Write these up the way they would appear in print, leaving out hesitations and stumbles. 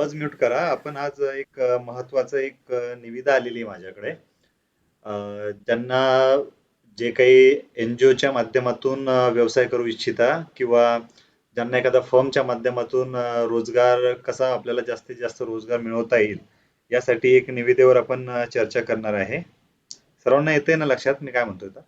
आवाज म्यूट करा. आपण आज एक महत्वाचं एक निविदा आलेली आहे माझ्याकडे. ज्यांना जे काही NGOच्या माध्यमातून व्यवसाय करू इच्छिता किंवा ज्यांना एखाद्या फर्मच्या माध्यमातून रोजगार कसा आपल्याला जास्तीत जास्त रोजगार मिळवता येईल यासाठी एक निविदेवर आपण चर्चा करणार आहे. सर्वांना येतंय ना लक्षात मी काय म्हणतोय तर?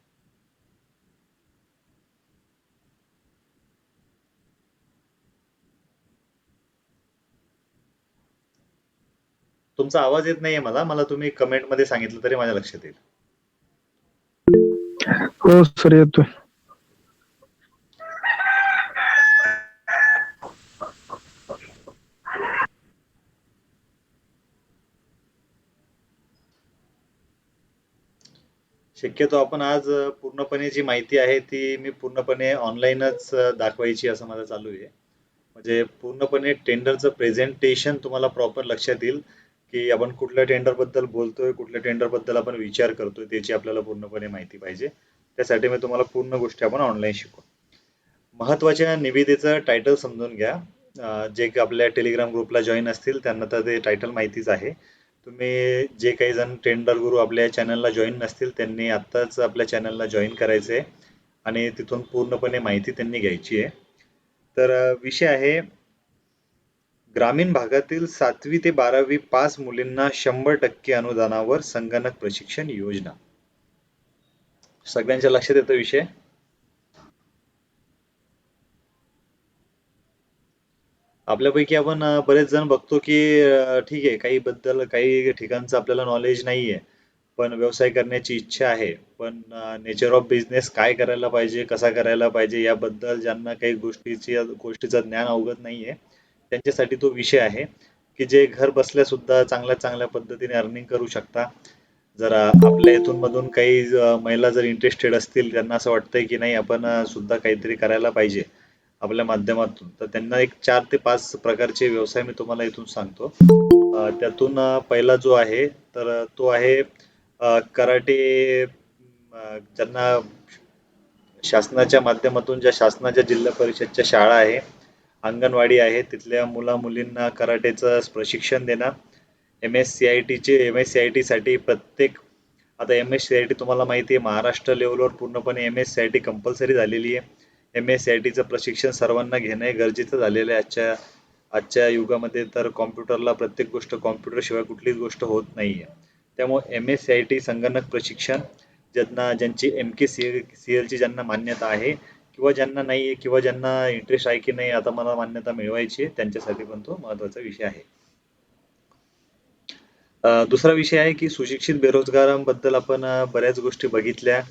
तुमचा आवाज येत नाहीये मला. मला तुम्ही कमेंट मध्ये सांगितलं तरी माझ्या लक्षात येईल. हो सर, येतोय. शक्यतो आपण आज पूर्णपणे जी माहिती आहे ती मी पूर्णपणे ऑनलाईनच दाखवायची असं माझं चालू आहे. म्हणजे पूर्णपणे टेंडरचं प्रेझेंटेशन तुम्हाला प्रॉपर लक्षात येईल की आपण कुठल्या टेंडर बद्दल बोलतोय, कुठल्या टेंडर बद्दल आपण विचार करतोय त्याची आपल्याला पूर्णपणे माहिती पाहिजे. त्यासाठी मी तुम्हाला पूर्ण गोष्टी आपण ऑनलाईन शिकवू. महत्वाच्या निविदेचं टायटल समजून घ्या. जे की आपल्या टेलिग्राम ग्रुपला जॉईन असतील त्यांना तर ते टायटल माहितीच आहे. तुम्ही जे काही जण टेंडर गुरु आपल्या चॅनलला जॉईन नसतील त्यांनी आत्ताच आपल्या चॅनलला जॉईन करायचं आहे आणि तिथून पूर्णपणे माहिती त्यांनी घ्यायची आहे. तर विषय आहे ग्रामीण भागातील 7वी ते 12वी पास मुलींना 100% अनुदानावर संगणक प्रशिक्षण योजना. सगळ्यांच्या लक्षात येतो विषय? आपल्यापैकी आपण बरेच जण बघतो की ठीक आहे काही ठिकाणचं आपल्याला नॉलेज नाहीये पण व्यवसाय करण्याची इच्छा आहे पण नेचर ऑफ बिझनेस काय करायला पाहिजे कसा करायला पाहिजे याबद्दल ज्यांना काही गोष्टीचं ज्ञान अवगत नाहीये त्यांच्यासाठी तो विषय आहे की जे घर बसल्या सुद्धा चांगल्या पद्धतीने अर्निंग करू शकता. जर आपल्या इथून मधून काही महिला जर इंटरेस्टेड असतील त्यांना असं वाटतंय की नाही आपण सुद्धा काहीतरी करायला पाहिजे आपल्या माध्यमातून तर त्यांना एक 4 ते 5 प्रकारचे व्यवसाय मी तुम्हाला इथून सांगतो. त्यातून पहिला जो आहे तर तो आहे कराटे. ज्यांना शासनाच्या माध्यमातून ज्या शासनाच्या जिल्हा परिषदच्या शाळा आहे अंगणवाडी आहे तिथल्या मुला मुलींना कराटेचं प्रशिक्षण देणं. MSCIT साठी प्रत्येक आता MSCIT तुम्हाला माहिती आहे महाराष्ट्र लेवलवर पूर्णपणे MSCIT कंपल्सरी झालेली आहे. MSCITचं प्रशिक्षण सर्वांना घेणं गरजेचं झालेलं आहे आजच्या युगामध्ये तर कॉम्प्युटरला प्रत्येक गोष्ट कॉम्प्युटर शिवाय कुठलीच गोष्ट होत नाहीये. त्यामुळे MSCIT संगणक प्रशिक्षण ज्यांची MKCL ची ज्यांना मान्यता आहे किंवा ज्यांना नाहीये किंवा ज्यांना इंटरेस्ट आहे की नाही आता मला मान्यता मिळवायची आहे त्यांच्यासाठी पण तो महत्वाचा विषय आहे. दुसरा विषय आहे की सुशिक्षित बेरोजगारांबद्दल आपण बऱ्याच गोष्टी बघितल्या.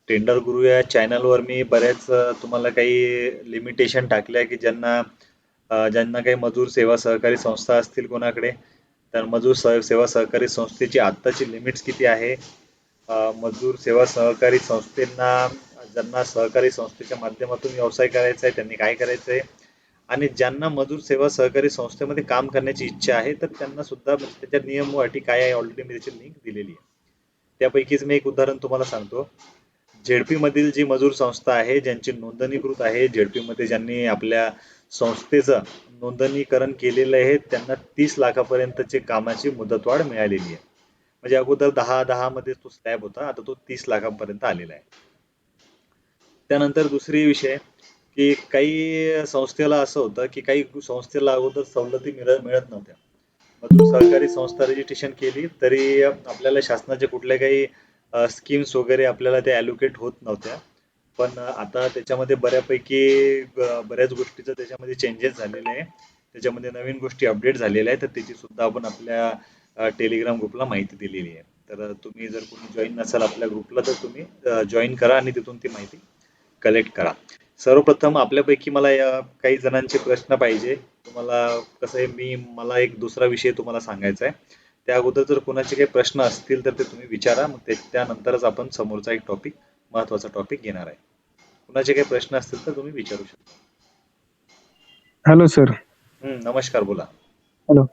टेंडर गुरु या चॅनलवर मी बऱ्याच तुम्हाला काही लिमिटेशन टाकल्या की ज्यांना काही मजूर सेवा सहकारी संस्था असतील कोणाकडे तर मजूर सेवा सहकारी संस्थेची आत्ताची लिमिट्स किती आहे. मजूर सेवा सहकारी संस्थेंना ज्यांना सहकारी संस्थेच्या माध्यमातून व्यवसाय करायचा आहे त्यांनी काय करायचं आहे आणि ज्यांना मजूर सेवा सहकारी संस्थेमध्ये काम करण्याची इच्छा आहे तर त्यांना सुद्धा त्याच्या नियम व अटी काय आहे ऑलरेडी मी त्याची लिंक दिलेली आहे. त्यापैकीच मी एक उदाहरण तुम्हाला सांगतो. झेडपी मधील जी मजूर संस्था आहे ज्यांची नोंदणीकृत आहे झेडपी मध्ये ज्यांनी आपल्या संस्थेचं नोंदणीकरण केलेलं आहे त्यांना 30 लाखापर्यंतची कामाची मुदतवाढ मिळालेली आहे. म्हणजे अगोदर 10 मध्ये तो स्लॅब होता आता तो 30 लाखांपर्यंत आलेला आहे. त्यानंतर दुसरी विषय की काही संस्थेला असं होतं की काही संस्थेला अगोदर सवलती मिळत नव्हत्या. मजूर सहकारी संस्था रजिस्ट्रेशन केली तरी आपल्याला शासनाचे कुठल्या काही स्कीम्स वगैरे आपल्याला ते ॲलोकेट होत नव्हत्या. पण आता त्याच्यामध्ये बऱ्याच गोष्टीचं त्याच्यामध्ये चेंजेस झालेले आहे. त्याच्यामध्ये नवीन गोष्टी अपडेट झालेल्या आहेत तर त्याची सुद्धा आपण आपल्या टेलिग्राम ग्रुपला माहिती दिलेली आहे. तर तुम्ही जर कोणी जॉईन नसाल आपल्या ग्रुपला तर तुम्ही जॉईन करा आणि तिथून ती माहिती कलेक्ट करा. सर्वप्रथम आपल्यापैकी मला काही जणांचे प्रश्न पाहिजे. तुम्हाला कसं आहे मला एक दुसरा विषय तुम्हाला सांगायचा आहे. त्या अगोदर जर कोणाचे काही प्रश्न असतील तर ते तुम्ही विचारा मग त्यानंतरच आपण समोरचा एक महत्वाचा टॉपिक घेणार आहे. कुणाचे काही प्रश्न असतील तर तुम्ही विचारू शकता. Hello sir. नमस्कार बोला. हॅलो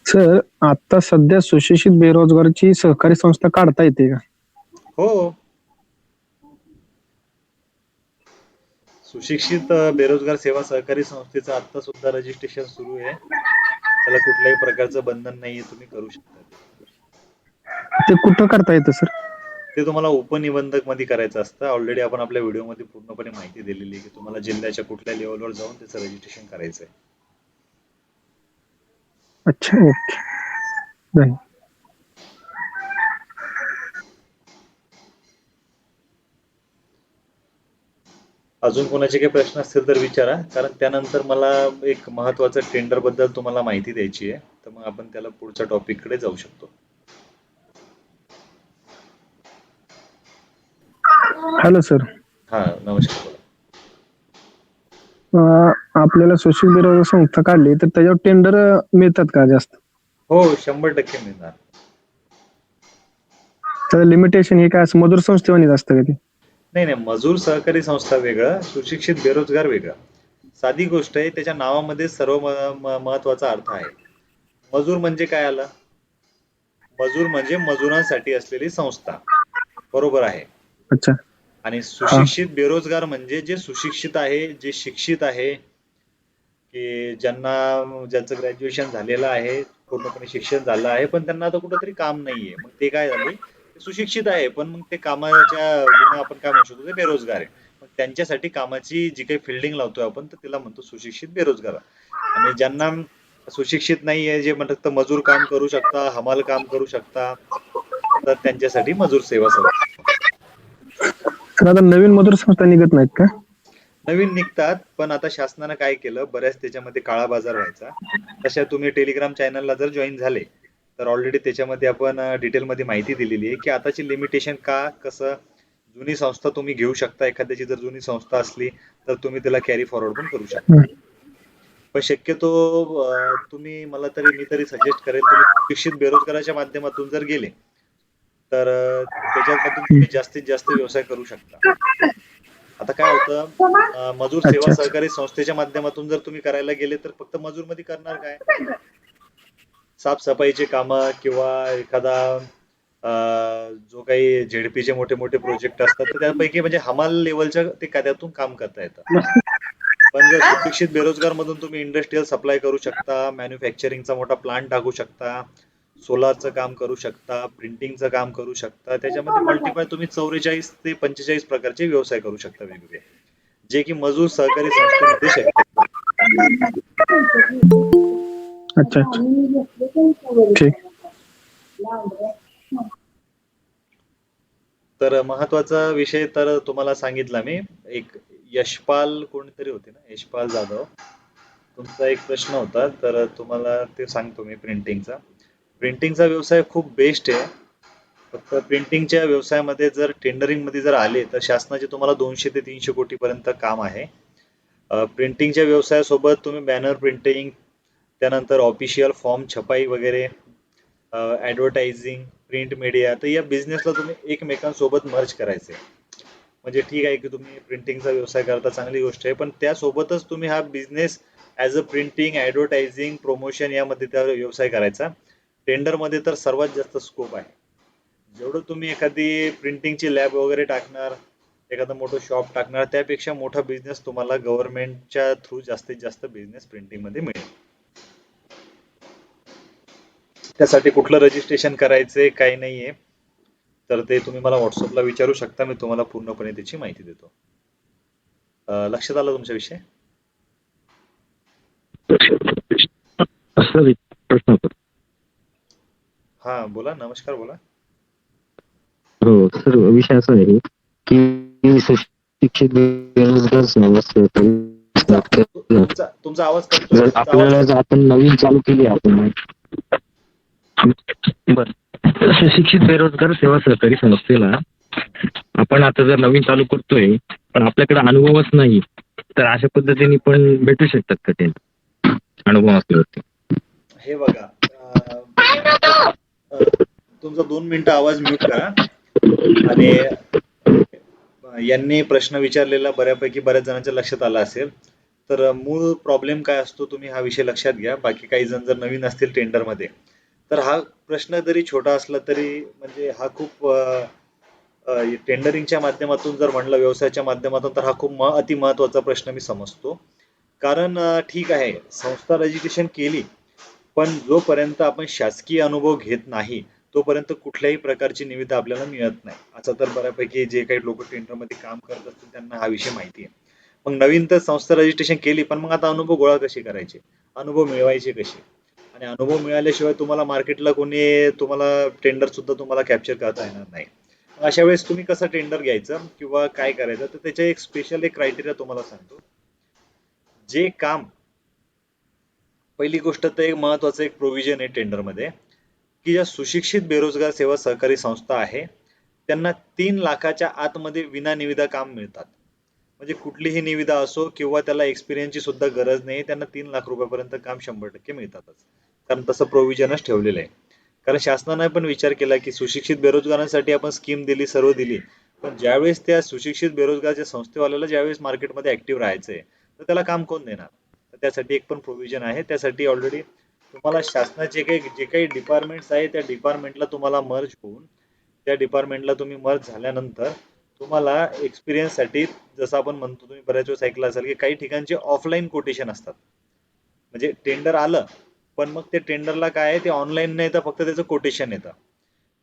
सर, आता सध्या सुशिक्षित बेरोजगारची सहकारी संस्था काढता येते का? हो सुशिक्षित बेरोजगार सेवा सहकारी संस्थेचं आता सुद्धा रजिस्ट्रेशन सुरू आहे. त्याला कुठल्याही प्रकारचं बंधन नाहीये, तुम्ही करू शकता ते कुठं करता येतं सर? ते तुम्हाला उपनिबंधक मध्ये करायचं असतं. ऑलरेडी आपण आपल्या व्हिडिओमध्ये पूर्णपणे माहिती दिलेली आहे की तुम्हाला जिल्ह्याच्या कुठल्या लेवलवर जाऊन त्याचं रजिस्ट्रेशन करायचं आहे. अच्छा, ओके, धन्यवाद. अजून कोणाचे काही प्रश्न असतील तर विचारा, कारण त्यानंतर मला एक महत्वाचं टेंडर बद्दल तुम्हाला माहिती द्यायची आहे. तर मग आपण त्याला पुढच्या टॉपिक कडे जाऊ शकतो. Hello sir. हा, नमस्कार, बोला. आपल्याला सुशिक्षित बेरोजगार संस्था काढली तर त्याच्यावर टेंडर मिळतात का जास्त? हो, 100% मिळणार. त्याचं लिमिटेशन हे काय असं मजूर संस्थेवानीच असतं का ते? नाही नाही, मजूर सहकारी संस्था वेगळं, सुशिक्षित बेरोजगार वेगळं. साधी गोष्ट आहे, त्याच्या नावामध्ये सर्व महत्वाचा अर्थ आहे. मजूर म्हणजे काय आलं? मजूर म्हणजे मजुरांसाठी असलेली संस्था, बरोबर आहे. अच्छा. आणि हा. सुशिक्षित बेरोजगार म्हणजे जे सुशिक्षित आहे, जे शिक्षित आहे, की ज्यांचं ग्रॅज्युएशन झालेलं आहे, पूर्णपणे शिक्षण झालं आहे, पण त्यांना आता कुठंतरी काम नाहीये. मग ते काय झाले, ते सुशिक्षित आहे, पण मग ते कामाच्या विना आपण काय म्हणू शकतो, ते बेरोजगार आहे. मग त्यांच्यासाठी कामाची जी काही फिल्डिंग लावतोय आपण, तर तिला म्हणतो सुशिक्षित बेरोजगार. आणि ज्यांना सुशिक्षित नाहीये, जे म्हणतात मजूर काम करू शकता, हमाल काम करू शकता, तर त्यांच्यासाठी मजूर सेवा संस्था. तर आता नवीन मजूर संस्था निघत नाहीत का? नवीन निघतात, पण आता शासनानं काय केलं, बऱ्याच त्याच्यामध्ये काळा बाजार व्हायचा. तशा तुम्ही टेलिग्राम चॅनलला जर जॉईन झाले तर ऑलरेडी त्याच्यामध्ये आपण डिटेलमध्ये माहिती दिलेली आहे की आताची लिमिटेशन का, कसं. जुनी संस्था तुम्ही घेऊ शकता, एखाद्याची जर जुनी संस्था असली तर तुम्ही त्याला कॅरी फॉरवर्ड पण करू शकता. पण शक्यतो मी तरी सजेस्ट करेल, तुम्ही शिक्षित बेरोजगाराच्या माध्यमातून जर गेले तर त्याच्यामधून तुम्ही जास्तीत जास्त व्यवसाय करू शकता. आता काय होतं, मजूर सेवा अच्छा अच्छा. सहकारी संस्थेच्या माध्यमातून जर तुम्ही करायला गेले तर फक्त मजूर मध्ये करणार काय, साफसफाईचे काम किंवा एखादा जो काही झेडपीचे मोठे मोठे प्रोजेक्ट असतात, तर त्यापैकी म्हणजे हमाल लेवलच्या ते त्यातून काम करता येतं. पण जर सुशिक्षित बेरोजगार मधून तुम्ही इंडस्ट्रियल सप्लाय करू शकता, मॅन्युफॅक्चरिंगचा मोठा प्लांट टाकू शकता, सोलारचं काम करू शकता, प्रिंटिंगचं काम करू शकता, त्याच्यामध्ये मल्टिपल तुम्ही 44 ते 45 प्रकारचे व्यवसाय करू शकता वेगवेगळे, जे की मजूर सहकारी संस्थेमध्ये शक्य आहे. अच्छा अच्छा, ठीक. तर महत्वाचा विषय तर तुम्हाला सांगितला मी. एक यशपाल कोणतरी होते ना, यशपाल जाधव, तुमचा एक प्रश्न होता, तर तुम्हाला ते सांगतो मी. प्रिंटिंगचा व्यवसाय खूप बेस्ट आहे. फक्त प्रिंटिंगच्या व्यवसायामध्ये जर टेंडरिंग मध्ये जर आले तर शासनाचे तुम्हाला 200 ते 300 कोटी पर्यंत काम आहे. प्रिंटिंगच्या व्यवसायासोबत तुम्ही बॅनर प्रिंटिंग, त्यानंतर ऑफिशियल फॉर्म छपाई वगैरे, ऍडव्हर्टायझिंग, प्रिंट मीडिया, तर या बिझनेसला तुम्ही एकमेकांसोबत मर्ज करायचे. म्हणजे ठीक आहे की तुम्ही प्रिंटिंगचा व्यवसाय करता, चांगली गोष्ट आहे, पण त्यासोबतच तुम्ही हा business as a printing, advertising, promotion यामध्ये त्या व्यवसाय करायचा. टेंडरमध्ये तर सर्वात जास्त स्कोप आहे. जेवढं तुम्ही एखादी प्रिंटिंगची लॅब वगैरे टाकणार, एखादं मोठं शॉप टाकणार, त्यापेक्षा मोठा बिझनेस तुम्हाला गव्हर्नमेंटच्या थ्रू जास्तीत जास्त बिझनेस प्रिंटिंग मध्ये मिळेल. त्यासाठी कुठलं रजिस्ट्रेशन करायचंय, काही नाहीये, तर ते तुम्ही मला व्हॉट्सअपला विचारू शकता, मी तुम्हाला पूर्णपणे त्याची माहिती देतो. लक्षात आलं तुमच्या विषय? प्रश्न होता. हा बोला, नमस्कार, बोला. हो सर, विषय असा आहे की सुशिक्षित बेरोजगार तुमचा तुमचा तुमचा आवाज कटतोय, जर तुमचा आवाज आपल्याला जर आपण नवीन चालू केली आपण बर सुशिक्षित बेरोजगार सेवा सहकारी संस्थेला आपण आता जर नवीन चालू करतोय पण आपल्याकडे अनुभवच नाही, तर अशा पद्धतीने पण भेटू शकतात का ते अनुभव असल्यावरती? हे बघा, तुमचा 2 मिनिटं आवाज म्यूट करा. आणि यांनी प्रश्न विचारलेला बऱ्यापैकी बऱ्याच जणांच्या लक्षात आला असेल. तर मूळ प्रॉब्लेम काय असतो तुम्ही हा विषय लक्षात घ्या. बाकी काही जण जर नवीन असतील टेंडरमध्ये तर हा प्रश्न जरी छोटा असला तरी म्हणजे हा खूप टेंडरिंगच्या माध्यमातून जर म्हणलं व्यवसायाच्या माध्यमातून तर हा खूप अति महत्वाचा प्रश्न मी समजतो. कारण ठीक आहे संस्था रजिस्ट्रेशन केली पण जोपर्यंत आपण शासकीय अनुभव घेत नाही तोपर्यंत कुठल्याही प्रकारची निविदा आपल्याला मिळत नाही. असं तर बऱ्यापैकी जे काही लोक टेंडरमध्ये काम करत असतील त्यांना हा विषय माहिती आहे. मग नवीन तर संस्था रजिस्ट्रेशन केली पण मग आता अनुभव गोळा कसे करायचे, अनुभव मिळवायचे कसे, आणि अनुभव मिळाल्याशिवाय तुम्हाला मार्केटला कोणी तुम्हाला टेंडर सुद्धा तुम्हाला कॅप्चर करता येणार नाही. अशा वेळेस तुम्ही कसं टेंडर घ्यायचं किंवा काय करायचं तर त्याचे एक स्पेशल एक क्रायटेरिया तुम्हाला सांगतो. जे काम, पहिली गोष्ट तर एक महत्वाचं एक प्रोव्हिजन आहे टेंडरमध्ये की ज्या सुशिक्षित बेरोजगार सेवा सहकारी संस्था आहे त्यांना 3 लाखाच्या आतमध्ये विनानिविदा काम मिळतात. म्हणजे कुठलीही निविदा असो किंवा त्याला एक्सपिरियन्सची सुद्धा गरज नाही, त्यांना 3 लाख रुपयापर्यंत काम 100% मिळतातच. कारण तसं प्रोव्हिजनच ठेवलेलं आहे. कारण शासनाने पण विचार केला की सुशिक्षित बेरोजगारांसाठी आपण स्कीम दिली, सर्व दिली, पण ज्यावेळेस त्या सुशिक्षित बेरोजगारच्या संस्थेवाल्याला ज्यावेळेस मार्केटमध्ये ऍक्टिव्ह राहायचंय तर त्याला काम कोण देणार. तर त्यासाठी एक पण प्रोव्हिजन आहे. त्यासाठी ऑलरेडी तुम्हाला शासनाचे जे काही डिपार्टमेंट्स आहे त्या डिपार्टमेंटला तुम्हाला मर्ज होऊन त्या डिपार्टमेंटला तुम्ही मर्ज झाल्यानंतर तुम्हाला एक्सपिरियन्ससाठी, जसं आपण म्हणतो तुम्ही बऱ्याच वेळेस ऐकलं असेल की काही ठिकाणचे ऑफलाईन कोटेशन असतात. म्हणजे टेंडर आलं पण मग ते टेंडरला काय आहे ते ऑनलाईन नाही तर फक्त त्याचं कोटेशन येतं.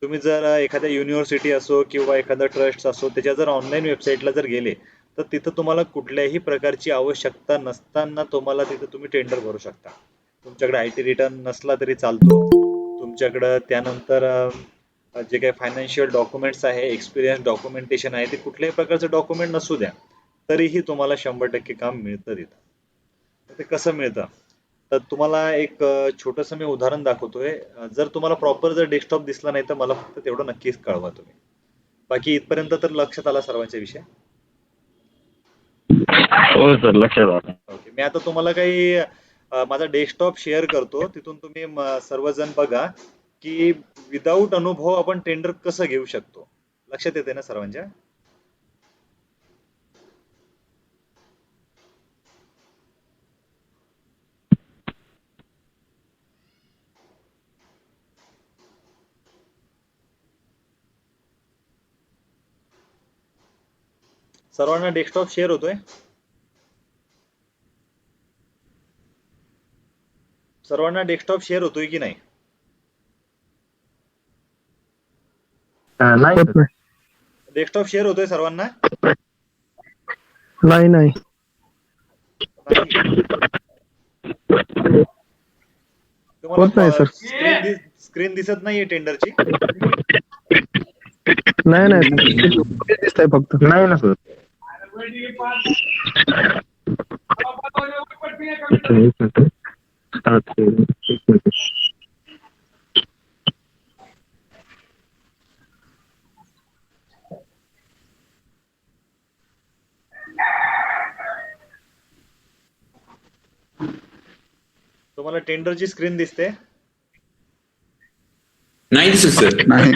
तुम्ही जर एखाद्या युनिव्हर्सिटी असो किंवा एखादा ट्रस्ट असो त्याच्या जर ऑनलाईन वेबसाईटला जर गेले तर तिथं तुम्हाला कुठल्याही प्रकारची आवश्यकता नसताना तुम्हाला तिथं तुम्ही टेंडर भरू शकता. तुमच्याकडे IT रिटर्न नसला तरी चालतो. तुमच्याकडं त्यानंतर जे काही फायनान्शियल डॉक्युमेंट्स आहे, एक्सपिरियन्स डॉक्युमेंटेशन आहे, ते कुठल्याही प्रकारचं डॉक्युमेंट नसू द्या तरीही तुम्हाला 100% काम मिळतं तिथं. तर ते कसं मिळतं तर तुम्हाला एक छोटंसं मी उदाहरण दाखवतोय. जर तुम्हाला प्रॉपर जर डेस्कटॉप दिसला नाही तर मला फक्त तेवढं नक्कीच कळवा तुम्ही. बाकी इथपर्यंत तर लक्षात आला सर्वांच्या विषय. हो सर, लक्षात आलं. ओके, मी आता तुम्हाला काही माझा डेस्कटॉप शेअर करतो, तिथून तुम्ही सर्वजण बघा की विदाऊट अनुभव आपण टेंडर कसं घेऊ शकतो. लक्षात येते ना सर्वांच्या. सर्वांना डेस्कटॉप शेअर होतोय. सर्वांना डेस्कटॉप शेअर होतोय की नाही. नाही होत सर. नाही. डेस्कटॉप शेअर होतोय सर्वांना. नाही नाही होत नाही तुम्हाला सर. स्क्रीन दिसत नाहीये टेंडरची. नाही नाही दिसतंय फक्त. नाही ना सर. एक मिनिट. स्टार्ट करू. एक मिनिट. तुम्हाला टेंडरची स्क्रीन दिसते. नाही दिसत सर. नाही.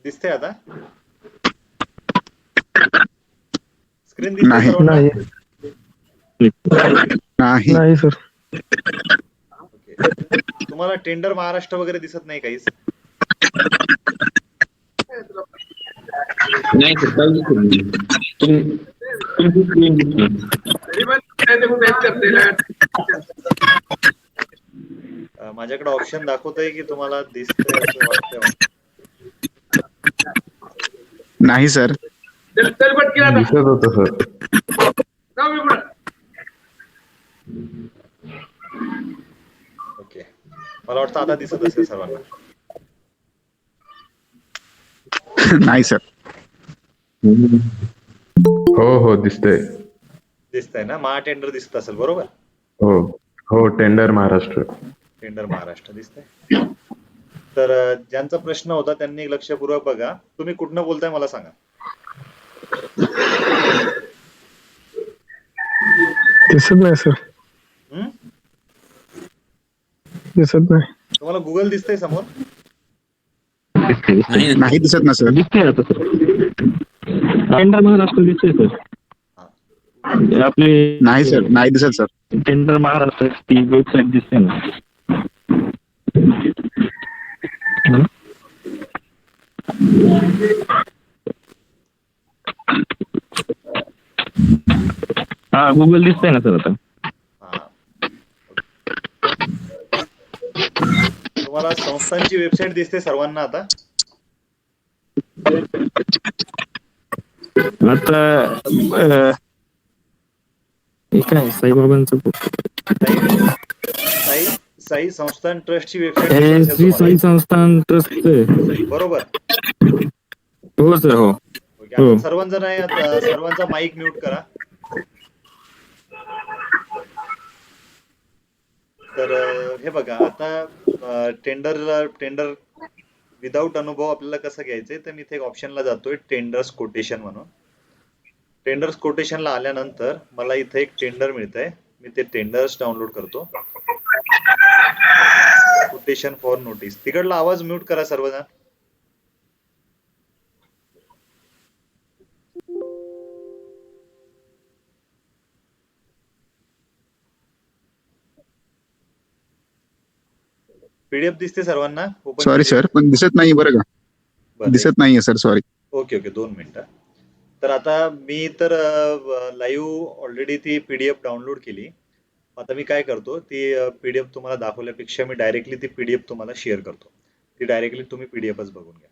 दिसते आता स्क्रीन दिसते नाही. सर्वांना? नाही नाही. नाही सर. ओके. तुम्हाला टेंडर महाराष्ट्र वगैरे दिसत नाही काहीच. नाही सर, काही दिसत नाही. तुमची स्क्रीन दिसते. माझ्याकडे ऑप्शन दाखवतोय की तुम्हाला दिसतंय असं वाटतंय. नाही सर. दिसत होतं सर. ओके, मला वाटतं आता दिसत असेल सर्वांना. नाही सर. हो हो दिसतंय. दिसतंय ना. महा टेंडर दिसत असेल बरोबर. हो हो टेंडर महाराष्ट्र. टेंडर महाराष्ट्र दिसतंय. तर ज्यांचा प्रश्न होता त्यांनी लक्षपूर्वक बघा. तुम्ही कुठनं बोलताय मला सांगा. दिसत नाही सर, हं? दिसत नाही. तुम्हाला गुगल दिसतंय समोर? दिसते नाही दिसत ना सर. दिसते आता सर. टेंडर महाराष्ट्र दिसते सर. हा. आपले नाही सर, नाही दिसत सर. टेंडर महाराष्ट्र ती वेबसाईट दिसते ना. हं? हा गुगल दिसतंय ना सर आता. हा. तुम्हाला संस्थांची वेबसाईट दिसते सर्वांना आता? आता हे काय साईबाबांचं साई साई संस्थान ट्रस्टची वेबसाईट हे दिसत असेल श्री साई तुम्हाला. संस्थान ट्रस्ट. बरोबर. हो सर. हो ओके. हो. आता सर्वांचा नाही, आता सर्वांचा माईक म्यूट करा. तर हे बघा, आता टेंडर विदाऊट अनुभव आपल्याला कसं घ्यायचंय, तर मी इथे एक ऑप्शनला जातोय, टेंडर्स कोटेशन म्हणून. टेंडर्स कोटेशनला आल्यानंतर मला इथे एक टेंडर मिळतंय. मी ते टेंडर्स डाउनलोड करतो. Quotation for notice. तिकडला आवाज म्यूट करा सर्वजण. पीडीएफ दिसते सर्वांना? Open sorry PDF? सर, पण दिसत नाही बरं का. बरं, दिसत नाहीये सर, सॉरी. ओके ओके, 2 मिनिटं. तर आता मी तर लाईव्ह ऑलरेडी ती पीडीएफ डाउनलोड केली. आता मी काय करतो, ती पीडीएफ तुम्हाला दाखवल्यापेक्षा मी डायरेक्टली ती पीडीएफ तुम्हाला शेअर करतो. ती डायरेक्टली तुम्ही पीडीएफच बघून घ्या.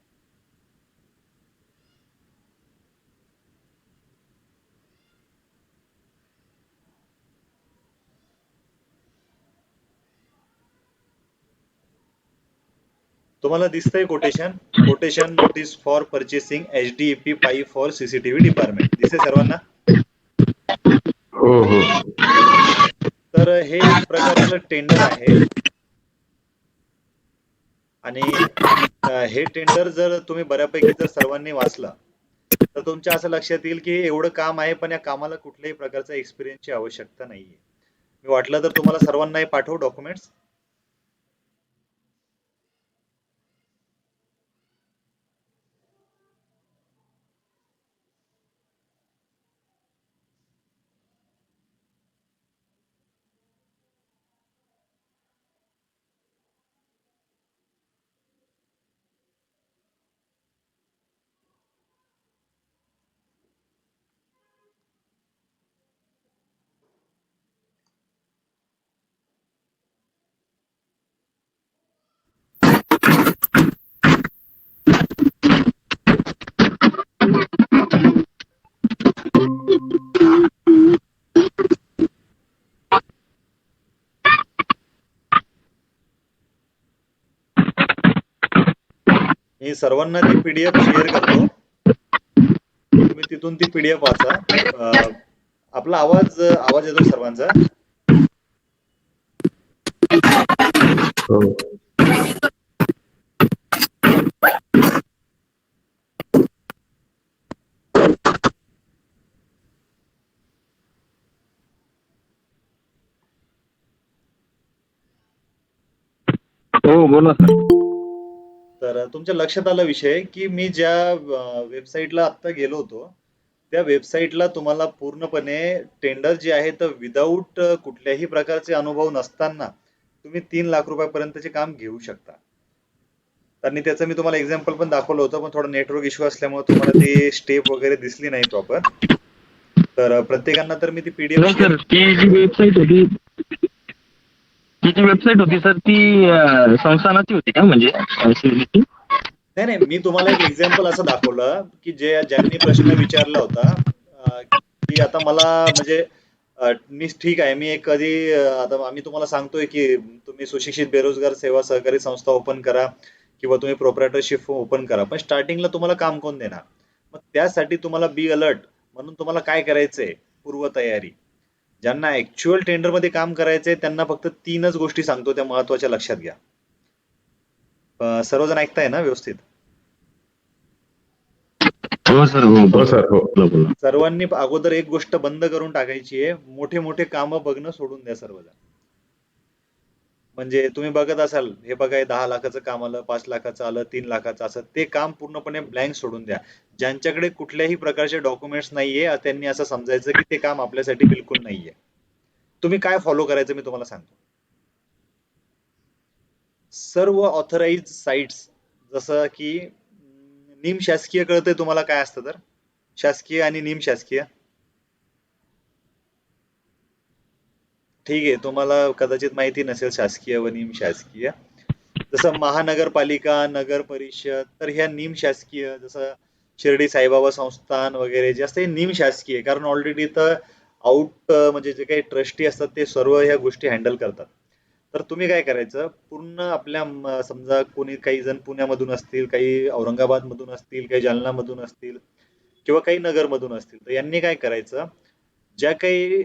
तुम्हाला दिसतंय quotation notice for purchasing HDEP pipe for CCTV department दिसते सर्वांना? हो हो. तर हे एक प्रकारचं टेंडर आहे. आणि हे टेंडर जर तुम्ही बऱ्यापैकी जर सर्वांनी वाचलं, तर तुमच्या असं लक्षात येईल की एवढं काम आहे, पण या कामाला कुठल्याही प्रकारचा एक्सपिरियन्सची आवश्यकता नाहीये. मी वाटलं तर तुम्हाला सर्वांना हे पाठवू डॉक्युमेंट्स. मी सर्वांना ती पीडीएफ शेअर करतो. तुम्ही तिथून ती पीडीएफ वाचा. आपला आवाज येतो सर्वांचा? हो. हो बोला सर. तर तुमच्या लक्षात आला विषय की मी ज्या वेबसाईटला आत्ता गेलो होतो, त्या वेबसाईटला तुम्हाला पूर्णपणे टेंडर जे आहे तर विदाऊट कुठल्याही प्रकारचे अनुभव नसताना तुम्ही 3 लाख रुपयापर्यंतचे काम घेऊ शकता. आणि त्याचं मी तुम्हाला एक्झाम्पल पण दाखवलं होतं, पण थोडा नेटवर्क इश्यू असल्यामुळे तुम्हाला ती स्टेप वगैरे दिसली नाही प्रॉपर. तर प्रत्येकांना तर मी ती पीडीएफ सर ती जी वेबसाईट होती, सर ती संस्थानाची होती का, म्हणजे नाही नाही, मी तुम्हाला एक एक्झाम्पल असं दाखवलं की ज्यांनी प्रश्न विचारला होता की आता मला म्हणजे मी ठीक आहे, मी एक कधी आता आम्ही तुम्हाला सांगतोय की तुम्ही सुशिक्षित बेरोजगार सेवा सहकारी संस्था ओपन करा किंवा तुम्ही प्रोप्रायटरशिप ओपन करा, पण स्टार्टिंगला तुम्हाला काम कोण देणार? मग त्यासाठी तुम्हाला बी अलर्ट म्हणून तुम्हाला काय करायचंय, पूर्वतयारी. ज्यांना ऍक्च्युअल टेंडर मध्ये काम करायचंय त्यांना फक्त 3च गोष्टी सांगतो, त्या महत्वाच्या लक्षात घ्या. सर्वजण ऐकताय ना व्यवस्थित? हो सर, हो हो सर, हो. बोला बोला. सर्वांनी अगोदर एक गोष्ट बंद करून टाकायची आहे, मोठे मोठे कामं बघणं सोडून द्या सर्वजण. म्हणजे तुम्ही बघत असाल, हे बघा हे 10 लाखाचं काम आलं, 5 लाखाचं आलं, 3 लाखाचं असं, ते काम पूर्णपणे ब्लँक सोडून द्या. ज्यांच्याकडे कुठल्याही प्रकारचे डॉक्युमेंट्स नाहीये त्यांनी असं समजायचं की ते काम आपल्यासाठी बिलकुल नाहीये. तुम्ही काय फॉलो करायचं मी तुम्हाला सांगतो. सर्व ऑथराइज साइट्स, जसं की निमशासकीय कळतंय तुम्हाला काय असतं तर? शासकीय आणि निमशासकीय. ठीक आहे, तुम्हाला कदाचित माहिती नसेल शासकीय व निमशासकीय. जसं महानगरपालिका, नगर परिषद, तर ह्या निमशासकीय, जसं शिर्डी साईबाबा संस्थान वगैरे जे असते निमशासकीय, कारण ऑलरेडी तर म्हणजे जे काही ट्रस्टी असतात ते सर्व ह्या गोष्टी हँडल करतात. तर तुम्ही काय करायचं, पूर्ण आपल्या समजा कोणी काही जण पुण्यामधून असतील, काही औरंगाबादमधून असतील, काही जालनामधून असतील किंवा काही नगरमधून असतील, तर यांनी काय करायचं, ज्या काही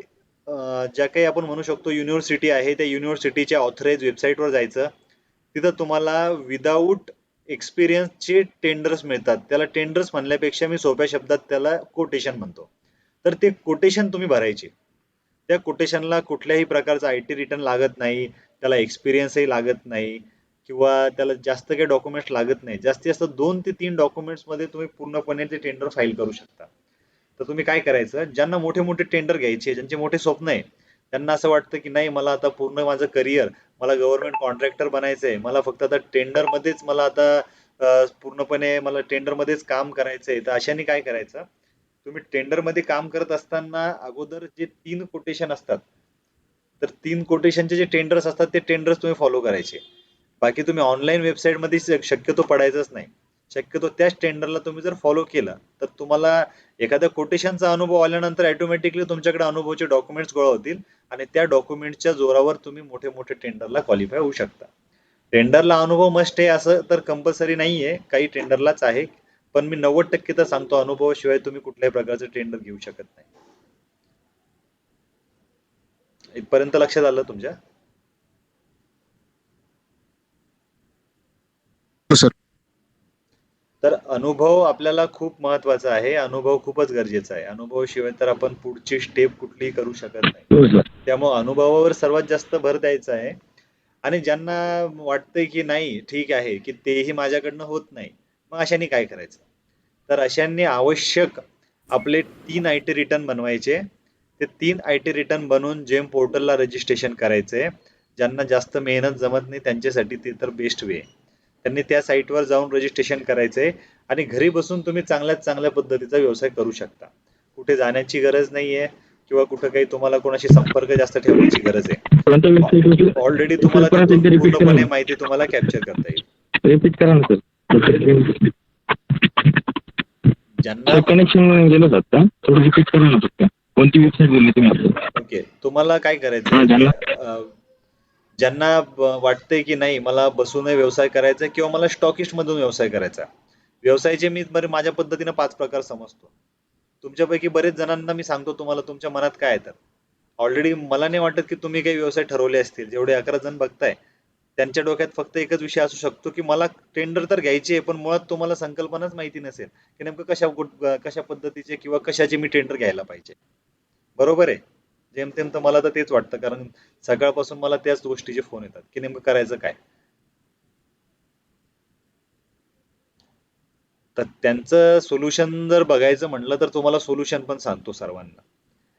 ज्या काही आपण म्हणू शकतो युनिव्हर्सिटी आहे, त्या युनिव्हर्सिटीच्या ऑथराइज वेबसाईटवर जायचं. तिथं तुम्हाला विदाऊट एक्सपिरियन्सचे टेंडर्स मिळतात. त्याला टेंडर्स म्हणल्यापेक्षा मी सोप्या शब्दात त्याला कोटेशन म्हणतो. तर ते कोटेशन तुम्ही भरायचे. त्या कोटेशनला कुठल्याही प्रकारचा IT रिटर्न लागत नाही, त्याला एक्सपिरियन्सही लागत नाही किंवा त्याला जास्त काही डॉक्युमेंट्स लागत नाही. जास्तीत जास्त 2 ते 3 डॉक्युमेंट्समध्ये तुम्ही पूर्णपणे ते टेंडर फाईल करू शकता. तर तुम्ही काय करायचं, ज्यांना मोठे मोठे टेंडर घ्यायचे, ज्यांचे मोठे स्वप्न आहे, त्यांना असं वाटतं की नाही मला आता पूर्ण माझं करिअर, मला गव्हर्नमेंट कॉन्ट्रॅक्टर बनायचंय, मला फक्त आता टेंडरमध्येच मला आता पूर्णपणे मला टेंडरमध्येच काम करायचंय, तर अशाने काय करायचं, तुम्ही टेंडरमध्ये काम करत असताना अगोदर जे 3 कोटेशन असतात, तर 3 कोटेशनचे जे टेंडर्स असतात ते टेंडर्स तुम्ही फॉलो करायचे. बाकी तुम्ही ऑनलाईन वेबसाईटमध्ये शक्यतो पडायचंच नाही. शक्यतो त्याच टेंडरला तुम्ही जर फॉलो केलं तर तुम्हाला एखाद्या कोटेशनचा अनुभव आल्यानंतर ऑटोमॅटिकली तुमच्याकडे अनुभवाचे डॉक्युमेंट्स गोळा होतील आणि त्या डॉक्युमेंटच्या जोरावर तुम्ही मोठे मोठे टेंडरला क्वालिफाय होऊ शकता. टेंडरला अनुभव मस्ट आहे असं तर कंपल्सरी नाहीये, काही टेंडरलाच आहे, पण मी 90% तर सांगतो अनुभवाशिवाय तुम्ही कुठल्याही प्रकारचं टेंडर घेऊ शकत नाही. इथपर्यंत लक्षात आलं तुमच्या? हो सर. तर अनुभव आपल्याला खूप महत्वाचा आहे, अनुभव खूपच गरजेचा आहे. अनुभवाशिवाय तर आपण पुढची स्टेप कुठलीही करू शकत नाही. हो सर. त्यामुळे अनुभवावर सर्वात जास्त भर द्यायचा आहे. आणि ज्यांना वाटतंय की नाही ठीक आहे की तेही माझ्याकडनं होत नाही, मग अशाने काय करायचं, तर अशांनी आवश्यक आपले 3 IT रिटर्न बनवायचे. ते 3 IT रिटर्न बनवून जेम पोर्टलला रजिस्ट्रेशन करायचे. ज्यांना जास्त मेहनत जमत नाही त्यांच्यासाठी ते तर बेस्ट वे. त्यांनी त्या साईटवर जाऊन रजिस्ट्रेशन करायचंय आणि घरी बसून तुम्ही चांगल्यात चांगल्या पद्धतीचा व्यवसाय करू शकता. कुठे जाण्याची गरज नाहीये किंवा कुठं काही तुम्हाला कोणाशी संपर्क जास्त ठेवण्याची गरज आहे. कोणत्या वेबसाईट? ऑलरेडी तुम्हाला परत तिथून एकदा रिपीट करा पूर्णपणे ना. माहिती तुम्हाला कॅप्चर करता येईल. रिपीट करा ना सर. ज्यांना कनेक्शन गेलं जात का? थोडं रिपीट करा ना फक्त. कोणती वेबसाईट बोलली तुम्ही? ओके, तुम्हाला काय हा, करायचं, ज्यांना ज्यांना वाटतंय की नाही मला बसूनही व्यवसाय करायचा किंवा मला स्टॉकिस्ट मधून व्यवसाय करायचा. व्यवसायाचे मी माझ्या पद्धतीने 5 प्रकार समजतो. तुमच्यापैकी बरेच जणांना मी सांगतो तुम्हाला तुमच्या मनात काय आहे तर. ऑलरेडी मला नाही वाटत की तुम्ही काही व्यवसाय ठरवले असतील. जेवढे 11 जण बघताय त्यांच्या डोक्यात फक्त एकच विषय असू शकतो की मला टेंडर तर घ्यायचे आहे, पण मुळात तुम्हाला संकल्पनाच माहिती नसेल की नेमकं कशा पद्धतीचे किंवा कशाचे मी टेंडर घ्यायला पाहिजे. बरोबर आहे? जेमतेम तर मला तर तेच वाटतं, कारण सकाळपासून मला त्याच गोष्टीचे फोन येतात की नेमकं करायचं काय. तर त्यांचं सोल्युशन जर बघायचं म्हटलं तर तुम्हाला सोल्युशन पण सांगतो सर्वांना.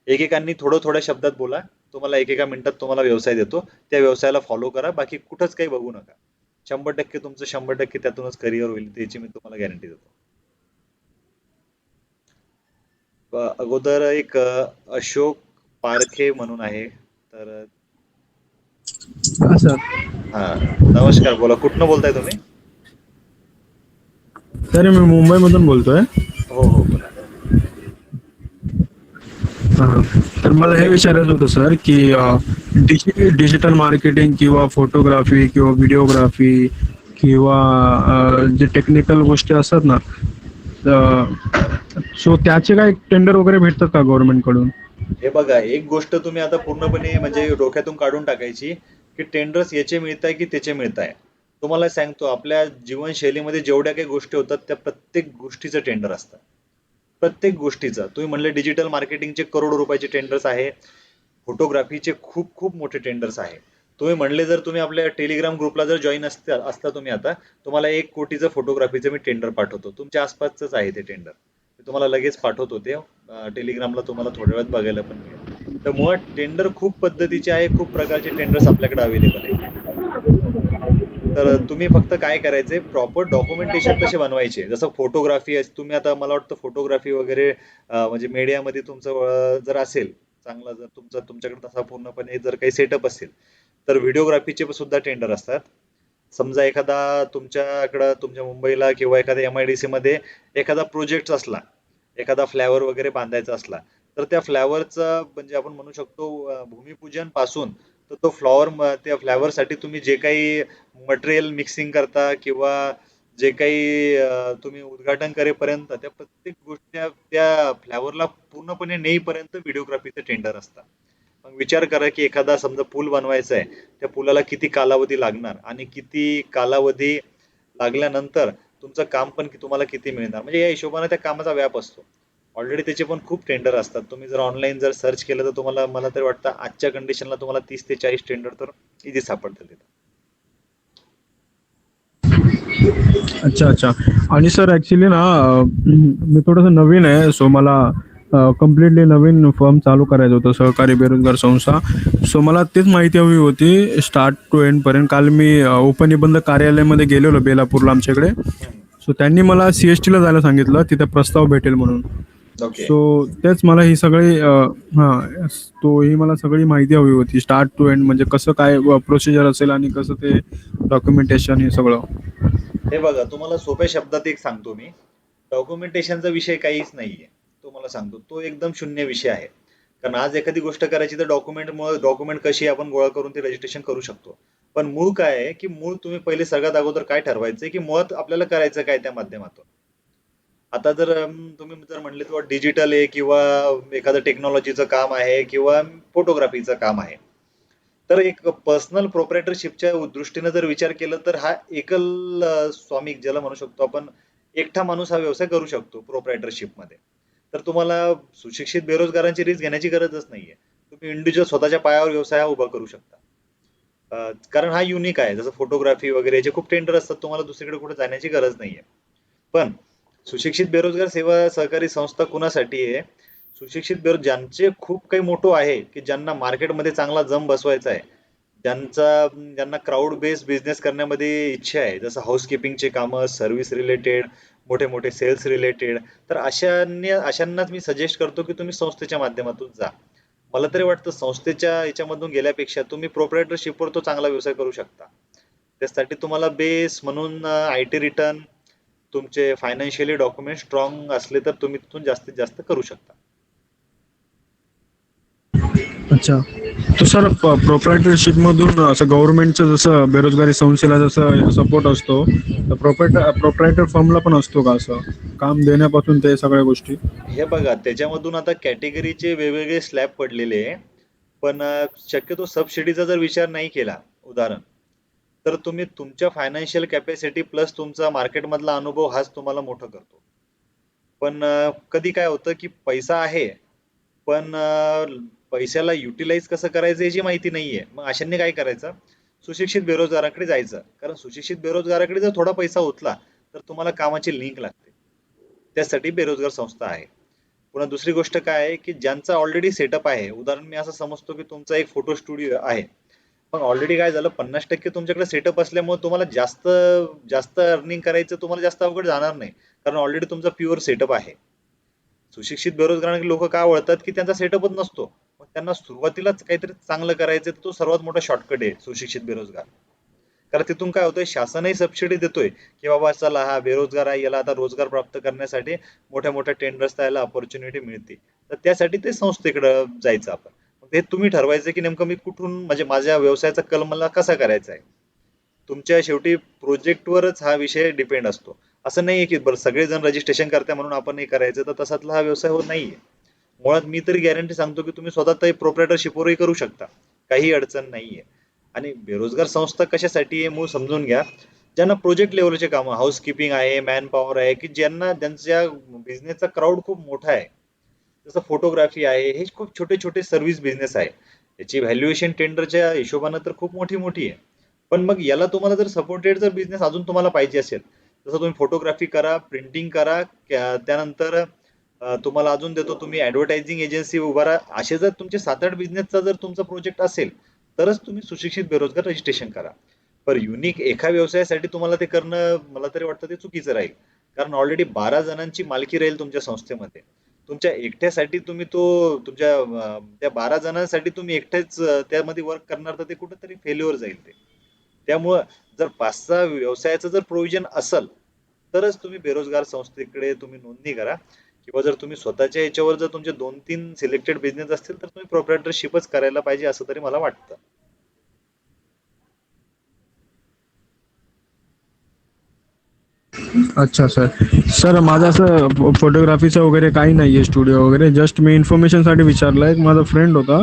एकेकांनी थोड्या शब्दात बोला, तुम्हाला एकेका मिनिटात तुम्हाला व्यवसाय देतो, त्या व्यवसायाला फॉलो करा, बाकी कुठंच काही बघू नका. 100% तुमचं 100% त्यातूनच करिअर होईल, त्याची मी तुम्हाला गॅरंटी देतो. अगोदर एक अशोक पारखे म्हणून आहे, तर हा सर. हा नमस्कार, बोला, कुठनं बोलताय तुम्ही? सर मी मुंबईमधून बोलतोय. हो हो बोला. हा. तर मला हे विचारायचं होतं सर की डिजिटल मार्केटिंग किंवा फोटोग्राफी किंवा व्हिडिओग्राफी किंवा जे टेक्निकल गोष्टी असतात ना, सो त्याचे काय टेंडर वगैरे भेटतात का गव्हर्नमेंट कडून? हे बघा, एक गोष्ट तुम्ही आता पूर्णपणे म्हणजे डोक्यातून काढून टाकायची की टेंडर्स याचे मिळताय की त्याचे मिळताय. तुम्हाला सांगतो आपल्या जीवनशैलीमध्ये जेवढ्या काही गोष्टी होतात त्या प्रत्येक गोष्टीचं टेंडर असतं. प्रत्येक गोष्टीचं. तुम्ही म्हणले डिजिटल मार्केटिंगचे करोडो रुपयाचे टेंडर्स आहे. फोटोग्राफीचे खूप खूप मोठे टेंडर्स आहे. तुम्ही म्हणले जर तुम्ही आपल्या टेलिग्राम ग्रुपला जर जॉईन असता तुम्ही आता, तुम्हाला 1 कोटीचं फोटोग्राफीचं मी टेंडर पाठवतो. तुमच्या आसपासच आहे ते टेंडर. मी तुम्हाला लगेच पाठवतो ते. टेलिग्रामला तुम्हाला थोड्या वेळात बघायला पण मिळेल. तर मुळात टेंडर खूप पद्धतीचे आहे, खूप प्रकारचे टेंडर्स आपल्याकडे अवेलेबल आहे. तर तुम्ही फक्त काय करायचंय प्रॉपर डॉक्युमेंटेशन कसे बनवायचे जसं फोटोग्राफी तुम्ही आता मला वाटतं फोटोग्राफी वगैरे म्हणजे मीडियामध्ये तुमचं जर असेल चांगला जर तुमच्याकडे तसा पूर्णपणे जर काही सेटअप असेल तर व्हिडिओग्राफीचे सुद्धा टेंडर असतात. समजा एखादा तुमच्याकडं तुमच्या मुंबईला किंवा एखाद्या MIDC मध्ये एखादा प्रोजेक्ट असला, एखादा फ्लॅवर वगैरे बांधायचा असला तर त्या फ्लॅवरचा म्हणजे आपण म्हणू शकतो भूमिपूजन पासून तर तो त्या फ्लॅवरसाठी तुम्ही जे काही मटेरियल मिक्सिंग करता किंवा जे काही तुम्ही उद्घाटन करेपर्यंत त्या प्रत्येक गोष्टी त्या फ्लॅवरला पूर्णपणे नेईपर्यंत व्हिडिओग्राफीचं टेंडर असतं. मग विचार करा की एखादा समजा पूल बनवायचा आहे त्या पुलाला किती कालावधी लागणार आणि किती कालावधी लागल्यानंतर तुमचं काम पण तुम्हाला किती मिळणार म्हणजे या हिशोबाने त्या कामाचा व्याप असतो. ऑलरेडी त्याचे पण खूप टेंडर असतात. तुम्ही जर ऑनलाईन जर सर्च केलं तर तुम्हाला मला तरी वाटतं आजच्या कंडिशनला तुम्हाला 30 ते 40 टेंडर तर इझी सापडतील तिथं. अच्छा अच्छा. आणि सर ऍक्च्युली ना मी थोडंसं नवीन आहे, सो मला कम्प्लिटली नवीन फर्म चालू करायचं होतं, सहकारी बेरोजगार संस्था. सो मला तेच माहिती हवी होती स्टार्ट टू एंड पर्यंत. काल मी उपनिबंधक कार्यालयामध्ये गेलेलो बेलापूरला आमच्याकडे. सो त्यांनी मला CST ला जायला सांगितलं, तिथे प्रस्ताव भेटेल म्हणून. ओके. सो तेच मला ही सगळी हां, तो ही मला सगळी माहिती हवी होती स्टार्ट टू एंड म्हणजे कसं काय प्रोसिजर असेल आणि कसं ते डॉक्युमेंटेशन हे सगळं. हे बघा तुम्हाला सोप्या शब्दात एक सांगतो मी. डॉक्युमेंटेशनचा विषय काहीच नाहीये. तुम्हाला सांगतो तो एकदम शून्य विषय आहे. कारण आज एखादी गोष्ट करायची तर डॉक्युमेंट कशी आपण गोळा करून ते रजिस्ट्रेशन करू शकतो. पण मूळ काय आहे की मूळ तुम्ही पहिले सगळ्यात अगोदर काय ठरवायचंय की मुळात आपल्याला करायचं काय त्या माध्यमातून. आता जर तुम्ही जर म्हणले किंवा डिजिटल आहे किंवा एखादं टेक्नॉलॉजीचं काम आहे किंवा फोटोग्राफीचं काम आहे. तर एक पर्सनल प्रोप्रायटरशिपच्या दृष्टीने जर विचार केला तर हा एकल स्वामी ज्याला म्हणू शकतो आपण एकटा माणूस हा व्यवसाय करू शकतो प्रोप्रायटरशिप मध्ये. तर तुम्हाला सुशिक्षित बेरोजगारांची रिस्क घेण्याची गरजच नाहीये. तुम्ही इंडिव्हिज्युअल स्वतःच्या पायावर व्यवसाय हा उभा करू शकता. कारण हा युनिक आहे जसं फोटोग्राफी वगैरे याचे खूप टेंडर असतात तुम्हाला दुसरीकडे कुठे जाण्याची गरज नाहीये. पण सुशिक्षित बेरोजगार सेवा सहकारी संस्था कुणासाठी आहे? सुशिक्षित ज्यांचे खूप काही मोठो आहे की ज्यांना मार्केटमध्ये चांगला जम बसवायचा आहे. ज्यांना क्राऊड बेस्ड बिझनेस करण्यामध्ये इच्छा आहे जसं हाऊसकीपिंगचे कामं, सर्व्हिस रिलेटेड, मोठे मोठे सेल्स रिलेटेड तर अशांनाच मी सजेस्ट करतो की तुम्ही संस्थेच्या माध्यमातून जा. मला तरी वाटतं संस्थेच्या याच्यामधून गेल्यापेक्षा तुम्ही प्रोप्रायटरशिपवर तो चांगला व्यवसाय करू शकता. त्यासाठी तुम्हाला बेस म्हणून IT रिटर्न तुमचे फायनान्शियली डॉक्युमेंट स्ट्रॉंग असले तर तुम्ही तिथून जास्तीत जास्त करू शकता. अच्छा. तो सर प्रोप्रायटरशिप मधून असं गव्हर्नमेंटचं जसं बेरोजगारी संस्थेला जसं सपोर्ट असतो, तर प्रोप्रायटर फर्मला पण असतो का असं काम देण्यापासून ते सगळ्या गोष्टी? हे बघा त्याच्यामधून आता कॅटेगरीचे वेगवेगळे स्लॅब पडलेले आहे. पण शक्यतो सबसिडीचा जर विचार नाही केला उदाहरण तर तुम्ही तुमच्या फायनान्शियल कॅपॅसिटी प्लस तुमचा मार्केटमधला अनुभव हाच तुम्हाला मोठं करतो. पण कधी काय होतं की पैसा आहे पण पैशाला युटिलाइज कसं करायचं याची माहिती नाहीये. मग अशांनी काय करायचं सुशिक्षित बेरोजगाराकडे जायचं. कारण सुशिक्षित बेरोजगाराकडे जर थोडा पैसा उचला तर तुम्हाला कामाची लिंक लागते. त्यासाठी बेरोजगार संस्था आहे. पुन्हा दुसरी गोष्ट काय आहे की ज्यांचा ऑलरेडी सेटअप आहे उदाहरण मी असं समजतो की तुमचा एक फोटो स्टुडिओ आहे. पण ऑलरेडी काय झालं 50% तुमच्याकडे सेटअप असल्यामुळे तुम्हाला जास्त जास्त अर्निंग करायचं तुम्हाला जास्त अवघड जाणार नाही. कारण ऑलरेडी तुमचा प्युअर सेटअप आहे. सुशिक्षित बेरोजगार लोक का वळतात की त्यांचा सेटअपच नसतो. मग त्यांना सुरुवातीलाच काहीतरी चांगलं करायचं तर तो सर्वात मोठा शॉर्टकट आहे सुशिक्षित बेरोजगार. कारण तिथून काय होतंय शासनही सबसिडी देतोय की बाबा चला हा बेरोजगार आहे याला आता रोजगार प्राप्त करण्यासाठी मोठ्या मोठ्या टेंडर्स त्याला अपॉर्च्युनिटी मिळते. तर त्यासाठी ते संस्थेकडे जायचं आपण. हे तुम्ही ठरवायचं की नेमकं मी कुठून म्हणजे माझ्या व्यवसायाचा कल मला कसा करायचा आहे. तुमच्या शेवटी प्रोजेक्टवरच हा विषय डिपेंड असतो. असं नाहीये की बरं सगळेजण रजिस्ट्रेशन करताय म्हणून आपण हे करायचं तर तसातला हा व्यवसाय होत नाहीये. मुळात मी तरी गॅरंटी सांगतो की तुम्ही स्वतः प्रोप्रायटरशिपवरही करू शकता. काही अडचण नाहीये. आणि बेरोजगार संस्था कशासाठी आहे मूळ समजून घ्या. ज्यांना प्रोजेक्ट लेवलचे कामं, हाऊसकीपिंग आहे, मॅन पॉवर आहे, की ज्यांना ज्यांच्या बिझनेसचा क्राऊड खूप मोठा आहे. जसं फोटोग्राफी आहे, हे खूप छोटे-छोटे सर्व्हिस बिझनेस आहे. त्याची व्हॅल्युएशन टेंडरच्या हिशोबानं तर खूप मोठी-मोठी आहे. पण मग याला तुम्हाला जर सपोर्टेड जर बिझनेस अजून तुम्हाला पाहिजे असेल, जसं तुम्ही फोटोग्राफी करा, प्रिंटिंग करा, त्यानंतर तुम्हाला अजून देतो तुम्ही ॲडव्हर्टायझिंग एजन्सी उभारा. असे जर तुमचे 7-8 बिझनेसचा जर तुमचा प्रोजेक्ट असेल, तरच तुम्ही सुशिक्षित बेरोजगार रजिस्ट्रेशन करा. पर युनिक एका व्यवसायासाठी तुम्हाला ते करणं मला तरी वाटतं ते चुकीचं राहील. कारण ऑलरेडी 12 जणांची मालकी राहील तुमच्या संस्थेमध्ये. तुमच्या एकट्यासाठी तुम्ही तो तुमच्या त्या 12 जणांसाठी तुम्ही एकटेच त्यामध्ये वर्क करणार तर ते कुठेतरी फेल्युअर जाईल ते. त्यामुळं जर 5-6 व्यवसायाचं जर प्रोव्हिजन असेल, तरच तुम्ही बेरोजगार संस्थेकडे तुम्ही नोंदणी करा. किंवा जर तुम्ही स्वतःच्या याच्यावर जर तुमचे 2-3 सिलेक्टेड बिझनेस असतील तर तुम्ही प्रोप्रायटरशिपच करायला पाहिजे असं तरी मला वाटतं. अच्छा सर. सर माझं असं फोटोग्राफीचं वगैरे काही नाही आहे स्टुडिओ वगैरे. जस्ट मी इन्फॉर्मेशनसाठी विचारलं. एक माझा फ्रेंड होता,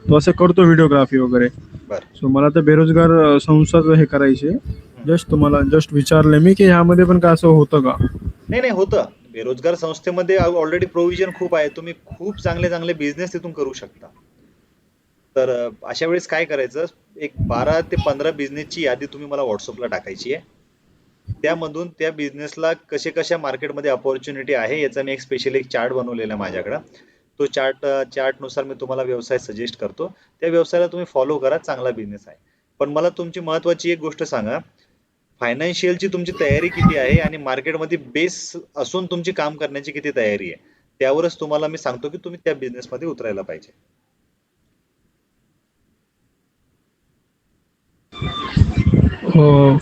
तो असं करतो व्हिडिओग्राफी वगैरे. बरं. सो मला तर बेरोजगार संस्थाचं हे करायचे. जस्ट तुम्हाला जस्ट विचारलं मी की ह्यामध्ये पण काय असं होतं का? नाही नाही होतं. बेरोजगार संस्थेमध्ये ऑलरेडी प्रोव्हिजन खूप आहे. तुम्ही खूप चांगले चांगले बिझनेस तिथून करू शकता. तर अशा वेळेस काय करायचं, एक 12 ते 15 बिझनेसची यादी तुम्ही मला व्हॉट्सअपला टाकायची आहे. त्यामधून त्या बिझनेसला कशा मार्केटमध्ये अपॉर्च्युनिटी आहे याचा मी एक स्पेशल एक चार्ट बनवलेला आहे माझ्याकडं. तो चार्टनुसार मी तुम्हाला व्यवसाय सजेस्ट करतो. त्या व्यवसायाला तुम्ही फॉलो करा, चांगला बिझनेस आहे. पण मला तुमची महत्त्वाची एक गोष्ट सांगा, फायनान्शियलची तुमची तयारी किती आहे आणि मार्केटमध्ये बेस असून तुमची काम करण्याची किती तयारी आहे. त्यावरच तुम्हाला मी सांगतो की तुम्ही त्या बिझनेसमध्ये उतरायला पाहिजे.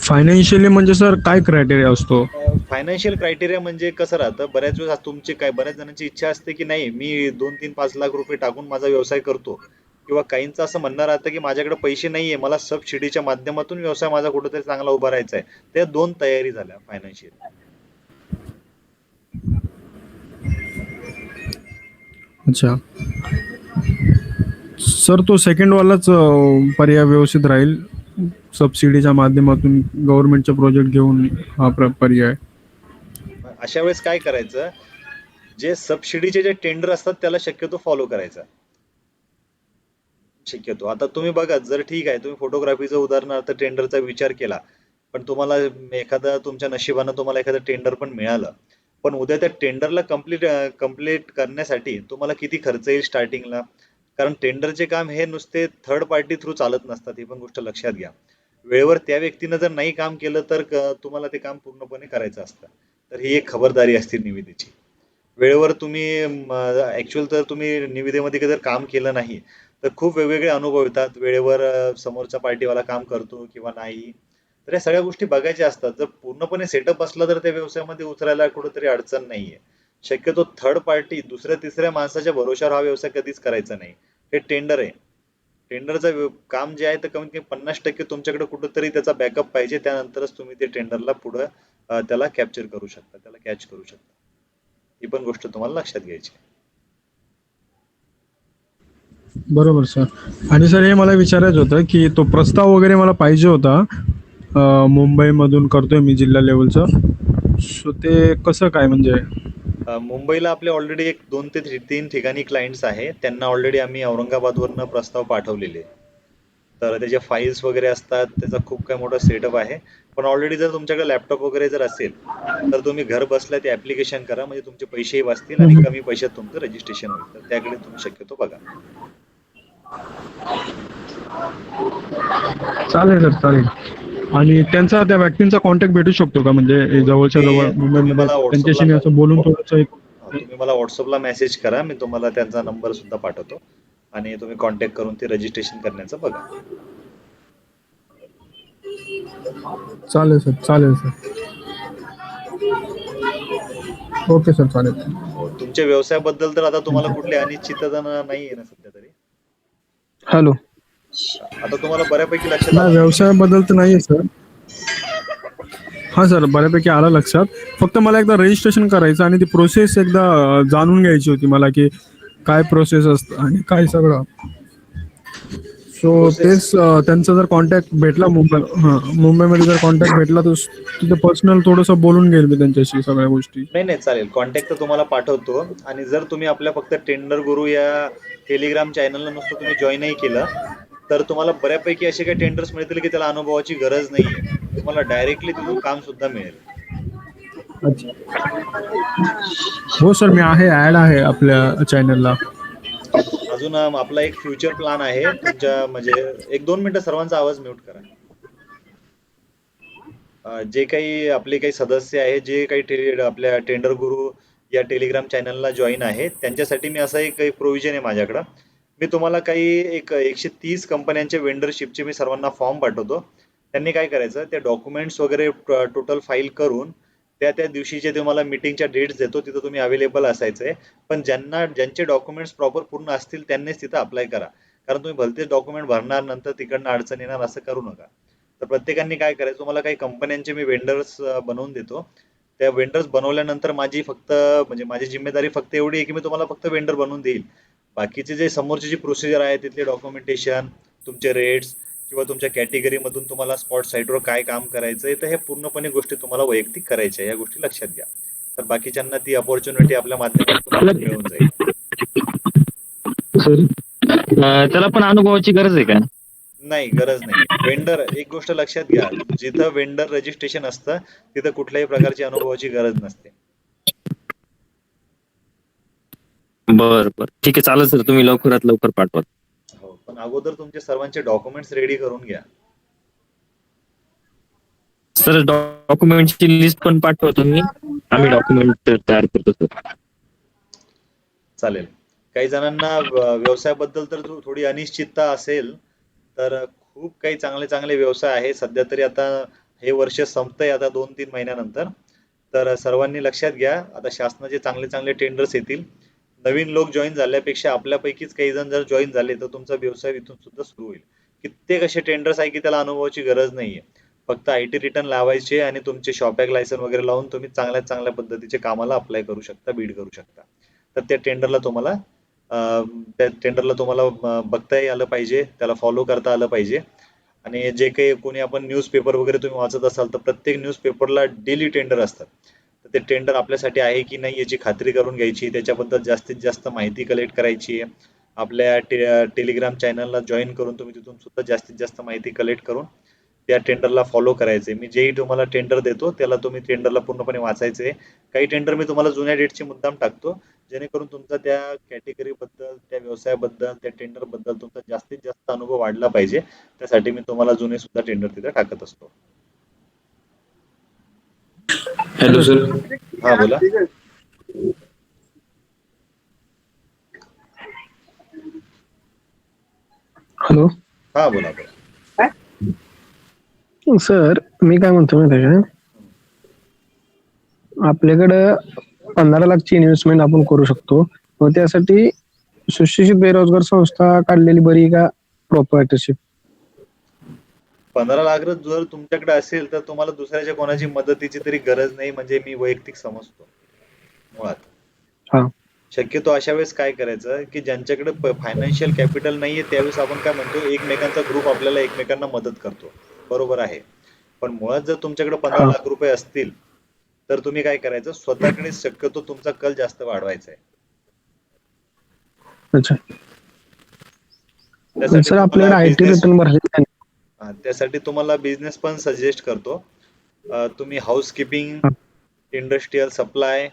फायनान्शियली म्हणजे सर काय क्रायटेरिया असतो? फायनान्शियल क्रायटेरिया म्हणजे कसं राहतं, बऱ्याच वेळेस तुमची बऱ्याच जणांची इच्छा असते की नाही मी 2-3-5 लाख रुपये टाकून माझा व्यवसाय करतो. किंवा काहींचं असं म्हणणं राहतं की माझ्याकडे पैसे नाहीये, मला सबसिडीच्या माध्यमातून व्यवसाय माझा कुठेतरी चांगला उभा राहायचा आहे. त्या 2 तयारी झाल्या फायनान्शियल. अच्छा. सर तो सेकंड वालाच पर्याय व्यवस्थित राहील. सबसिडीच्या माध्यमातून गव्हर्नमेंटचा प्रोजेक्ट घेऊन हा पर्याय. अशा वेळेस काय करायचं, जे सबसिडीचे जे टेंडर असतात त्याला शक्यतो फॉलो करायचा. शक्यतो आता तुम्ही बघा, जर ठीक आहे तुम्ही फोटोग्राफीचं उदाहरणार्थ टेंडरचा विचार केला, पण तुम्हाला एखादा तुमच्या नशिबानं तुम्हाला एखादं टेंडर पण मिळालं, पण उद्या त्या टेंडरला कम्प्लीट करण्यासाठी तुम्हाला किती खर्च येईल स्टार्टिंगला. कारण टेंडरचे काम हे नुसते थर्ड पार्टी थ्रू चालत नसतात, ही पण गोष्ट लक्षात घ्या. वेळेवर त्या व्यक्तीनं जर नाही काम केलं तर तुम्हाला ते काम पूर्णपणे करायचं असतं. तर ही एक खबरदारी असते निविदेची. वेळेवर तुम्ही ऍक्च्युअल तर तुम्ही निविदेमध्ये जर काम केलं नाही तर खूप वेगवेगळे अनुभव येतात. वेळेवर समोरचा पार्टीवाला काम करतो किंवा नाही. तर या सगळ्या गोष्टी बघायच्या असतात. जर पूर्णपणे सेटअप असला तर त्या व्यवसायामध्ये उतरायला कुठेतरी अडचण नाहीये. शक्यतो थर्ड पार्टी दुसऱ्या-तिसऱ्या माणसाच्या भरोश्यावर हा व्यवसाय कधीच करायचा नाही. हे टेंडर आहे. टेंडरचं काम जे आहे तर कमीत कमी 50% तुमच्याकडे कुठेतरी त्याचा बॅकअप पाहिजे. त्यानंतरच तुम्ही ते टेंडरला पुढं त्याला कॅप्चर करू शकता, त्याला कॅच करू शकता. ही पण गोष्ट तुम्हाला लक्षात घ्यायची. बरोबर सर. आणि सर हे मला विचारायचं होतं की तो प्रस्ताव वगैरे मला पाहिजे होता. मुंबईमधून करतोय मी जिल्हा लेवलचं. सो ते कसं काय म्हणजे? मुंबईला आपले ऑलरेडी एक 2 ते 3 ठिकाणी क्लायंट्स आहे. त्यांना ऑलरेडी आम्ही औरंगाबादवरनं प्रस्ताव पाठवलेले. तर त्याचे फाईल्स वगैरे असतात, त्याचा खूप काही मोठा सेटअप आहे. पण ऑलरेडी जर तुमच्याकडे लॅपटॉप वगैरे जर असेल तर तुम्ही घर बसल्या ते ऍप्लिकेशन करा, म्हणजे तुमचे पैसेही वाचतील आणि कमी पैशात तुमचं रजिस्ट्रेशन होईल. तर त्याकडे तुम्ही शक्यतो बघा. चालेल सर, चालेल. आणि त्यांचा त्या व्यक्तींचा कॉन्टॅक्ट भेटू शकतो का, म्हणजे जवळच्या जवळ तुम्ही मुंबईमध्ये मला त्यांच्याशी मी असं बोलून थोडंसं तुम्ही मला व्हॉट्सअपला मेसेज करा, मी तुम्हाला त्यांचा नंबर सुद्धा पाठवतो आणि तुम्ही कॉन्टॅक्ट करून ते रजिस्ट्रेशन करण्याचं बघा. चालेल सर, चालेल सर. ओके सर, चालेल. तुमच्या व्यवसायाबद्दल तर आता तुम्हाला कुठली अनिश्चितता नाही आहे ना सध्या तरी? हॅलो. आता तुम्हाला बऱ्यापैकी लक्षात नाही, आलं. व्यवसायाबद्दल तर नाही आहे सर. हां सर, बऱ्यापैकी आलं लक्षात. फक्त मला एकदा रजिस्ट्रेशन करायचं आणि ती प्रोसेस एकदा जाणून घ्यायची होती मला, की काय प्रोसेस असतं आणि काय सगळं. सो तेच त्यांचा जर कॉन्टॅक्ट भेटला मुंबईमध्ये जर कॉन्टॅक्ट भेटला तर तिथे पर्सनल थोडंसं बोलून घेईल मी त्यांच्याशी सगळ्या गोष्टी. नाही नाही चालेल, कॉन्टॅक्ट तर तुम्हाला पाठवतो. आणि जर तुम्ही आपल्या फक्त टेंडर गुरु या टेलिग्राम चॅनलला नुसतं तुम्ही जॉईनही केलं तर तुम्हाला बऱ्यापैकी असे काही टेंडर्स मिळतील की त्याला अनुभवाची गरज नाहीये, तुम्हाला डायरेक्टली तिथून काम सुद्धा मिळेल. हो सर, मी ऍड आहे आपल्या चॅनलला. अजून आपला एक फ्युचर प्लॅन आहे तुमच्या, म्हणजे 1-2 मिनिटं सर्वांचा आवाज म्यूट करा. जे काही आपले काही सदस्य आहे, जे काही आपल्या टेंडर गुरु या टेलिग्राम चॅनलला जॉईन आहे, त्यांच्यासाठी मी असं एक प्रोव्हिजन आहे माझ्याकडं. मी तुम्हाला काही 130 कंपन्यांचे वेंडरशिपचे मी सर्वांना फॉर्म पाठवतो. त्यांनी काय करायचं, ते डॉक्युमेंट्स वगैरे टोटल फाईल करून त्या दिवशीचे तुम्हाला मीटिंगच्या डेट्स देतो, तिथं तुम्ही अवेलेबल असायचं आहे. पण ज्यांचे डॉक्युमेंट्स प्रॉपर पूर्ण असतील त्यांनीच तिथं अप्लाय करा, कारण तुम्ही भलतेच डॉक्युमेंट भरणार नंतर तिकडनं अडचण येणार, असं करू नका. तर प्रत्येकाने काय करायचं, तुम्हाला काही कंपन्यांचे मी वेंडर्स बनवून देतो. त्या वेंडर्स बनवल्यानंतर माझी जिम्मेदारी फक्त एवढी आहे की मी तुम्हाला फक्त वेंडर बनवून देईल. बाकीचे जे समोरची जी प्रोसिजर आहे, तिथले डॉक्युमेंटेशन, तुमचे रेट्स किंवा तुमच्या कॅटेगरीमधून तुम्हाला स्पॉट साईटवर काय काम करायचंय, तर हे पूर्णपणे गोष्टी तुम्हाला वैयक्तिक करायच्या, या गोष्टी लक्षात घ्या. तर बाकीच्यांना ती अपॉर्च्युनिटी आपल्या माध्यमातून मिळून जाईल. सर त्याला पण अनुभवाची गरज आहे का? नाही, गरज नाही. वेंडर, एक गोष्ट लक्षात घ्या, जिथं वेंडर रजिस्ट्रेशन असतं तिथं कुठल्याही प्रकारची अनुभवाची गरज नसते. बर बर, ठीक आहे, चालेल सर, तुम्ही लवकरात लवकर पाठवा. हो, पण अगोदर तुमचे सर्वांचे डॉक्युमेंट्स रेडी करून घ्या. सर डॉक्युमेंटची लिस्ट पण पाठवा तुम्ही, आम्ही डॉक्युमेंट तयार करतो सर. चालेल. काही जणांना व्यवसायाबद्दल तर थोडी अनिश्चितता असेल, तर खूप काही चांगले चांगले व्यवसाय आहे सध्या तरी. आता हे वर्ष संपतंय आता 2-3 महिन्यानंतर. तर सर्वांनी लक्षात घ्या, आता शासनाचे चांगले चांगले टेंडर्स येतील. नवीन लोक जॉईन झाल्यापेक्षा आपल्यापैकीच काही जण जर जॉईन झाले तर तुमचा व्यवसाय इथून सुद्धा सुरू होईल. कित्येक असे टेंडर्स आहे की त्याला अनुभवाची गरज नाहीये, फक्त IT रिटर्न लावायचे आणि तुमचे शॉपॅक लायसन वगैरे लावून तुम्ही चांगल्या चांगल्या पद्धतीचे कामाला अप्लाय करू शकता, बीड करू शकता. तर त्या टेंडरला तुम्हाला बघताही आलं पाहिजे, त्याला फॉलो करता आलं पाहिजे. आणि जे काही कोणी आपण न्यूजपेपर वगैरे तुम्ही वाचत असाल तर प्रत्येक न्यूजपेपरला डेली टेंडर असतात. तर ते टेंडर आपल्यासाठी आहे की नाही याची खात्री करून घ्यायची, त्याच्याबद्दल जास्तीत जास्त माहिती कलेक्ट करायची. आपल्या टेलिग्राम चॅनलला जॉईन करून तुम्ही तिथून सुद्धा जास्तीत जास्त माहिती कलेक्ट करून त्या टेंडरला फॉलो करायचे. मी जेही तुम्हाला टेंडर देतो त्याला तुम्ही टेंडरला पूर्णपणे वाचायचे. काही टेंडर मी तुम्हाला जुन्या डेटचे मुद्दाम टाकतो, जेणेकरून तुमचा त्या कॅटेगरीबद्दल, त्या व्यवसायाबद्दल, त्या टेंडरबद्दल तुमचा जास्तीत जास्त अनुभव वाढला पाहिजे. त्यासाठी मी तुम्हाला जुने सुद्धा टेंडर तिथे टाकत असतो. Hello sir. हा बोला. हॅलो हा बोला बोला. सर, मी काय म्हणतो माहिती आहे का, आपल्याकडं 15 लाखची इन्व्हेस्टमेंट आपण करू शकतो, व त्यासाठी सुशिक्षित बेरोजगार संस्था काढलेली बरी का प्रॉपर्टरशिप? 15 लाख जर तुमच्याकडे असेल तर तुम्हाला दुसऱ्याच्या कोणाची मदतीची तरी गरज नाही, म्हणजे मी वैयक्तिक समजतो मुळात. हा. शक्यतो अशा वेळेस काय करायचं की ज्यांच्याकडे फायनान्शियल कॅपिटल नाहीये त्यावेळेस आपण काय म्हणतो, एकमेकांचा ग्रुप आपल्याला एकमेकांना मदत करतो, बरोबर आहे. पण मुळात जर तुमच्याकडे 15 लाख रुपये असतील तर तुम्ही काय करायचं, स्वतःकडे शक्यतो तुमचा कल जास्त वाढवायचा आहे. अच्छा त्यासाठी सर, आपल्याकडे तुम्हाला IT रिटर्न भरायचे. त्यासाठी तुम्हाला बिझनेस पण सजेस्ट करतो. तुम्ही हाऊसकीपिंग, इंडस्ट्रियल सप्लाय,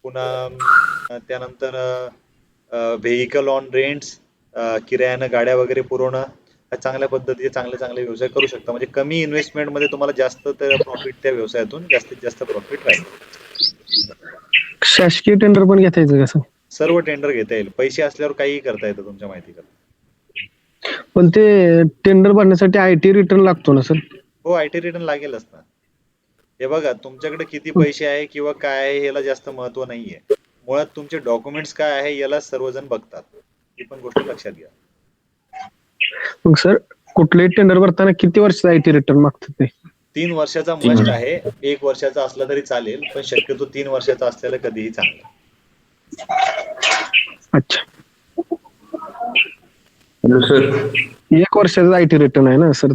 पुन्हा त्यानंतर व्हेकल ऑन रेंट्स, किरायानं गाड्या वगैरे पुरवणं, चांगल्या पद्धतीचे चांगले चांगले व्यवसाय करू शकता. म्हणजे कमी इन्व्हेस्टमेंटमध्ये तुम्हाला जास्त प्रॉफिट, त्या व्यवसायातून जास्तीत जास्त प्रॉफिट राहील. शासकीय टेंडर पण घेता येतं कसं? सर्व टेंडर घेता येईल, पैसे असल्यावर काहीही करता येतं तुमच्या माहितीकडे. पण ते टेंडर भरण्यासाठी IT रिटर्न लागतो ना सर? हो, IT रिटर्न लागेलच ना. हे बघा, तुमच्याकडे किती पैसे आहे किंवा काय आहे याला जास्त महत्व नाहीये, मुळात तुमचे डॉक्युमेंट्स काय आहे याला सर्वजण बघतात, ही पण गोष्ट लक्षात घ्या. मग सर, कुठलेही टेंडर भरताना किती वर्षाचा IT रिटर्न मागतात ते? 3 वर्षाचा मस्ट आहे. 1 वर्षाचा असला तरी चालेल, पण शक्यतो 3 वर्षाचा असलेला कधीही चांगलं. अच्छा. Hello sir. 1 वर्षाचा IT रिटर्न आहे ना सर?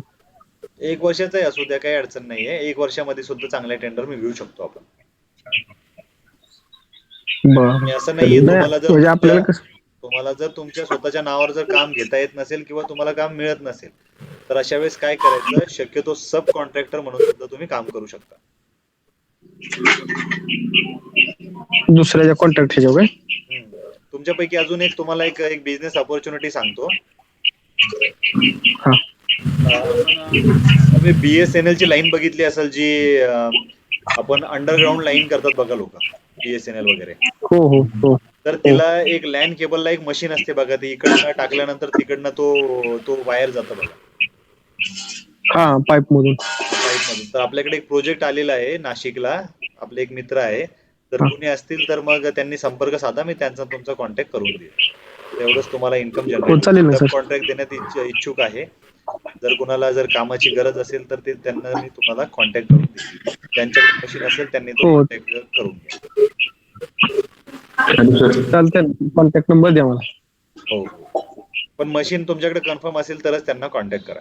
1 वर्षाचाही असू द्या, काही अडचण नाहीये. 1 वर्षामध्ये सुद्धा चांगले टेंडर मी घेऊ शकतो आपण. बरं. आणि असं तर नाहीये नाही, म्हणजे आपल्याला कसं तुम्हाला जर तुमच्या स्वतःच्या नावावर जर काम घेता येत नसेल किंवा तुम्हाला काम मिळत नसेल, तर अशा वेळेस काय करायचं, शक्यतो सब कॉन्ट्रॅक्टर म्हणून सुद्धा तुम्ही काम करू शकता. दुसऱ्याच्या कॉन्ट्रॅक्ट ह्याच्यावर काय? तुमच्यापैकी अजून एक तुम्हाला एक एक बिझनेस ऑपॉर्च्युनिटी सांगतो. हा. तुम्ही BSNL ची लाईन बघितली असेल, जी आपण अंडरग्राऊंड लाईन करतात बघा लोक, BSNL वगैरे. हो हो हो. तर तिला एक लॅन केबलला एक मशीन असते बघा, ती इकडनं टाकल्यानंतर तिकडनं तो तो वायर जातो बघा, हा, पाईप मधून. पाईप मधून. तर आपल्याकडे एक प्रोजेक्ट आलेला आहे नाशिकला, आपले एक मित्र आहे. तर हा. कुणी असतील तर मग त्यांनी संपर्क साधा, मी त्यांचा तुमचा कॉन्टॅक्ट करून देईल. तेवढंच तुम्हाला इन्कम हो, जनरेट चालेल होईल. ना सब सर. कॉन्ट्रॅक्ट देण्यात इच्छुक आहे. जर कुणाला जर कामाची गरज असेल तर ते त्यांना मी तुम्हाला कॉन्टॅक्ट करून देईल. ज्यांच्याकडे मशीन असेल त्यांनी तो हो. कॉन्टॅक्ट करून घ्या. Hello sir. चालतंय, कॉन्टॅक्ट नंबर द्या मला. हो हो, पण मशीन तुमच्याकडे कन्फर्म असेल तरच त्यांना कॉन्टॅक्ट करा.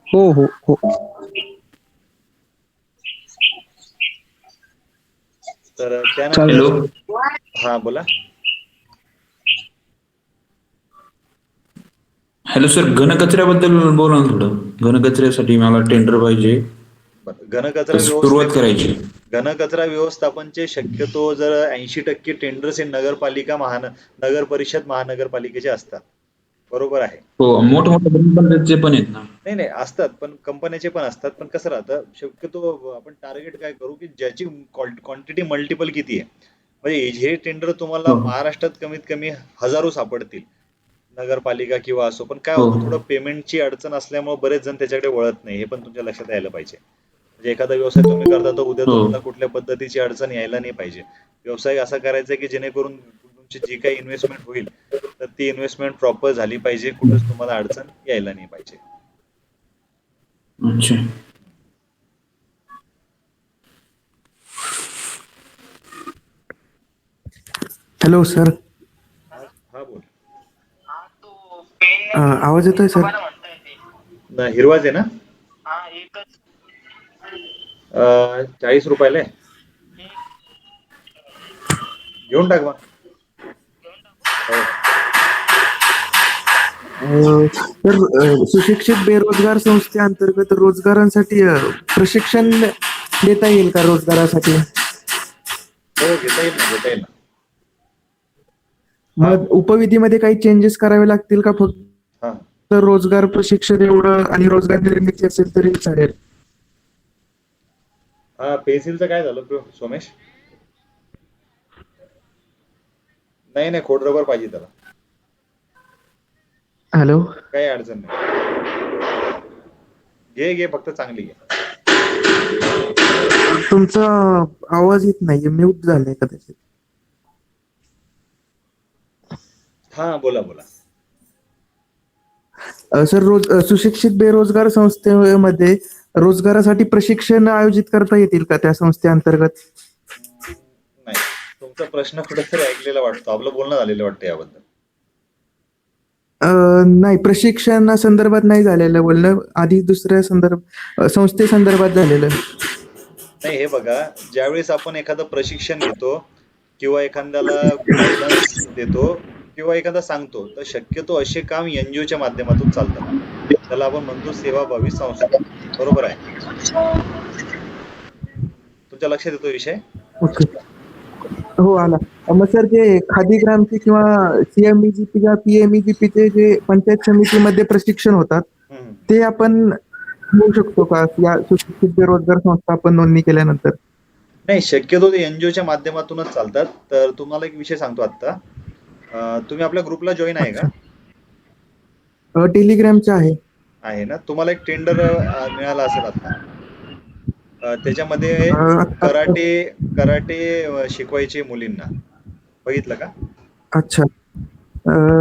हो हो हो. तर त्यानंतर हॅलो. हा बोला. हॅलो सर, घनकचऱ्याबद्दल बोला ना थोडं. घनकचऱ्यासाठी मला टेंडर पाहिजे, घनकचरा सुरुवात करायची. घनकचरा व्यवस्थापनचे शक्यतो जर 80% टेंडर्स हे नगरपालिका नगर परिषद महानगरपालिकेचे असतात. बरोबर आहे. हो, मोठमोठ्या ग्रामपंचायतचे पण आहेत ना. नाही नाही असतात, पण कंपन्याचे पण असतात. पण कसं राहतं, शक्यतो आपण टार्गेट काय करू की ज्याची क्वांटिटी मल्टिपल किती आहे. म्हणजे हे टेंडर तुम्हाला हो महाराष्ट्रात कमीत कमी हजारो सापडतील, नगरपालिका किंवा असो. पण काय हो होतं, थोडं पेमेंटची अडचण असल्यामुळे बरेच जण त्याच्याकडे वळत नाही. हे पण तुमच्या लक्षात यायला पाहिजे. म्हणजे एखादा व्यवसाय तुम्ही करता तर उद्या हो. तुम्हाला कुठल्या पद्धतीची अडचण यायला नाही पाहिजे. व्यवसाय असा करायचा की जेणेकरून तुमची जी काही इन्व्हेस्टमेंट होईल तर ती इन्व्हेस्टमेंट प्रॉपर झाली पाहिजे, कुठंच तुम्हाला अडचण यायला नाही पाहिजे. अच्छा. Hello sir. हा बोल. आवाज येतोय सर? हिरवाच आहे ना? 40 रुपयाला आहे. घेऊन टाक मग. हो. तर सुशिक्षित बेरोजगार संस्थेअंतर्गत रोजगारांसाठी प्रशिक्षण देता येईल का रोजगारासाठी? हो, घेता येईल ना, घेता येईल ना. हा मग उपविधीमध्ये काही चेंजेस करावे लागतील का, फक्त हा रोजगार प्रशिक्षण एवढं आणि रोजगार निर्मिती असेल तरी चालेल? हा, पेन्सिलचं काय झालं सोमेश? नाही नाही, खोडरबर पाहिजे त्याला. हॅलो. काही अडचण नाही. घे घे, फक्त चांगली घे. तुमचा आवाज येत नाहीये, म्यूट झालाय कदाचित. हा बोला बोला. सर, सुशिक्षित बेरोजगार संस्थेमध्ये रोजगारासाठी प्रशिक्षण आयोजित करता येतील का त्या संस्थेअंतर्गत? नाही, तुमचा प्रश्न कुठेतरी ऐकलेला वाटतो. आपलं बोलणं झालेलं वाटतं याबद्दल. नाही, प्रशिक्षणासंदर्भात नाही झालेलं बोलणं, आधी दुसऱ्या संस्थेसंदर्भात झालेलं. नाही, हे बघा, ज्यावेळेस आपण एखादं प्रशिक्षण घेतो किंवा एखाद्याला गायडन्स देतो किंवा एखादा सांगतो, तर शक्यतो असे काम NGOच्या माध्यमातून चालतात. त्याला आपण म्हणतो सेवाभावी संस्था. बरोबर आहे. तुमच्या लक्षात येतो विषय? ओके. हो, आला. मग सर, जे खादी ग्रामचे किंवा CMEGP किंवा PMEGP चे जे पंचायत समितीमध्ये प्रशिक्षण होतात, हम्म. ते आपण घेऊ शकतो का या सुशिक्षित बेरोजगार संस्था आपण नोंदणी केल्यानंतर? नाही, शक्यतो ते NGOच्या माध्यमातूनच चालतात. तर तुम्हाला एक विषय सांगतो आता. तुम्ही आपल्या ग्रुपला जॉईन आहे का? टेलिग्रामचे आहे. आहे ना. तुम्हाला एक टेंडर मिळाला असेल आता. त्याच्यामध्ये आता- कराटे कराटे शिकवायचे मुलींना. बघितलं का? अच्छा.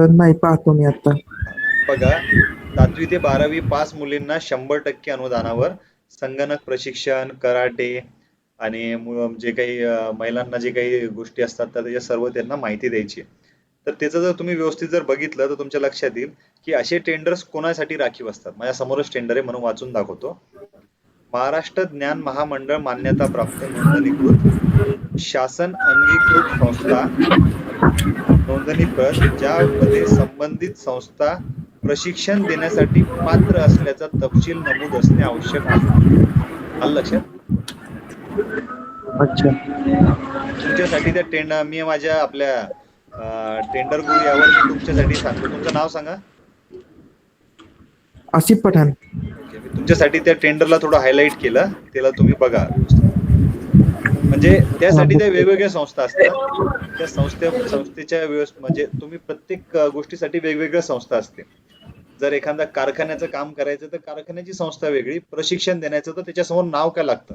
नाही, पाहतो मी आता. बघा, 7वी ते 12वी पास मुलींना 100% अनुदानावर संगणक प्रशिक्षण, कराटे आणि जे काही महिलांना जे काही गोष्टी असतात तर त्याच्या सर्व त्यांना माहिती द्यायची. तर त्याचं जर तुम्ही व्यवस्थित जर बघितलं तर तुमच्या लक्षात येईल की असे टेंडर्स कोणासाठी राखीव असतात. माझ्या समोरच टेंडर आहे म्हणून वाचून दाखवतो. महाराष्ट्र ज्ञान महामंडळ मान्यता प्राप्त नोंदणीकृत शासन अंगीकृत संस्था नोंदणीप्रत ज्यामध्ये संबंधित संस्था प्रशिक्षण देण्यासाठी पात्र असल्याचा तपशील नमूद असणे आवश्यक आहे. आलं लक्षात? अच्छा. तुमच्यासाठी त्या मी माझ्या आपल्या टेंडर गुरु यावर मी तुमच्यासाठी सांगतो. तुमचं नाव सांगा. आसिफ पठाण. ओके, मी तुमच्यासाठी त्या टेंडरला थोडं हायलाइट केलं, त्याला तुम्ही बघा. म्हणजे त्यासाठी त्या वेगवेगळ्या संस्था असतात. त्या संस्थेच्या म्हणजे तुम्ही प्रत्येक गोष्टीसाठी वेगवेगळ्या संस्था असते. जर एखाद्या कारखान्याचं काम करायचं तर कारखान्याची संस्था वेगळी, प्रशिक्षण देण्याचं तर त्याच्यासमोर नाव काय लागतं.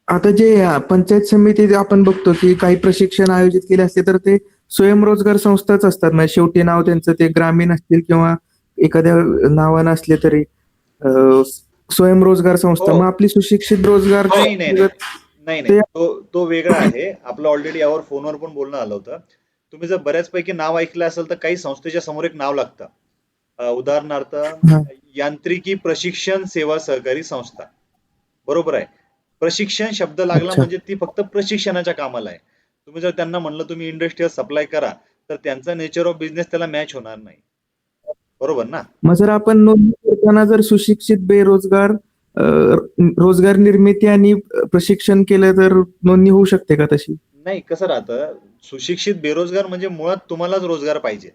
आता जे पंचायत समिती आपण बघतो की काही प्रशिक्षण आयोजित केले असते तर ते स्वयंरोजगार संस्थाच असतात. म्हणजे शेवटी नाव त्यांचं ते ग्रामीण असतील किंवा एखाद्या नावानं असले तरी स्वयंरोजगार संस्था. हो. मग आपली सुशिक्षित रोजगार नाही नाही नाही नाही नाही, तो वेगळा आहे. आपलं ऑलरेडी यावर फोनवर पण बोलणं आलं होतं. तुम्ही जर बऱ्याचपैकी नाव ऐकलं असेल तर काही संस्थेच्या समोर एक नाव लागतं. उदाहरणार्थ यांत्रिकी प्रशिक्षण सेवा सहकारी संस्था. बरोबर आहे. प्रशिक्षण शब्द लागला अच्छा. म्हणजे ती फक्त प्रशिक्षणाच्या कामाला आहे. तुम्ही जर त्यांना म्हणलं तुम्ही इंडस्ट्रीयल सप्लाय करा तर त्यांचा नेचर ऑफ बिझनेस त्याला मॅच होणार नाही. बरोबर ना? मग जर आपण नोंदणी करताना जर सुशिक्षित बेरोजगार रोजगार निर्मिती आणि प्रशिक्षण केलं तर नोंदणी होऊ शकते का तशी? नाही, कसं राहतं, सुशिक्षित बेरोजगार म्हणजे मुळात तुम्हालाच रोजगार पाहिजे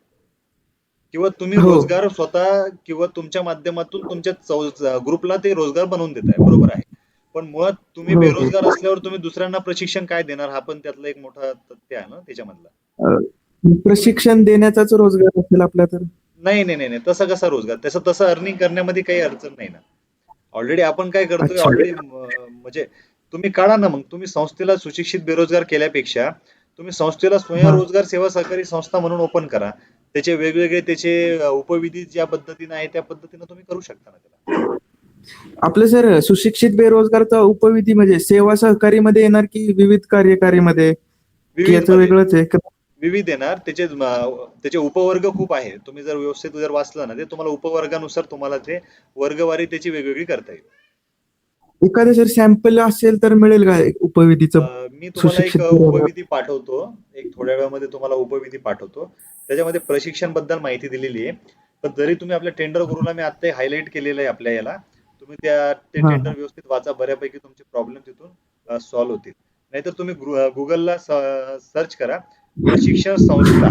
किंवा तुम्ही हो. रोजगार स्वतः किंवा तुमच्या माध्यमातून तुमच्या ग्रुपला ते रोजगार बनवून देताय. बरोबर आहे. पण मुळात तुम्ही हो, हो. बेरोजगार असल्यावर तुम्ही दुसऱ्यांना प्रशिक्षण काय देणार हा पण त्यातला एक मोठा तथ्य आहे ना त्याच्यामधला. प्रशिक्षण देण्याचाच रोजगार असेल आपला तर? नाही नाही नाही नाही, तसा कसा रोजगार, तसं अर्निंग करण्यामध्ये काही अडचण नाही ना. ऑलरेडी आपण काय करतोय, अच्छा. ऑलरेडी म्हणजे तुम्ही काढा ना. मग तुम्ही संस्थेला सुशिक्षित बेरोजगार केल्यापेक्षा तुम्ही संस्थेला स्वयंरोजगार सेवा सहकारी संस्था म्हणून ओपन करा. त्याचे वेगवेगळे त्याचे उपविधी ज्या पद्धतीने आहे त्या पद्धतीने तुम्ही करू शकता ना त्याला. आपलं सर सुशिक्षित बेरोजगारचा उपविधी म्हणजे सेवा सहकारी मध्ये येणार की विविध कार्यकारी मध्ये? की विविध याचं मध्ये वेगळंच आहे? विविध येणार. त्याचे उपवर्ग खूप आहे. तुम्ही जर व्यवस्थित जर वाचलं ना ते तुम्हाला उपवर्गानुसार तुम्हाला ते वर्गवारी त्याची वेगवेगळी करता येईल. एखादं जर सॅम्पल असेल तर मिळेल का उपविधीचं? मी तुम्हाला एक सुशिक्षित बेरोजगार. उपविधी पाठवतो. एक थोड्या वेळामध्ये तुम्हाला उपविधी पाठवतो. त्याच्यामध्ये प्रशिक्षण बद्दल माहिती दिलेली आहे. पण जरी तुम्ही आपल्या टेंडर गुरुला मी आता हायलाइट केलेलं आहे आपल्या याला, तुम्ही ते हा, टेंडर हा. व्यवस्थित वाचा. बऱ्यापैकी तुमचे प्रॉब्लेम तिथून सॉल्व्ह होतील. नाहीतर तुम्ही गुगलला सर्च करा प्रशिक्षण संस्था,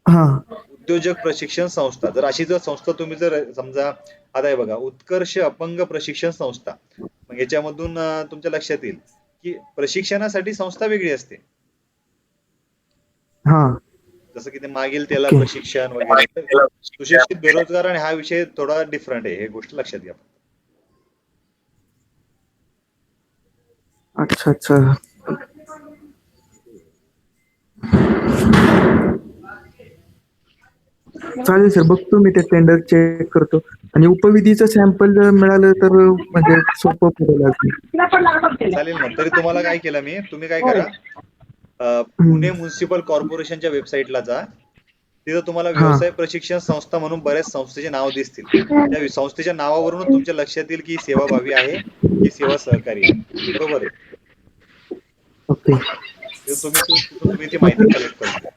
हा. उद्योजक प्रशिक्षण संस्था. जर अशी जर संस्था तुम्ही जर समजा, आता आहे बघा, उत्कर्ष अपंग प्रशिक्षण संस्था. मग याच्यामधून तुमच्या लक्षात येईल की प्रशिक्षणासाठी संस्था वेगळी असते. हा. जसं की ते मागील त्याला ओके. प्रशिक्षण वगैरे. तर सुशिक्षित बेरोजगार आणि हा विषय थोडा डिफरंट आहे. हे गोष्ट लक्षात घ्या. अच्छा अच्छा. चालेल सर, बघतो मी ते टेंडर चेक करतो आणि उपविधीचं सॅम्पल जर मिळालं तर म्हणजे सोपं पडेल अजून. चालेल ना. तरी तुम्हाला काय केलं मी, तुम्ही काय करा, पुणे म्युनिसिपल कॉर्पोरेशनच्या वेबसाईटला जा. तिथं तुम्हाला हा. व्यवसाय प्रशिक्षण संस्था म्हणून बऱ्याच संस्थेचे नाव दिसतील. त्या संस्थेच्या नावावरून तुमच्या लक्षात येईल की सेवाभावी आहे की सेवा सहकारी आहे. बरोबर आहे. ओके. तुम्ही ती माहिती कलेक्ट करून घ्या.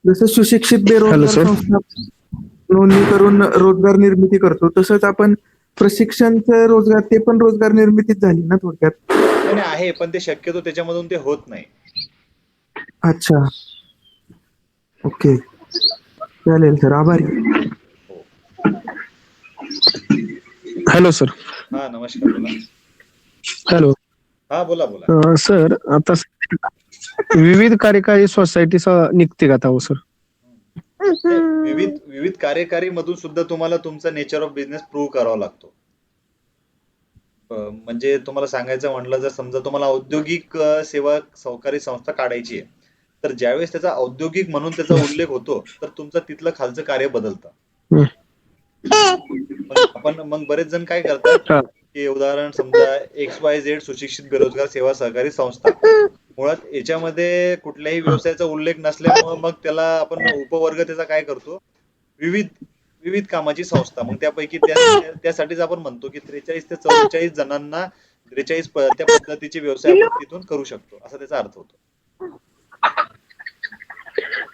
जसं सुशिक्षित बेरोजगार Hello, sir. संस्था नोंदणी करून रोजगार निर्मिती करतो तसंच आपण प्रशिक्षणचं रोजगार ते पण रोजगार निर्मितीच झाली ना थोडक्यात? नाही नाही, आहे, पण ते शक्यतो त्याच्यामधून ते होत नाही. अच्छा. ओके. चालेल सर, आभारी. Hello sir. हा, नमस्कार, बोला. हॅलो हा, बोला बोला. सर, आता विविध कार्यकारी सोसायटीचा निघते का आता हो सर? विविध कार्यकारी मधून सुद्धा तुम्हाला तुमचा नेचर ऑफ बिझनेस प्रूव्ह करावा लागतो. म्हणजे तुम्हाला सांगायचं म्हटलं, जर समजा तुम्हाला औद्योगिक सेवा सहकारी संस्था काढायची आहे तर ज्यावेळेस त्याचा औद्योगिक म्हणून त्याचा उल्लेख होतो तर तुमचं तिथलं खालचं कार्य बदलतं. मग बरेच जण काय करतात की उदाहरण समजा XYZ सुशिक्षित बेरोजगार सेवा सहकारी संस्था, मुळात याच्यामध्ये कुठल्याही व्यवसायाचा उल्लेख नसल्यामुळे मग त्याला आपण उपवर्ग त्याचा काय करतो, विविध विविध कामाची संस्था. मग त्यापैकी त्यासाठीच आपण म्हणतो की 43 ते 44 जणांना 43 त्या पद्धतीचे व्यवसाय आपण तिथून करू शकतो, असा त्याचा अर्थ होतो.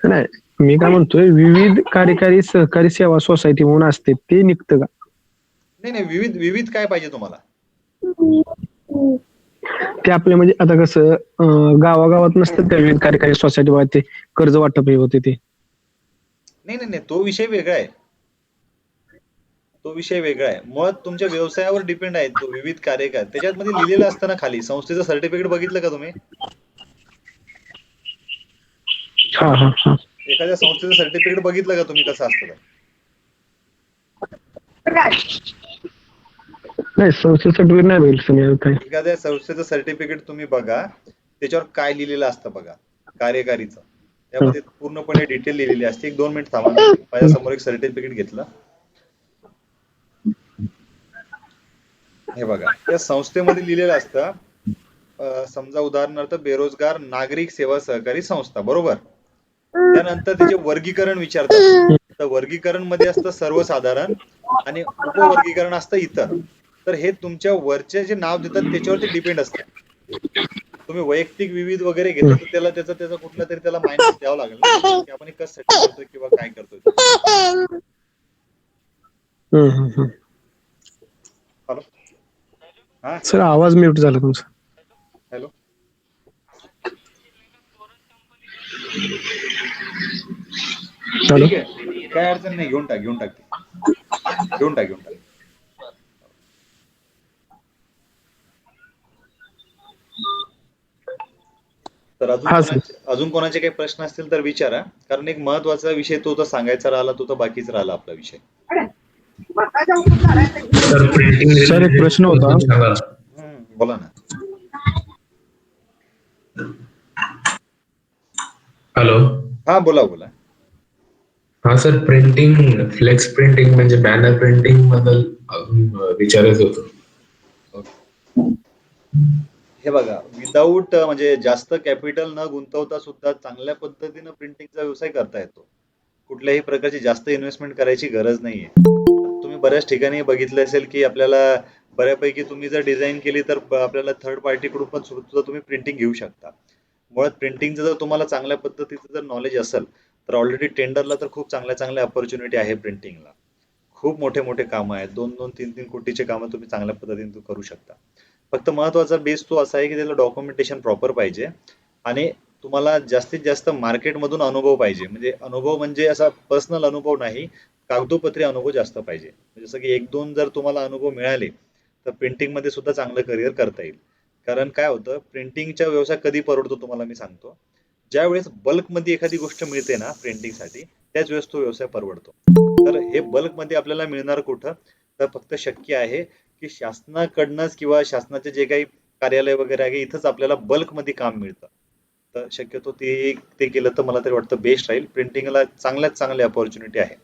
नाही, मी काय म्हणतोय, विविध कार्यकारी सहकारी सेवा सोसायटी म्हणून असते, ते निघतं का? नाही नाही, विविध विविध काय पाहिजे तुम्हाला? ते आपले म्हणजे आता कसं गावागावात नसतात का विविध कार्यकारी सोसायटी बघा, ते कर्ज वाटप हे होते ते. नाही नाही नाही, तो विषय वेगळा आहे. तो विषय वेगळा आहे. मुळात तुमच्या व्यवसायावर डिपेंड आहे तो विविध कार्यकाळ. त्याच्यामध्ये लिहिलेलं असतं ना खाली, संस्थेचं सर्टिफिकेट बघितलं का तुम्ही? हा हा हा. एखाद्या संस्थेचं सर्टिफिकेट बघितलं का तुम्ही कसं असतं? नाही, संस्थेचं सर्टिफिकेट नाही बघितलं काय. एखाद्या संस्थेचं सर्टिफिकेट तुम्ही बघा, त्याच्यावर काय लिहिलेलं असतं बघा, कार्यकारीचं. त्यामध्ये पूर्णपणे डिटेल लिहिलेली असते. 1-2 मिनिट थांबा, माझ्या समोर एक सर्टिफिकेट घेतलं. हे बघा, त्या संस्थेमध्ये लिहिलेलं असतं, समजा उदाहरणार्थ बेरोजगार नागरिक सेवा सहकारी संस्था, बरोबर. त्यानंतर त्याचे वर्गीकरण विचारतात. तर वर्गीकरण मध्ये असतं सर्वसाधारण आणि उपवर्गीकरण असतं इतर. तर हे तुमच्या वरचे जे नाव देतात त्याच्यावरती डिपेंड असतं. तुम्ही वैयक्तिक विविध वगैरे घेतलं तर त्याला त्याचा कुठला तरी त्याला मायनस द्यावं लागेल ना, की आपण कशासाठी करतोय किंवा काय करतोय. हॅलो, हा सर, आवाज म्यूट झाला तुमचा. हॅलो, ठीक आहे, काय अडचण नाही, घेऊन टाक घेऊन टाक. तर अजून कोणाचे काही प्रश्न असतील तर विचारा, कारण एक महत्वाचा विषय तो तर सांगायचा राहिला, तो तर बाकीच राहिला आपला विषय. सर, एक प्रश्न होता. बोला ना. हॅलो, हा बोला. हा सर, प्रिंटिंग, फ्लेक्स प्रिंटिंग म्हणजे बॅनर प्रिंटिंग बद्दल विचारायचं होतं. हे बघा, विदाऊट म्हणजे जास्त कॅपिटल न गुंतवता सुद्धा चांगल्या पद्धतीनं प्रिंटिंगचा व्यवसाय करता येतो. कुठल्याही प्रकारची जास्त इन्व्हेस्टमेंट करायची गरज नाहीये. तुम्ही बऱ्याच ठिकाणी बघितलं असेल की आपल्याला बऱ्यापैकी तुम्ही जर डिझाईन केली तर आपल्याला थर्ड पार्टी कडून पण सुद्धा तुम्ही प्रिंटिंग घेऊ शकता. मुळात प्रिंटिंगचं जर तुम्हाला चांगल्या पद्धतीचं जर नॉलेज असेल तर ऑलरेडी टेंडरला तर खूप चांगल्या अपॉर्च्युनिटी आहे प्रिंटिंगला. खूप मोठे कामं आहेत, 2-2, 3-3 कोटीचे कामं तुम्ही चांगल्या पद्धतीने करू शकता. फक्त महत्वाचा बेस तो असा आहे की त्याला डॉक्युमेंटेशन प्रॉपर पाहिजे आणि तुम्हाला जास्तीत जास्त मार्केटमधून अनुभव पाहिजे. म्हणजे अनुभव म्हणजे असा पर्सनल अनुभव नाही, कागदोपत्री अनुभव जास्त पाहिजे. जसं की 1-2 जर तुम्हाला अनुभव मिळाले तर प्रिंटिंग मध्ये सुद्धा चांगलं करिअर करता येईल. कारण काय होतं, प्रिंटिंगचा व्यवसाय कधी परवडतो तुम्हाला मी सांगतो, ज्या वेळेस बल्कमध्ये एखादी गोष्ट मिळते ना प्रिंटिंगसाठी, त्याच वेळेस तो व्यवसाय परवडतो. तर हे बल्कमध्ये आपल्याला मिळणार कुठं, तर फक्त शक्य आहे की शासनाकडनंच किंवा शासनाचे जे काही कार्यालय वगैरे आहे इथंच आपल्याला बल्कमध्ये काम मिळतं. तर शक्यतो ते केलं तर मला तरी वाटतं बेस्ट राहील. प्रिंटिंगला चांगल्या अपॉर्च्युनिटी आहे.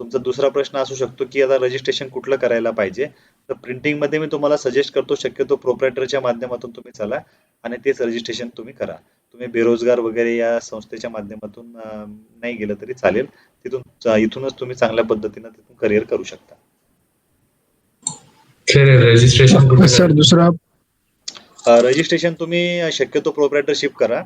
तुमचा दुसरा प्रश्न असू शकतो की आता रजिस्ट्रेशन कुठलं करायला पाहिजे. तर प्रिंटिंग मध्ये मी तुम्हाला सजेस्ट करतो शक्यतो प्रोप्रायटरच्या माध्यमातून तुम्ही चला आणि तेच रजिस्ट्रेशन तुम्ही करा. तुम्ही बेरोजगार वगैरे या संस्थेच्या माध्यमातून नाही गेलं तरी चालेल. इथूनच तुम्ही चांगल्या पद्धतीनं तिथून करिअर करू शकता. रजिस्ट्रेशन सर, दुसरा रजिस्ट्रेशन तुम्ही शक्यतो प्रोप्रायटरशिप करा.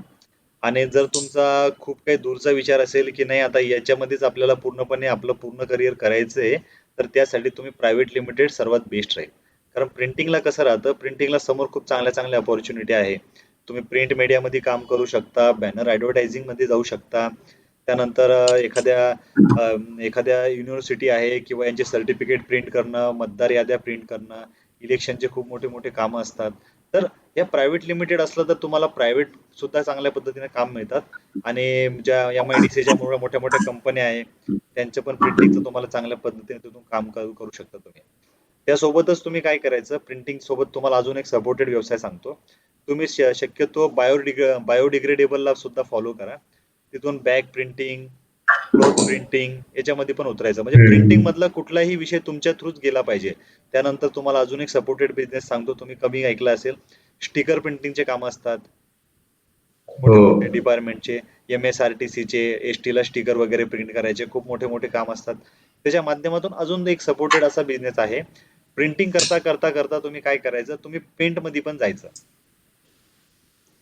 आणि जर तुमचा खूप काही दूरचा विचार असेल की नाही आता याच्यामध्येच आपल्याला पूर्णपणे आपलं पूर्ण करिअर करायचंय, तर त्यासाठी तुम्ही प्रायव्हेट लिमिटेड सर्वात बेस्ट राहील. कारण प्रिंटिंगला कसं राहतं, प्रिंटिंगला समोर खूप चांगल्या अपॉर्च्युनिटी आहे. तुम्ही प्रिंट मीडियामध्ये काम करू शकता, बॅनर ॲडव्हर्टायझिंग मध्ये जाऊ शकता. त्यानंतर एखाद्या युनिव्हर्सिटी आहे किंवा यांचे सर्टिफिकेट प्रिंट करणं, मतदार याद्या प्रिंट करणं, इलेक्शनचे खूप मोठे कामं असतात. तर या प्रायव्हेट लिमिटेड असलं तर तुम्हाला प्रायव्हेट सुद्धा चांगल्या पद्धतीने काम मिळतात. आणि ज्या MIDCच्या मोठ्या कंपन्या आहे त्यांचं पण प्रिंटिंगचं तुम्हाला चांगल्या पद्धतीने तिथून काम करू शकता तुम्ही. त्यासोबतच तुम्ही काय करायचं, प्रिंटिंग सोबत तुम्हाला अजून एक सपोर्टेड व्यवसाय सांगतो. तुम्ही शक्यतो बायोडिग्रेडेबलला सुद्धा फॉलो करा. तिथून बॅग प्रिंटिंग, क्लोथ प्रिंटिंग याच्यामध्ये पण उतरायचं. म्हणजे प्रिंटिंग मधला कुठलाही विषय तुमच्या थ्रूच गेला पाहिजे. त्यानंतर तुम्हाला अजून एक सपोर्टेड बिझनेस सांगतो, तुम्ही कमी ऐकला असेल, स्टिकर प्रिंटिंगचे काम असतात. हो मोठे डिपार्टमेंटचे MSRTCचे ST ला स्टिकर वगैरे प्रिंट करायचे खूप मोठे मोठे काम असतात. त्याच्या माध्यमातून अजून एक सपोर्टेड असा बिझनेस आहे. प्रिंटिंग करता करता करता तुम्ही काय करायचं, तुम्ही पेंट मध्ये पण जायचं.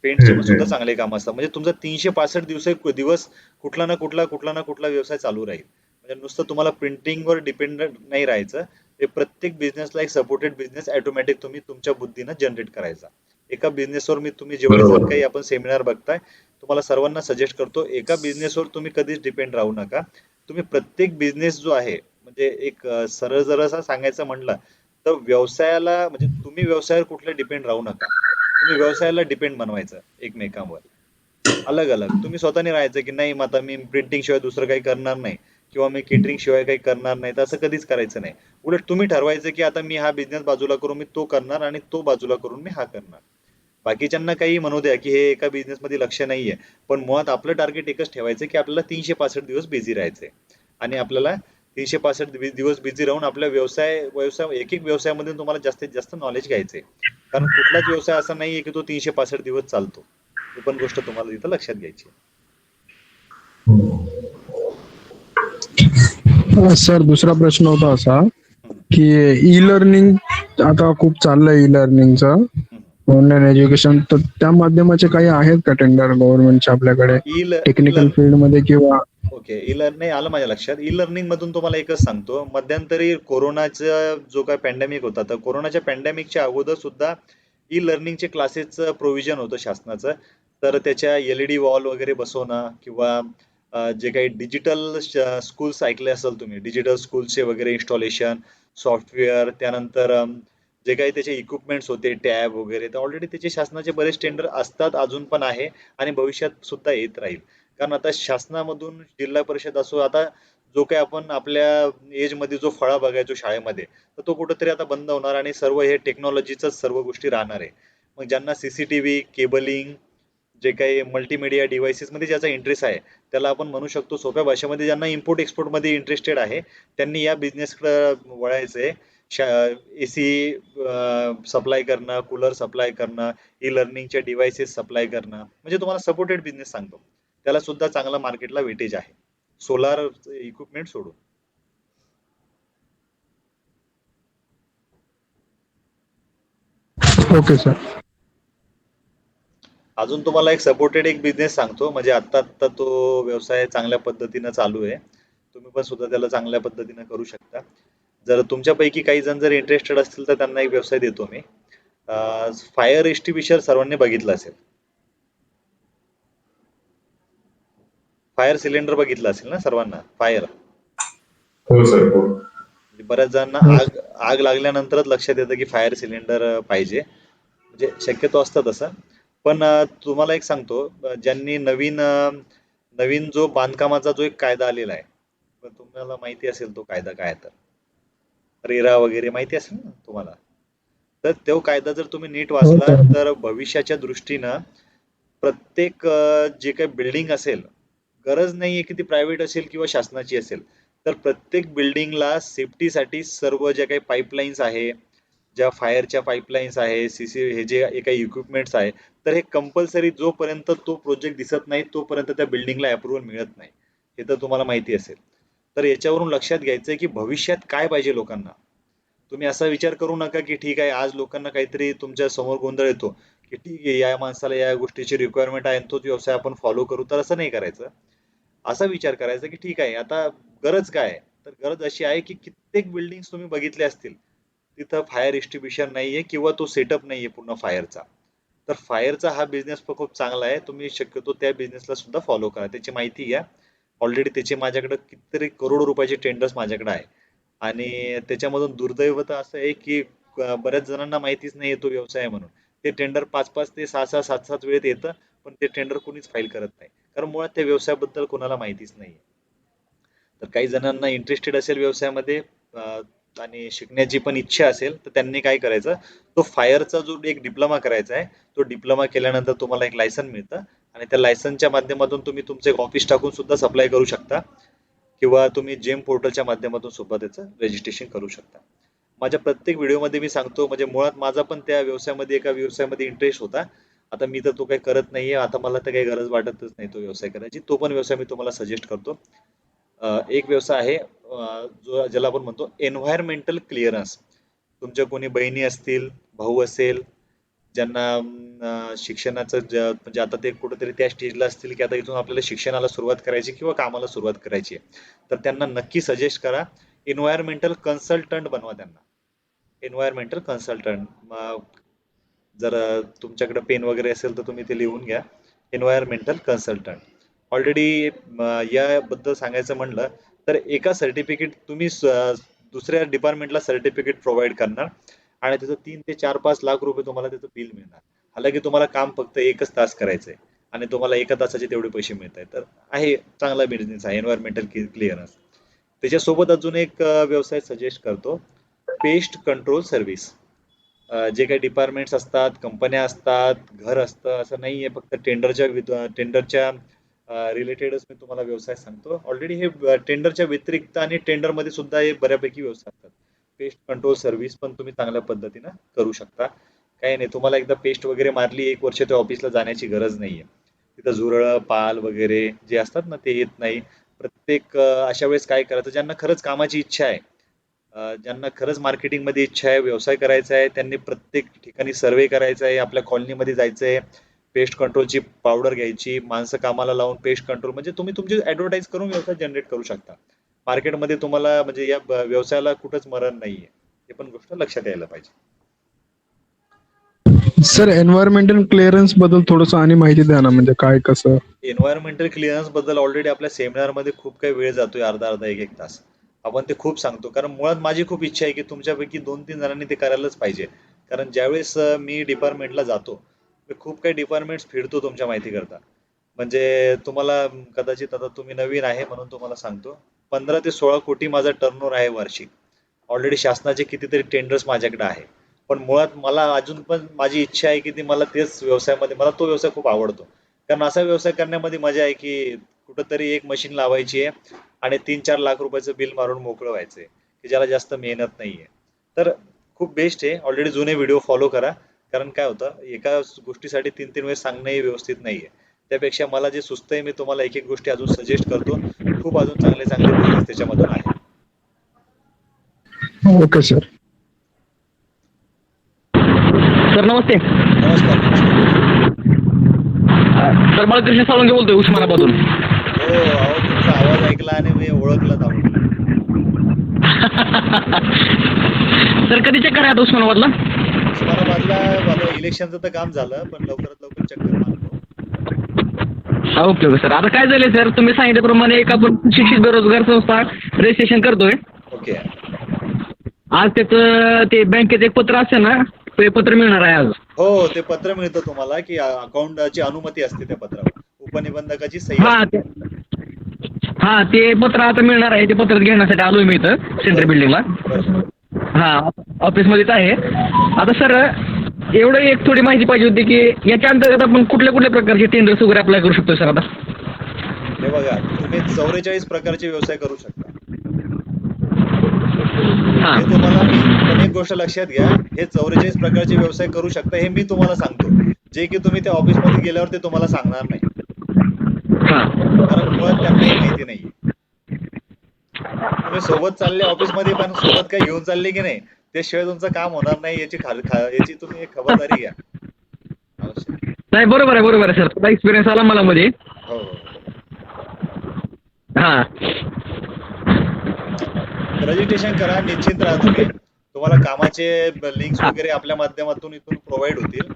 पेंटचे पण सुद्धा हम्म. चांगले काम असतात. म्हणजे तुमचा 365 दिवस कुठला ना कुठला व्यवसाय चालू राहील. म्हणजे नुसतं तुम्हाला प्रिंटिंगवर डिपेंडंट नाही राहायचं. ते प्रत्येक बिझनेसला एक सपोर्टेड बिझनेस ऑटोमॅटिक तुम्ही तुमच्या बुद्धीनं जनरेट करायचा. एका बिझनेसवर तुम्ही जेवढे जण बरोबर. काही आपण सेमिनार बघताय, तुम्हाला सर्वांना सजेस्ट करतो, एका बिझनेसवर तुम्ही कधीच डिपेंड राहू नका. तुम्ही प्रत्येक बिझनेस जो आहे, म्हणजे एक सरळ जर असं सांगायचं म्हणलं, तर व्यवसायाला म्हणजे तुम्ही व्यवसायावर कुठल्या डिपेंड राहू नका. तुम्ही व्यवसायाला डिपेंड बनवायचं एकमेकांवर. अलग अलग तुम्ही स्वतःने राहायचं की नाही, आता मी प्रिंटिंग शिवाय दुसरं काही करणार नाही किंवा मी केटरिंग शिवाय काही करणार नाही, तर असं कधीच करायचं नाही. उलट तुम्ही ठरवायचं की आता मी हा बिझनेस बाजूला करून मी तो करणार आणि तो बाजूला करून मी हा करणार. बाकीच्यांना काही म्हणू द्या की हे एका बिझनेस मध्ये लक्ष नाहीये, पण मुळात आपलं टार्गेट एकच ठेवायचं की आपल्याला 365 दिवस बिझी राहायचंय. आणि आपल्याला 365 दिवस बिझी राहून आपल्या व्यवसाय व्यवसाय एक एक व्यवसायामध्ये तुम्हाला जास्तीत जास्त नॉलेज घ्यायचंय. कारण कुठलाच व्यवसाय असा नाहीये की तो 365 दिवस चालतो. ही पण गोष्ट तुम्हाला इथं लक्षात घ्यायची आहे. सर दुसरा प्रश्न होता असा हम्म, की ई लर्निंग आता खूप चाललंय, ई लर्निंगचं हम्म. ऑनलाईन एज्युकेशन, तर त्या माध्यमाचे काही आहेत का टेंडर गव्हर्नमेंटचे आपल्याकडे ई टेक्निकल फील्डमध्ये किंवा? ओके, ई लर्निंग आलं माझ्या लक्षात. ई लर्निंग मधून तुम्हाला एकच सांगतो, मध्यंतरी कोरोनाचा जो काय पॅन्डेमिक होता, तर कोरोनाच्या पॅन्डेमिकच्या अगोदर सुद्धा ई लर्निंगचे क्लासेसचं प्रोव्हिजन होतं शासनाचं. तर त्याच्या LED वॉल वगैरे बसवणं किंवा जे काही डिजिटल स्कूल्स ऐकले असेल तुम्ही, डिजिटल स्कूल्सचे वगैरे इन्स्टॉलेशन, सॉफ्टवेअर, त्यानंतर जे काही त्याचे इक्विपमेंट्स होते, टॅब वगैरे, तर ऑलरेडी त्याचे शासनाचे बरेच टेंडर असतात, अजून पण आहे आणि भविष्यात सुद्धा येत राहील. कारण आता शासनामधून जिल्हा परिषद असो, आता जो काही आपण आपल्या एज मध्ये जो फळा बघायचो शाळेमध्ये, तर तो कुठेतरी आता बंद होणार आणि सर्व हे टेक्नॉलॉजीच सर्व गोष्टी राहणार आहे. मग ज्यांना CCTV, केबलिंग, जे काही मल्टीमीडिया डिव्हाइसेस मध्ये ज्याचा इंटरेस्ट आहे, त्याला आपण म्हणू शकतो सोप्या भाषेमध्ये, ज्यांना इम्पोर्ट एक्सपोर्ट मध्ये इंटरेस्टेड आहे, त्यांनी या बिझनेसकडे वळायचंय. AC सप्लाय करणं, कूलर सप्लाय करणं, ई लर्निंगचे डिव्हाइसेस सप्लाय करणं, म्हणजे तुम्हाला सपोर्टेड बिझनेस सांगतो. त्याला सुद्धा चांगला मार्केटला वेटेज आहे, सोलार इक्विपमेंट सोडून. Okay sir. अजून तुम्हाला एक सपोर्टेड एक बिझनेस सांगतो, म्हणजे आत्ता आत्ता तो व्यवसाय चांगल्या पद्धतीनं चालू आहे. तुम्ही पण सुद्धा त्याला चांगल्या पद्धतीनं करू शकता. जर तुमच्यापैकी काही जण जर इंटरेस्टेड असतील तर त्यांना एक व्यवसाय देतो मी. फायर एक्स्टिंग्विशर सर्वांनी बघितलं असेल. फायर सिलेंडर बघितलं असेल ना सर्वांना, फायर. हो सर हो. बऱ्याच जणांना आग आग लागल्यानंतरच लक्षात येतं की फायर सिलेंडर पाहिजे. म्हणजे शक्यतो असतं तसं. पण तुम्हाला एक सांगतो, ज्यांनी नवीन जो बांधकामाचा जो एक कायदा आलेला आहे, तर तुम्हाला माहिती असेल तो कायदा काय, तर रेरा वगैरे माहिती असेल ना तुम्हाला. तर तो कायदा जर तुम्ही नीट हो वाचला सर. तर भविष्याच्या दृष्टीनं प्रत्येक जे काही बिल्डिंग असेल, गरज नाहीये की ती प्रायव्हेट असेल किंवा शासनाची असेल, तर प्रत्येक बिल्डिंगला सेफ्टीसाठी सर्व ज्या काही पाईपलाईन्स आहे, ज्या फायरच्या पाईपलाईन्स आहे, हे जे काही इक्विपमेंट्स आहे, तर हे कंपल्सरी जोपर्यंत तो प्रोजेक्ट दिसत नाही तोपर्यंत त्या बिल्डिंगला अप्रुव्हल मिळत नाही. हे तर तुम्हाला माहिती असेल. तर याच्यावरून लक्षात घ्यायचंय की भविष्यात काय पाहिजे लोकांना. तुम्ही असा विचार करू नका की ठीक आहे, आज लोकांना काहीतरी तुमच्या समोर गोंधळ येतो की ठीक आहे, या माणसाला या गोष्टीची रिक्वायरमेंट आहे आणि तोच व्यवसाय आपण फॉलो करू, तर असं नाही करायचं. असा विचार करायचा की ठीक आहे, आता गरज काय आहे, तर गरज अशी आहे की कित्येक बिल्डिंग तुम्ही बघितले असतील, तिथं फायर एक्स्टिंग्विशर नाहीये किंवा तो सेटअप नाहीये पूर्ण फायरचा. तर फायरचा हा बिझनेस पण खूप चांगला आहे. तुम्ही शक्यतो त्या बिझनेसला सुद्धा फॉलो करा, त्याची माहिती घ्या. ऑलरेडी त्याचे माझ्याकडे कितीतरी करोड रुपयाचे टेंडर्स माझ्याकडे आहे. आणि त्याच्यामधून दुर्दैव तर असं आहे की बऱ्याच जणांना माहितीच नाही तो व्यवसाय आहे म्हणून. ते टेंडर 5-5 ते 6-6, 7-7 वेळेत येतं, पण ते टेंडर कोणीच फाईल करत नाही, कारण मुळात त्या व्यवसायाबद्दल कोणाला माहितीच नाही. तर काही जणांना इंटरेस्टेड असेल व्यवसायामध्ये आणि शिकण्याची पण इच्छा असेल, तर त्यांनी काय करायचं, तो फायरचा जो एक डिप्लोमा करायचा आहे, तो डिप्लोमा केल्यानंतर तुम्हाला एक लायसन मिळतं आणि त्या लायसनच्या माध्यमातून तुम्ही तुमचं एक ऑफिस टाकून सुद्धा सप्लाय करू शकता किंवा तुम्ही जेम पोर्टलच्या माध्यमातून सुद्धा त्याचं रजिस्ट्रेशन करू शकता. माझ्या प्रत्येक व्हिडिओमध्ये मी सांगतो, म्हणजे मुळात माझा पण त्या व्यवसायामध्ये एका व्यवसायामध्ये इंटरेस्ट होता आता मी तर तो काही करत नाहीये, आता मला तर काही गरज वाटतच नाही तो व्यवसाय करायची. तो पण व्यवसाय मी तुम्हाला सजेस्ट करतो. एक व्यवसाय आहे जो ज्याला आपण म्हणतो एन्व्हायरमेंटल क्लिअरन्स. तुमच्या कोणी बहिणी असतील, भाऊ असेल, ज्यांना शिक्षणाचं म्हणजे आता ते कुठेतरी त्या स्टेजला असतील की आता इथून आपल्याला शिक्षणाला सुरुवात करायची किंवा कामाला सुरुवात करायची आहे, तर त्यांना नक्की सजेस्ट करा. एन्व्हायरमेंटल कन्सल्टंट बनवा त्यांना. Environmental consultant. जर तुमच्याकडे पेन वगैरे असेल तर तुम्ही ते लिहून घ्या. Environmental consultant. ऑलरेडी याबद्दल सांगायचं म्हणलं तर एका सर्टिफिकेट तुम्ही दुसऱ्या डिपार्टमेंटला सर्टिफिकेट प्रोव्हाइड करणार आणि त्याचं 3 ते 4-5 लाख रुपये तुम्हाला त्याचं बिल मिळणार. हालाकी तुम्हाला काम फक्त 1च तास करायचंय आणि तुम्हाला 1 तासाचे तेवढे पैसे मिळत आहेत. तर आहे, चांगला बिझनेस आहे एन्व्हायरमेंटल क्लिअरन्स. त्याच्यासोबत अजून एक व्यवसाय सजेस्ट करतो, पेस्ट कंट्रोल सर्व्हिस. जे काही डिपार्टमेंट्स असतात, कंपन्या असतात, घर असतं, असं नाही आहे फक्त टेंडरच्या रिलेटेडच मी तुम्हाला व्यवसाय सांगतो. ऑलरेडी हे टेंडरच्या व्यतिरिक्त आणि टेंडरमध्ये सुद्धा हे बऱ्यापैकी व्यवसाय असतात. पेस्ट कंट्रोल सर्व्हिस पण तुम्ही चांगल्या पद्धतीनं करू शकता. काही नाही, तुम्हाला एकदा पेस्ट वगैरे मारली 1 वर्ष त्या ऑफिसला जाण्याची गरज नाहीये. तिथं झुरळं, पाल वगैरे जे असतात ना ते येत नाही. प्रत्येक अशा वेळेस काय करायचं, ज्यांना खरंच कामाची इच्छा आहे, ज्यांना खरंच मार्केटिंगमध्ये इच्छा आहे, व्यवसाय करायचा आहे, त्यांनी प्रत्येक ठिकाणी सर्वे करायचा आहे, आपल्या कॉलनीमध्ये जायचं आहे, पेस्ट कंट्रोलची पावडर घ्यायची, माणसं कामाला लावून पेस्ट कंट्रोल म्हणजे तुम्ही तुमची ॲडव्हर्टाईज करून व्यवसाय जनरेट करू शकता. मार्केटमध्ये तुम्हाला म्हणजे या व्यवसायाला कुठंच मरण नाहीये. हे पण गोष्ट लक्षात यायला पाहिजे. सर एन्व्हायरमेंटल क्लिअरन्स बद्दल थोडंसं आणि माहिती द्या ना, म्हणजे काय कसं. एन्व्हायरमेंटल क्लिअरन्स बद्दल ऑलरेडी आपल्या सेमिनारमध्ये खूप काही वेळ जातोय, अर्धा 1-1 तास. आपण ते खूप सांगतो कारण मुळात माझी खूप इच्छा आहे की तुमच्यापैकी 2-3 जणांनी ते करायलाच पाहिजे. कारण ज्यावेळेस मी डिपार्टमेंटला जातो, मी खूप काही डिपार्टमेंट्स फिरतो तुमच्या माहिती करता. म्हणजे तुम्हाला कदाचित आता तुम्ही नवीन आहे म्हणून तुम्हाला सांगतो, 15 ते 16 कोटी माझा टर्नओव्हर आहे वार्षिक. ऑलरेडी शासनाचे कितीतरी टेंडर्स माझ्याकडे आहे. पण मुळात मला अजून पण माझी इच्छा आहे की ती मला तेच व्यवसायामध्ये, मला तो व्यवसाय खूप आवडतो. कारण असा व्यवसाय करण्यामध्ये मजा आहे की कुठंतरी एक मशीन लावायची आहे आणि 3-4 लाख रुपयाचं बिल मारून मोकळं व्हायचंय, की ज्याला जास्त मेहनत नाहीये. तर खूप बेस्ट आहे. ऑलरेडी जुने व्हिडिओ फॉलो करा. कारण काय होतं, एका गोष्टीसाठी 3-3 वेळेस सांगणंही व्यवस्थित नाहीये. त्यापेक्षा मला जे सुचतंय मी तुम्हाला एक गोष्टी अजून सजेस्ट करतो. खूप अजून चांगले चांगले बिझनेस त्याच्यामधून आहे. Okay sir. सर नमस्ते. नमस्कार. सर बाळकृष्ण साळुंके बोलतोय उस्मानाबादून. हो, अहो तुमचा आवाज ऐकला आणि मी ओळखलं आवडलं. सर कधी चक्कर आहे आता उस्मानाबादला? उस्मानाबादला आता इलेक्शनचं तर काम झालं, पण लवकरात लवकर चक्कर मारतो. Okay okay sir. आता काय झालंय सर, तुम्ही सांगितल्याप्रमाणे एक आपण शिक्षित बेरोजगार संस्था रजिस्ट्रेशन करतोय. ओके. आज त्याचं ते बँकेचं एक पत्र असेल ना, ते पत्र मिळणार आहे आज. हो, ते पत्र मिळतं तुम्हाला की अकाउंटची अनुमती असते त्या पत्रावर. उपनिबंधकाची सही हा असते. हा ते पत्र आता मिळणार आहे. ते पत्र घेण्यासाठी आलोय मी इथं सेंट्रल बिल्डिंगला. बरोबर. हा ऑफिसमध्येच आहे. आता सर एवढं एक थोडी माहिती पाहिजे होती की याच्या अंतर्गत आपण कुठल्या कुठल्या प्रकारचे टेंडर्स वगैरे अप्लाय करू शकतो सर आता? हे बघा, तुम्ही 44 प्रकारचे व्यवसाय करू शकता. हा हे तुम्हाला मी पण एक गोष्ट लक्षात घ्या, हे 44 प्रकारचे व्यवसाय करू शकता हे मी तुम्हाला सांगतो, जे की तुम्ही त्या ऑफिसमध्ये गेल्यावर ते तुम्हाला सांगणार नाही. हा कारण मुळात त्यांनाही माहिती नाहीये. तुम्ही सोबत चालले ऑफिसमध्ये, पण सोबत काही घेऊन चालले की नाही, त्याशिवाय तुमचं काम होणार नाही याची तुम्ही एक खबरदारी घ्या. आवश्यक. नाही बरोबर आहे सर. तुला एक्सपिरियन्स आला मला मध्ये. हो. हा रजिस्ट्रेशन करा, निश्चिंत राहा तुम्ही. तुम्हाला कामाचे लिंक्स वगैरे आपल्या माध्यमातून इथून प्रोव्हाइड होतील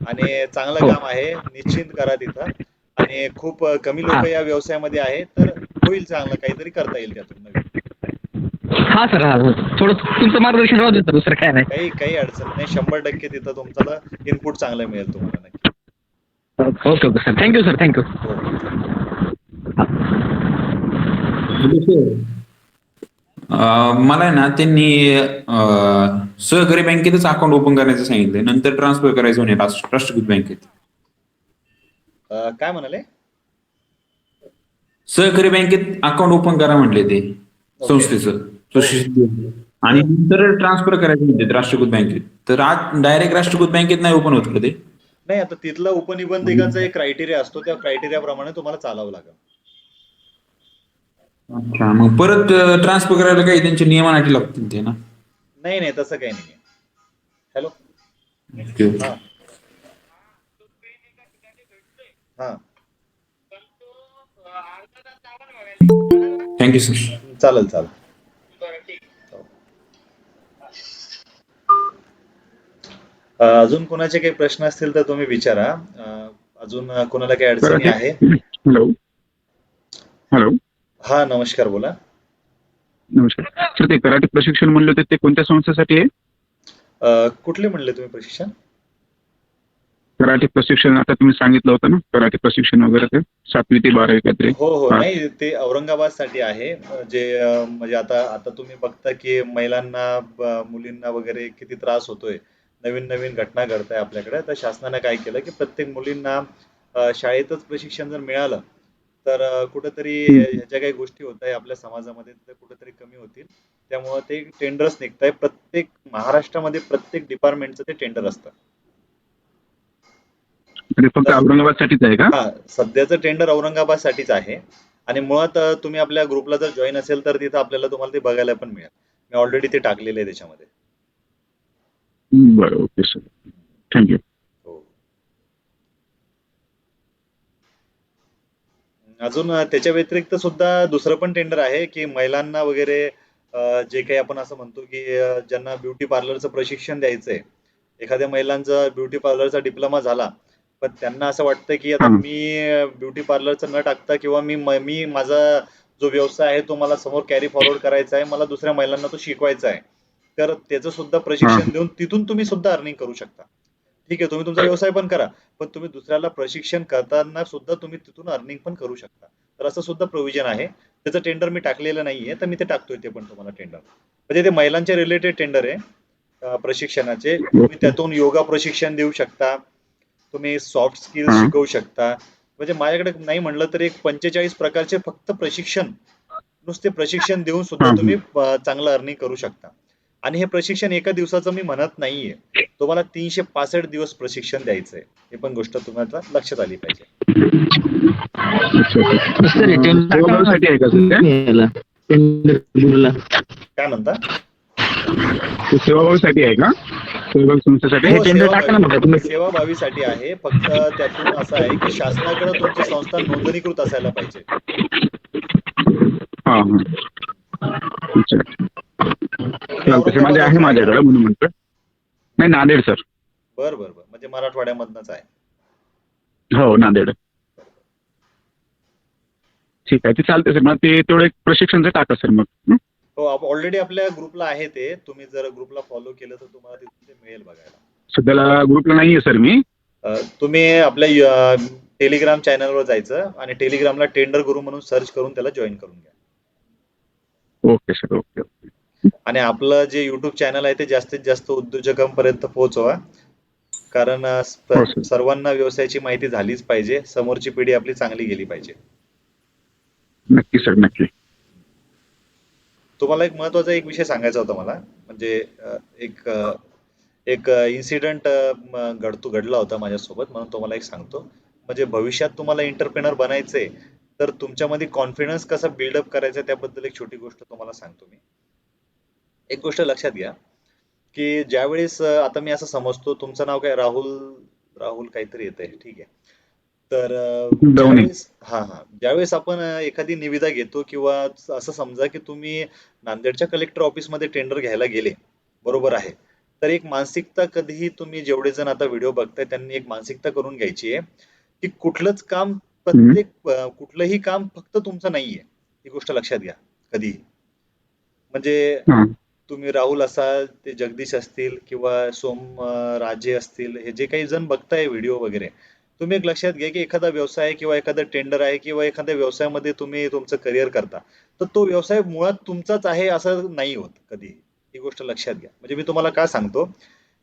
आणि चांगलं काम आहे. निश्चिंत करा तिथं. आणि खूप कमी लोक या व्यवसायामध्ये आहेत, तर होईल चांगलं काहीतरी करता येईल त्यातून नवीन. हा सर. हा थोडं तुमचं मार्गदर्शन राहू देतं दुसरं काय नाही. काही अडचण नाही. 100% तिथं तुमचं इनपुट चांगलं मिळेल तुम्हाला नक्की. Okay okay sir. Thank you sir. Thank you. मला आहे ना त्यांनी सहकारी बँकेतच अकाउंट ओपन करायचं सांगितलंय, नंतर ट्रान्सफर करायचं म्हणे राष्ट्रकृत बँकेत. काय म्हणाले? सहकारी बँकेत अकाउंट ओपन करा म्हटले ते संस्थेचं आणि नंतर ट्रान्सफर करायचं म्हणते राष्ट्रकृत बँकेत. तर आज डायरेक्ट राष्ट्रकृत बँकेत नाही ओपन होत का ते? नाही, आता तिथला उपनिबंधिकाचा एक क्रायटेरिया असतो, त्या क्रायटेरिया प्रमाणे तुम्हाला चालावं लागेल. अच्छा, मग परत ट्रान्सफर करायला काही त्यांचे नियम आणि अटी लागतील ते ना? नाही नाही, तसं काही नाही. हॅलो. Okay okay. हा हा, थँक्यू सर. चालेल चालेल. अजून कोणाचे काही प्रश्न असतील तर तुम्ही विचारा. अजून कोणाला काही अडचणी कराटे आहे? हॅलो हॅलो हा, नमस्कार, बोला. नमस्कार सर. ते कराटे प्रशिक्षण म्हणलं होते ते कोणत्या संस्थेसाठी आहे? कुठले म्हणले तुम्ही प्रशिक्षण? कराटे प्रशिक्षण आता तुम्ही सांगितलं होतं ना, कराटे प्रशिक्षण वगैरे ते 7वी ते 12वी काहीतरी. हो हो, हा. नाही, ते औरंगाबाद साठी आहे. जे म्हणजे आता आता तुम्ही बघता की महिलांना मुलींना वगैरे किती त्रास होतोय, नवीन नवीन घटना घडत आहे आपल्याकडे. तर शासनाने काय केलं की प्रत्येक मुलींना शाळेतच प्रशिक्षण जर मिळालं तर कुठंतरी ह्या ज्या काही गोष्टी होत आहे आपल्या समाजामध्ये त्या कुठंतरी कमी होतील. त्यामुळे ते टेंडर्स निघत आहे. प्रत्येक महाराष्ट्रामध्ये प्रत्येक डिपार्टमेंटचं ते टेंडर असतं. आणि फक्त तर औरंगाबादसाठीच आहे का? हा, सध्याचं टेंडर औरंगाबाद साठीच आहे. आणि मुळात तुम्ही आपल्या ग्रुपला जर जॉईन असेल तर तिथं आपल्याला तुम्हाला ते बघायला पण मिळेल. मी ऑलरेडी ते टाकलेले आहे त्याच्यामध्ये. बरं, ओके सर, थँक्यू. हो. अजून त्याच्या व्यतिरिक्त सुद्धा दुसरं पण टेंडर आहे की महिलांना वगैरे जे काही आपण असं म्हणतो की ज्यांना ब्युटी पार्लरचं प्रशिक्षण द्यायचंय. एखाद्या महिलांचा ब्युटी पार्लरचा डिप्लोमा झाला, पण त्यांना असं वाटतं की आता हां मी ब्युटी पार्लरचं न टाकता किंवा मी माझा जो व्यवसाय आहे तो मला समोर कॅरी फॉरवर्ड करायचा आहे, मला दुसऱ्या महिलांना तो शिकवायचा आहे. तर त्याचं सुद्धा हां प्रशिक्षण देऊन तिथून तुम्ही सुद्धा अर्निंग करू शकता. ठीक आहे, तुम्ही तुमचा व्यवसाय पण करा, पण तुम्ही दुसऱ्याला प्रशिक्षण करताना सुद्धा तुम्ही तिथून अर्निंग पण करू शकता. तर असं सुद्धा प्रोव्हिजन आहे. त्याचं टेंडर मी टाकलेलं नाहीये, तर मी ते टाकतोय ते पण तुम्हाला टेंडर. म्हणजे ते महिलांच्या रिलेटेड टेंडर आहे. प्रशिक्षणाचे तुम्ही ओके. त्यातून योगा प्रशिक्षण देऊ शकता, तुम्ही सॉफ्ट स्किल्स हां शिकवू शकता. म्हणजे माझ्याकडे नाही म्हणलं तर एक 45 प्रकारचे फक्त प्रशिक्षण, नुसते प्रशिक्षण देऊन सुद्धा हां तुम्ही चांगलं अर्निंग करू शकता. आणि हे प्रशिक्षण एका दिवसाचं मी म्हणत नाहीये, तुम्हाला 365 दिवस प्रशिक्षण द्यायचंय. हे पण गोष्ट तुम्हाला लक्षात आली पाहिजे. सर सेवाभावीसाठी आहे का सर ते? टेंडर काय म्हणता? ते सेवाभावीसाठी आहे का? सेवाभावी संस्थेसाठी? हे हो, टेंडर टाका ना मग तुम्ही. सेवाभावीसाठी आहे. फक्त त्यातून असं आहे की शासनाकडे तुमची संस्था नोंदणीकृत असायला पाहिजे. हां हां, अच्छा. तुम्ही चालतं सर, माझे आहे औरंगाबादवरून आहे का? माझ्याकडे म्हणून म्हणतो. नाही, नांदेड सर. बरं बरं बरं, म्हणजे मराठवाड्यामधनच आहे. हो, नांदेड. ठीक आहे, ते चालते सर. मग ते तेवढं एक प्रशिक्षणचं टाका सर मग. हो, ऑलरेडी आपल्या ग्रुपला आहे ते. तुम्ही जर ग्रुपला फॉलो केलं तर तुम्हाला तिथून ते मिळेल बघायला. सध्याला ग्रुपला नाही आहे सर मी. तुम्ही आपल्या टेलिग्राम चॅनलवर जायचं आणि टेलिग्रामला टेंडर गुरु म्हणून सर्च करून त्याला जॉईन करून घ्या. Okay sir, okay okay. आणि आपलं जे युट्यूब चॅनल आहे ते जास्तीत जास्त उद्योजकांपर्यंत पोहोचवा. कारण हो सर. सर्वांना व्यवसायाची माहिती झालीच पाहिजे. समोरची पिढी आपली चांगली गेली पाहिजे. नक्की सर, नक्की. तुम्हाला एक महत्वाचा एक विषय सांगायचा होता मला. म्हणजे एक एक इन्सिडेंट घडला होता माझ्यासोबत, म्हणून तुम्हाला एक सांगतो. म्हणजे भविष्यात तुम्हाला एंटरप्रेनर बनायचंय तर तुमच्यामध्ये कॉन्फिडन्स कसा बिल्डअप करायचा त्याबद्दल एक छोटी गोष्ट तुम्हाला सांगतो मी. एक गोष्ट लक्षात घ्या की ज्यावेळेस आता मी असं समजतो तुमचं नाव काय, राहुल राहुल काहीतरी येत आहे, ठीक आहे. तर दवणे. ज्यावेळेस आपण एखादी निविदा घेतो किंवा असं समजा की तुम्ही नांदेडच्या कलेक्टर ऑफिसमध्ये टेंडर घ्यायला गेले, बरोबर आहे. तर एक मानसिकता कधीही तुम्ही जेवढे जण आता व्हिडिओ बघताय त्यांनी एक मानसिकता करून घ्यायची आहे की कुठलंच काम कुठलंही काम फक्त तुमचं नाहीये. ही गोष्ट लक्षात घ्या कधीही. म्हणजे हां तुम्ही राहुल असाल, ते जगदीश असतील किंवा राजे असतील, हे जे काही जण बघताय व्हिडिओ वगैरे, तुम्ही एक लक्षात घ्या की एखादा व्यवसाय किंवा एखादा टेंडर आहे किंवा एखाद्या व्यवसायामध्ये तुम्ही तुमचं करिअर करता, तर तो व्यवसाय मुळात तुमचाच आहे असं नाही होत कधी. ही गोष्ट लक्षात घ्या. म्हणजे मी तुम्हाला काय सांगतो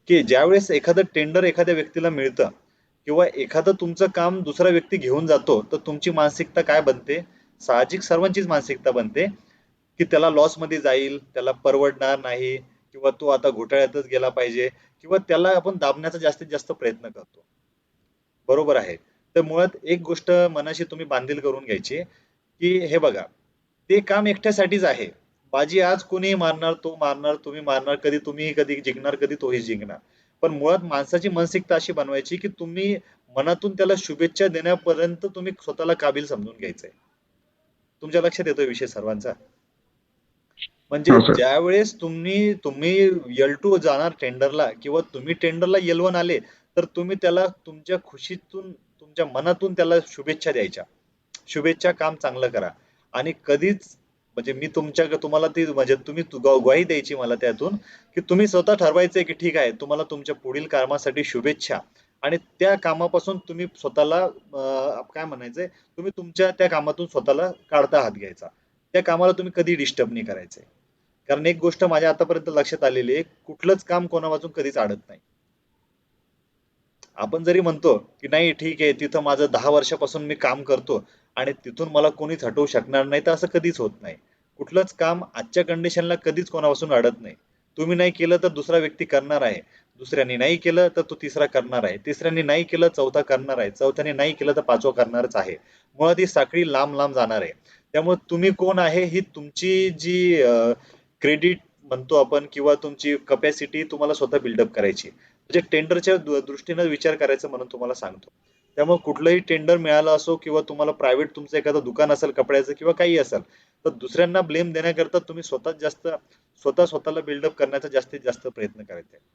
की ज्यावेळेस एखादं टेंडर एखाद्या व्यक्तीला मिळतं किंवा एखादं तुमचं काम दुसरा व्यक्ती घेऊन जातो, तर तुमची मानसिकता काय बनते? साहजिक सर्वांचीच मानसिकता बनते की त्याला लॉस मध्ये जाईल, त्याला परवडणार नाही किंवा तो आता घोटाळ्यातच गेला पाहिजे किंवा त्याला आपण दाबण्याचा जास्तीत जास्त प्रयत्न करतो. बरोबर आहे. तर मुळात एक गोष्ट मनाशी तुम्ही बांधील करून घ्यायची, की हे बघा, ते काम एकट्यासाठीच आहे. बाजी आज कोणीही मारणार, तो मारणार, तुम्ही मारणार, कधी तुम्ही कधी जिंकणार, कधी तोही जिंकणार. पण मुळात माणसाची मानसिकता अशी बनवायची, की तुम्ही मनातून त्याला शुभेच्छा देण्यापर्यंत तुम्ही स्वतःला काबिल समजून घ्यायचंय. तुमच्या लक्षात येतोय विषय सर्वांचा? म्हणजे हो सर. ज्यावेळेस तुम्ही तुम्ही L2 जाणार टेंडरला किंवा तुम्ही टेंडरला L1 आले, तर तुम्ही त्याला तुमच्या खुशीतून, तुमच्या मनातून त्याला शुभेच्छा द्यायच्या. शुभेच्छा, काम चांगलं करा. आणि कधीच म्हणजे मी तुम्हाला ती म्हणजे तुम्ही ग्वाही द्यायची मला त्यातून, की तुम्ही स्वतः ठरवायचंय, की ठीक आहे, तुम्हाला तुमच्या पुढील कामासाठी शुभेच्छा आणि त्या कामापासून तुम्ही स्वतःला काय म्हणायचंय, तुम्ही तुमच्या त्या कामातून स्वतःला काढता हात घ्यायचा. त्या कामाला तुम्ही कधी डिस्टर्ब नाही करायचंय. कारण एक गोष्ट माझ्या आतापर्यंत लक्षात आलेली आहे, कुठलंच काम कोणावाचून कधीच अडत नाही. आपण जरी म्हणतो, की नाही ठीक आहे, तिथं माझं 10 वर्षापासून मी काम करतो आणि तिथून मला कोणीच हटवू शकणार नाही, तर असं कधीच होत नाही. कुठलंच काम आजच्या कंडिशनला कधीच कोणापासून अडत नाही. तुम्ही नाही केलं तर दुसरा व्यक्ती करणार आहे. दुसऱ्याने नाही केलं तर तो तिसरा करणार आहे. तिसऱ्याने नाही केलं चौथा करणार आहे. चौथ्याने नाही केलं तर पाचवा करणारच आहे. मुळात ही साखळी लांब-लांब जाणार आहे. त्यामुळे तुम्ही कोण आहे ही तुमची जी क्रेडिट म्हणतो आपण किंवा तुमची कपॅसिटी तुम्हाला स्वतः बिल्डअप करायची. म्हणजे टेंडरच्या दृष्टीने विचार करायचा म्हणून तुम्हाला सांगतो. त्यामुळे कुठलंही टेंडर मिळालं असो किंवा तुम्हाला प्रायव्हेट तुमचं एखादं दुकान असेल कपड्याचं किंवा काही असेल, तर दुसऱ्यांना ब्लेम देण्याकरता तुम्ही स्वतःला बिल्डअप करण्याचा जास्तीत जास्त प्रयत्न करायचा आहे.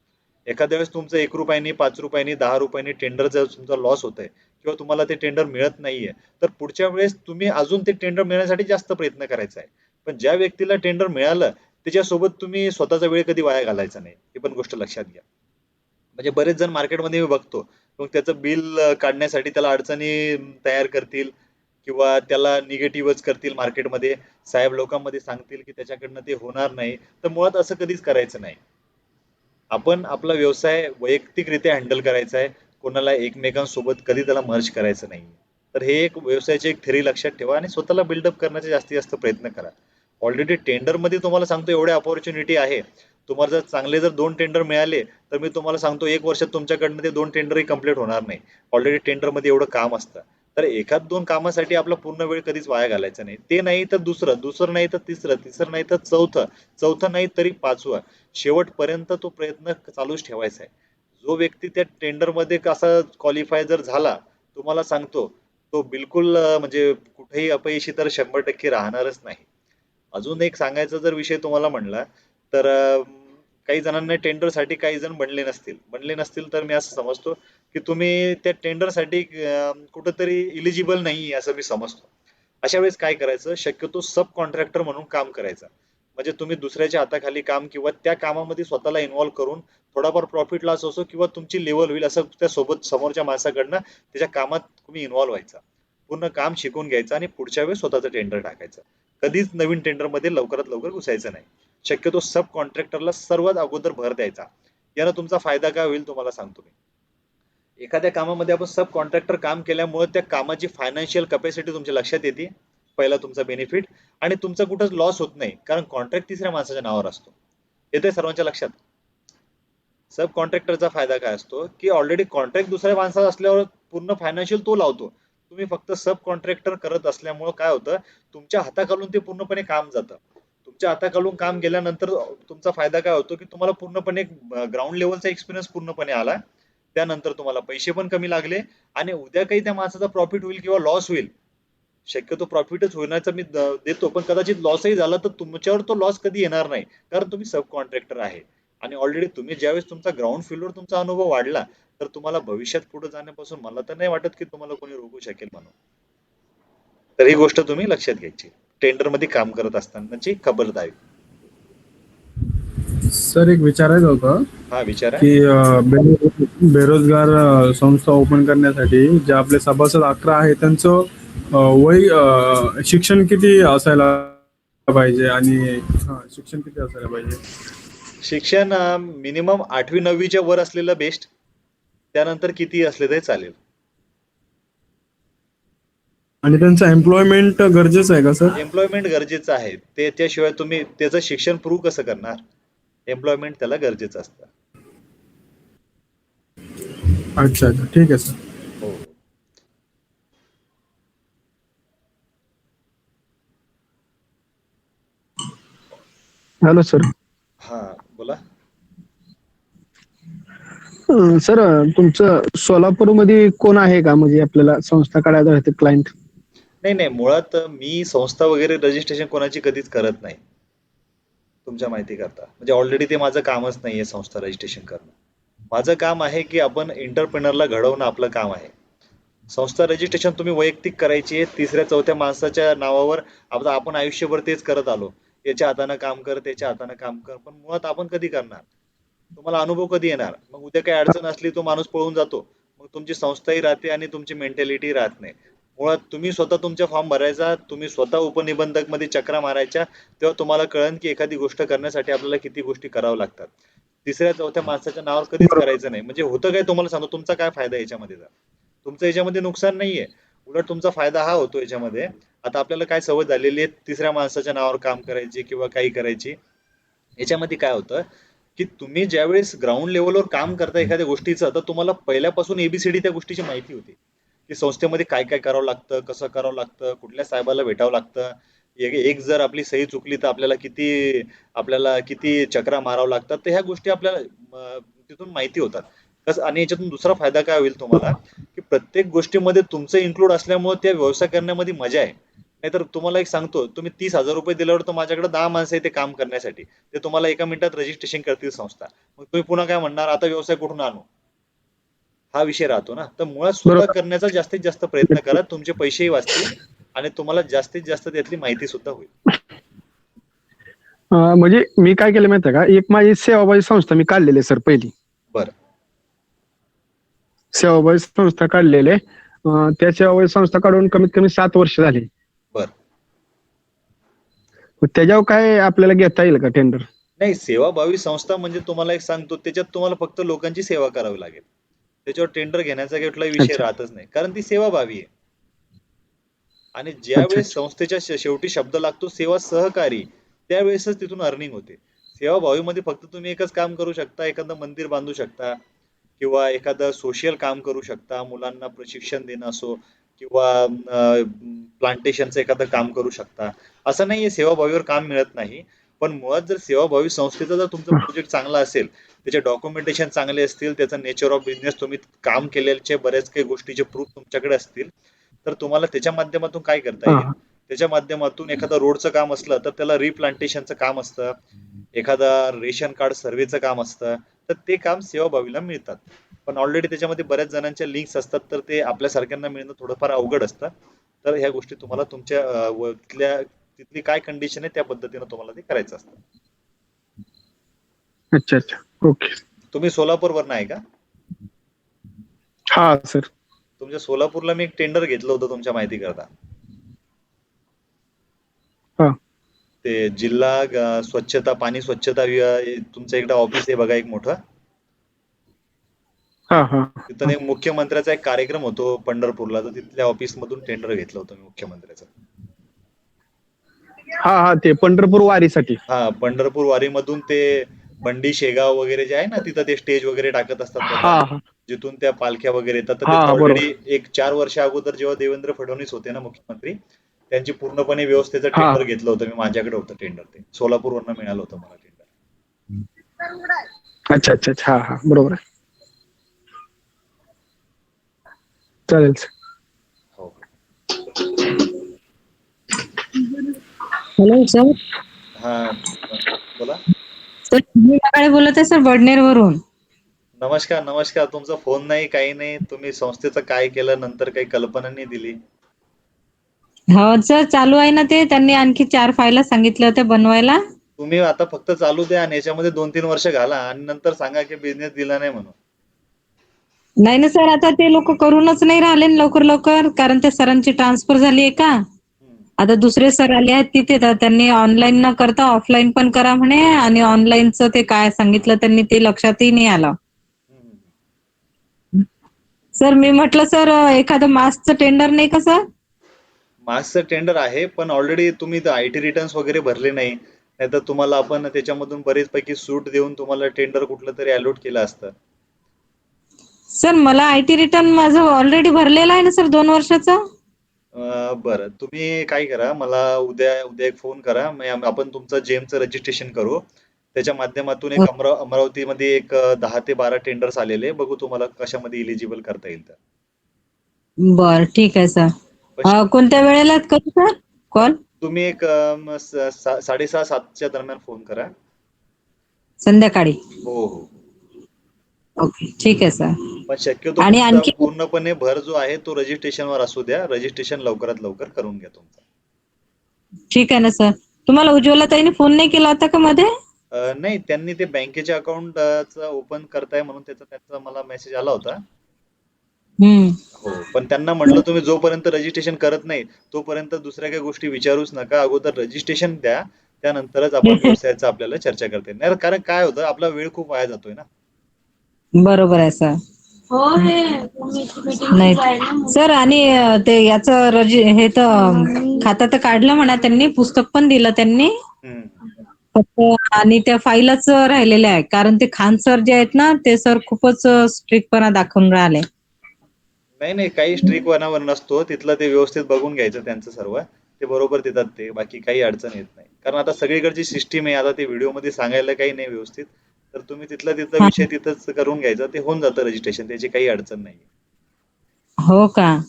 एखाद्या वेळेस तुमचं ₹1, ₹5, ₹10 टेंडर जर तुमचा लॉस होतोय किंवा तुम्हाला ते टेंडर मिळत नाहीये, तर पुढच्या वेळेस तुम्ही अजून ते टेंडर मिळण्यासाठी जास्त प्रयत्न करायचा आहे. पण ज्या व्यक्तीला टेंडर मिळालं, त्याच्यासोबत तुम्ही स्वतःचा वेळ कधी वाया घालायचा नाही. ही पण गोष्ट लक्षात घ्या. म्हणजे बरेच जण मार्केटमध्ये मी बघतो, मग त्याचं बिल काढण्यासाठी त्याला अडचणी तयार करतील किंवा त्याला निगेटिव्हच करतील मार्केटमध्ये. साहेब लोकांमध्ये सांगतील, की त्याच्याकडनं ते होणार नाही. तर मुळात असं कधीच करायचं नाही. आपण आपला व्यवसाय वैयक्तिकरित्या हँडल करायचा आहे. कोणाला एकमेकांसोबत कधी त्याला मर्ज करायचं नाही. तर हे एक व्यवसायाची एक थेरी लक्षात ठेवा आणि स्वतःला बिल्डअप करण्याचे जास्तीत जास्त प्रयत्न करा. ऑलरेडी टेंडरमध्ये तुम्हाला सांगतो एवढ्या अपॉर्च्युनिटी आहे. तुम्हाला जर चांगले जर 2 टेंडर मिळाले, तर मी तुम्हाला सांगतो 1 वर्षात तुमच्याकडनं ते 2 टेंडरही कंप्लीट होणार नाही. ऑलरेडी टेंडरमध्ये एवढं काम असतं. तर एखाद 2 कामासाठी आपला पूर्ण वेळ कधीच वाया घालायचा नाही. ते नाही तर दुसरं, दुसरं नाही तर तिसरं, तिसरं नाही तर चौथं, चौथं नाही तरी पाचवं. शेवटपर्यंत तो प्रयत्न चालूच ठेवायचा आहे. जो व्यक्ती त्या टेंडरमध्ये कसा क्वालिफाय जर झाला, तुम्हाला सांगतो, तो बिलकुल म्हणजे कुठेही अपयशी तर 100% राहणारच नाही. अजून एक सांगायचा जर विषय तुम्हाला म्हणला, तर काही जणांना टेंडरसाठी काही जण बनले नसतील. बनले नसतील तर मी असं समजतो, की तुम्ही त्या टेंडरसाठी कुठेतरी इलिजिबल नाही असं मी समजतो. अशा वेळेस काय करायचं, शक्यतो सब कॉन्ट्रॅक्टर म्हणून काम करायचं. म्हणजे तुम्ही दुसऱ्याच्या हाताखाली काम किंवा त्या कामामध्ये स्वतःला इन्व्हॉल्व करून थोडाफार प्रॉफिट लॉस असो किंवा तुमची लेवल होईल असं त्या सोबत समोरच्या माणसाकडनं त्याच्या कामात तुम्ही इन्व्हॉल्व व्हायचा. पूर्ण काम शिकून घ्यायचं आणि पुढच्या वेळेस स्वतःचं टेंडर टाकायचं. कधीच नवीन टेंडरमध्ये लवकरात लवकर घुसायचं नाही. शक्यतो सब कॉन्ट्रॅक्टरला सर्वात अगोदर भर द्यायचा. यानं तुमचा फायदा काय होईल तुम्हाला सांगतो मी. एखाद्या कामामध्ये आपण सब कॉन्ट्रॅक्टर काम केल्यामुळे त्या कामाची फायनान्शियल कपॅसिटी तुमच्या लक्षात येते. पहिला तुमचा बेनिफिट आणि तुमचा कुठंच लॉस होत नाही. कारण कॉन्ट्रॅक्ट तिसऱ्या माणसाच्या नावावर असतो. येतंय सर्वांच्या लक्षात? सब कॉन्ट्रॅक्टरचा फायदा काय असतो, की ऑलरेडी कॉन्ट्रॅक्ट दुसऱ्या माणसाचा असल्यावर पूर्ण फायनान्शियल तो लावतो. तुम्ही फक्त सब कॉन्ट्रॅक्टर करत असल्यामुळं काय होतं, तुमच्या हाताखालून ते पूर्णपणे काम जातं. तुमच्या हाताखालून काम गेल्यानंतर तुमचा फायदा काय होतो, की तुम्हाला पूर्णपणे ग्राउंड लेव्हलचा एक्सपिरियन्स पूर्णपणे आला. त्यानंतर तुम्हाला पैसे पण कमी लागले आणि उद्या काही त्या माणसाचा प्रॉफिट होईल किंवा लॉस होईल. शक्यतो प्रॉफिटच होण्याचा मी देतो, पण कदाचित लॉसही झाला तर तुमच्यावर तो लॉस कधी येणार नाही. कारण तुम्ही सब कॉन्ट्रॅक्टर आहे. आणि ऑलरेडी तुम्ही ज्यावेळेस तुमचा ग्राउंड फ्लोअर तुमचा अनुभव वाढला, तर तुम्हाला भविष्यात पुढे जाण्यापासून मला तर नाही वाटत की तुम्हाला कोणी रोखू शकेल म्हणून. तर ही गोष्ट तुम्ही लक्षात घ्यायची. टेंडरमध्ये काम करत असतानाची खबरदारी. सर एक विचारायचं होतं हा विचारा. की बेरोजगार संस्था ओपन करण्यासाठी जे आपले सभासद 11 आहे त्यांचं वय शिक्षण किती असायला पाहिजे आणि शिक्षण किती असायला पाहिजे? शिक्षण मिनिमम 8वी-9वीच्या वर असलेलं बेस्ट. त्यानंतर किती असले तरी चालेल. आणि त्यांचं एम्प्लॉयमेंट गरजेचं आहे का सर? एम्प्लॉयमेंट गरजेचं आहे. ते त्याशिवाय तुम्ही त्याचं शिक्षण प्रूव्ह कसं करणार? एम्प्लॉयमेंट त्याला गरजेचं असतं. अच्छा अच्छा, ठीक आहे सर. हो. Hello sir. हा बोला. सर तुमचं सोलापूरमध्ये कोण आहे का, म्हणजे आपल्याला संस्था काढायला राहते क्लायंट? नाही नाही, मुळात मी संस्था वगैरे रजिस्ट्रेशन कोणाची कधीच करत नाही, तुमच्या माहिती करता. म्हणजे ऑलरेडी ते माझं कामच नाहीये संस्था रजिस्ट्रेशन करणं. माझं काम आहे की आपण एंटरप्रेनरला घडवणं आपलं काम आहे. संस्था रजिस्ट्रेशन तुम्ही वैयक्तिक करायची आहे, तिसऱ्या चौथ्या माणसाच्या नावावर. आता आपण आयुष्यभर तेच करत आलो, याच्या हाताने काम कर, त्याच्या हाताने काम कर, पण मुळात आपण कधी करणार? तुम्हाला अनुभव कधी येणार? मग उद्या काही अडचण असली तो माणूस पळून जातो, मग तुमची संस्थाही राहते आणि तुमची मेंटॅलिटी राहत नाही. मुळात तुम्ही स्वतः तुमचा फॉर्म भरायचा, तुम्ही स्वतः उपनिबंधक मध्ये चक्रा मारायच्या, तेव्हा तुम्हाला कळन की एखादी गोष्ट करण्यासाठी आपल्याला किती गोष्टी कराव्या लागतात. तिसऱ्या चौथ्या माणसाच्या नावावर कधीच बरोबर. करायचं नाही. म्हणजे होतं काय तुम्हाला सांगतो, तुमचा काय फायदा याच्यामध्ये? तुमचं याच्यामध्ये नुकसान नाहीये, उलट तुमचा फायदा हा होतो याच्यामध्ये. आता आपल्याला काय सवय झालेली आहे तिसऱ्या माणसाच्या नावावर काम करायची किंवा काही करायची. याच्यामध्ये काय होतं की तुम्ही ज्यावेळेस ग्राउंड लेवलवर काम करता एखाद्या गोष्टीचं, तर तुम्हाला पहिल्यापासून एबीसीडी त्या गोष्टीची माहिती होती की संस्थेमध्ये काय काय करावं लागतं, कसं करावं लागतं, कुठल्या साहेबाला भेटावं लागतं. एक जर आपली सही चुकली तर आपल्याला किती चक्रा मारावं लागतात. तर ह्या गोष्टी आपल्याला तिथून माहिती होतात. कसं, आणि याच्यातून दुसरा फायदा काय होईल तुम्हाला, की प्रत्येक गोष्टीमध्ये तुमचं इन्क्लूड असल्यामुळे त्या व्यवसाय करण्यामध्ये मजा आहे. नाहीतर तुम्हाला एक सांगतो, तुम्ही 30,000 रुपये दिल्यावर तर माझ्याकडे 10 माणसं आहे ते काम करण्यासाठी. ते तुम्हाला एका मिनिटात रजिस्ट्रेशन करतील संस्था. मग तुम्ही पुन्हा काय म्हणणार, आता व्यवसाय कुठून आणू? हा विषय राहतो ना. तर मुळात स्वतः बरोबर. करण्याचा जास्तीत जास्त प्रयत्न करा, तुमचे पैसेही वाचतील आणि तुम्हाला जास्तीत जास्त त्यातली माहिती सुद्धा होईल. म्हणजे मी काय केलं माहिती आहे का, एक माझी सेवाभावी संस्था मी काढलेली आहे सर पहिली. बरं. सेवाभावी संस्था काढलेले. त्या सेवाभावी संस्था काढून कमीत कमी 7 वर्ष झाली. बरं. मग त्याच्यावर काय आपल्याला घेता येईल का टेंडर? नाही, सेवाभावी संस्था म्हणजे तुम्हाला एक सांगतो, त्याच्यात तुम्हाला फक्त लोकांची सेवा करावी लागेल. त्याच्यावर टेंडर घेण्याचा कुठलाही विषय अच्छा. राहतच नाही, कारण ती सेवाभावी आहे. आणि अच्छा ज्यावेळेस अच्छा. संस्थेच्या शेवटी शब्द लागतो सेवा सहकारी, त्यावेळेसच तिथून अर्निंग होते. सेवाभावीमध्ये फक्त तुम्ही एकच काम करू शकता, एखादं मंदिर बांधू शकता किंवा एखादं सोशल काम करू शकता, मुलांना प्रशिक्षण देणं असो किंवा प्लांटेशनचं एखादं काम करू शकता. असं नाहीये सेवाभावीवर काम मिळत नाही. पण मुळात जर सेवाभावी संस्थेचा जर तुमचा प्रोजेक्ट चांगला असेल, त्याचे डॉक्युमेंटेशन चांगले असतील, त्याचा नेचर ऑफ बिझनेस तुम्ही काम केलेले बऱ्याच काही गोष्टीचे प्रूफ तुमच्याकडे असतील, तर तुम्हाला त्याच्या माध्यमातून काय करता हा येईल? हा. त्याच्या माध्यमातून एखादं रोडचं काम असलं तर त्याला रिप्लांटेशनचं काम असतं, एखादा रेशन कार्ड सर्व्हेचं काम असतं, तर ते काम सेवाभावीला मिळतात. पण ऑलरेडी त्याच्यामध्ये बऱ्याच जणांच्या लिंक्स असतात, तर ते आपल्यासारख्यांना मिळणं थोडंफार अवघड असतं. तर ह्या गोष्टी तुम्हाला तुमच्या तिथली काय कंडिशन आहे त्या पद्धतीने तुम्हाला ते करायचं असतं. अच्छा अच्छा. ओके. तुम्ही सोलापूरवरनं आहे का? हा सर. तुमच्या सोलापूरला मी एक टेंडर घेतलं होतं तुमच्या माहिती करता. हा ते जिल्हा स्वच्छता, पाणी स्वच्छता तुमचं एकदा ऑफिस आहे बघा एक मोठं. हा हा. तिथं एक मुख्यमंत्र्याचा एक कार्यक्रम होतो पंढरपूरला, तर तिथल्या ऑफिस मधून टेंडर घेतलं होतं मी मुख्यमंत्र्याचं. हा हा. ते पंढरपूर वारीसाठी. हा, पंढरपूर वारीमधून ते बंडी शेगाव वगैरे जे आहे ना, तिथं ते स्टेज वगैरे टाकत असतात बघा, हा हा. जिथून त्या पालख्या वगैरे येतात. तर हा त्याचं हा बरोबर. ऑलरेडी एक 4 वर्ष अगोदर जेव्हा देवेंद्र फडणवीस होते ना मुख्यमंत्री, त्यांची पूर्णपणे व्यवस्थेचं हा. टेंडर घेतलं होतं मी. माझ्याकडे होतं टेंडर, ते सोलापूरवरनं मिळालं होतं मला टेंडर. अच्छा अच्छा अच्छा. हा हा बरोबर आहे. चालेल सर. हो. Hello sir. हा बोला. सर मी सकाळी बोलत आहे सर बडनेर वरून. नमस्कार नमस्कार. तुमचा फोन नाही, काही नाही. तुम्ही संस्थेचं काय केलं नंतर काही कल्पना नाही दिली. हो सर चालू आहे ना ते. त्यांनी आणखी 4 फायला सांगितल्या होत्या बनवायला. तुम्ही आता फक्त चालू द्या आणि याच्यामध्ये 2-3 वर्ष घाला आणि नंतर सांगा की बिझनेस दिला नाही म्हणून. नाही ना सर, आता ते लोक करूनच नाही राहिले ना लवकर लवकर, कारण त्या सरांची ट्रान्सफर झाली आहे का. हम्म. आता दुसरे सर आले आहेत तिथे, तर त्यांनी ऑनलाईन न करता ऑफलाईन पण करा म्हणे, आणि ऑनलाईनचं ते काय सांगितलं त्यांनी ते लक्षातही नाही आलं. हम्म. सर मी म्हटलं सर एखादं मास्कचं टेंडर नाही का सर? मार्क्सचं टेंडर आहे, पण ऑलरेडी तुम्ही आयटी रिटर्न्स वगैरे भरले नाही. नाहीतर तुम्हाला आपण त्याच्यामधून बरेचपैकी सूट देऊन तुम्हाला टेंडर कुठलं तरी अलॉट केलं असतं. सर मला आयटी रिटर्न माझं ऑलरेडी भरलेलं आहे ना सर 2 वर्षाचं. बरं तुम्ही काय करा मला उद्या उद्या एक फोन करा आपण तुमचं जेमचं रजिस्ट्रेशन करू. त्याच्या माध्यमातून एक अमरावतीमध्ये एक 10 ते 12 टेंडर्स आलेले बघू तुम्हाला कशामध्ये इलिजिबल करता येईल तर. बर ठीक आहे सर. पण कोणत्या वेळेला करू सर कॉल? तुम्ही एक 6:30-7च्या दरम्यान फोन करा. संध्याकाळी. हो हो. ओके ठीक आहे सर. पण शक्यतो आणि तुमचा आणखी पूर्णपणे भर जो आहे तो रजिस्ट्रेशनवर असू द्या. रजिस्ट्रेशन लवकरात लवकर करून घ्या तुमचं. ठीक आहे ना सर. तुम्हाला उज्ज्वला ताईने फोन नाही केला होता का मध्ये? नाही त्यांनी ते बँकेचे अकाउंट ओपन करताय म्हणून त्यांचा मला मेसेज आला होता. हो पण त्यांना म्हटलं तुम्ही जोपर्यंत रजिस्ट्रेशन करत नाही तोपर्यंत दुसऱ्या काही गोष्टी विचारूच नका. अगोदर रजिस्ट्रेशन द्या त्यानंतरच आपण व्यवसायाचं आपल्याला चर्चा करता येईल. नाही कारण काय होतं आपला वेळ खूप वाया जातोय ना. बरोबर आहे सर. नाही सर आणि ते याचं हे तर खातं तर काढलं म्हणा त्यांनी, पुस्तक पण दिलं त्यांनी. आणि त्या फाईलच राहिलेल्या आहे कारण ते खान सर जे आहेत ना ते सर खूपच स्ट्रिक्टपणा दाखवून राहिले. नाही नाही काही स्ट्रिक वनावर नसतो. तिथलं ते व्यवस्थित बघून घ्यायचं त्यांचं सर्व. ते बरोबर देतात ते. बाकी काही अडचण येत नाही. कारण आता सगळीकडची सिस्टीम आहे. आता ते व्हिडिओमध्ये सांगायला काही नाही व्यवस्थित. तर तुम्ही तिथला विषय तिथंच करून घ्यायचा. ते होऊन जातं रजिस्ट्रेशन. त्याची काही अडचण नाही. हो का?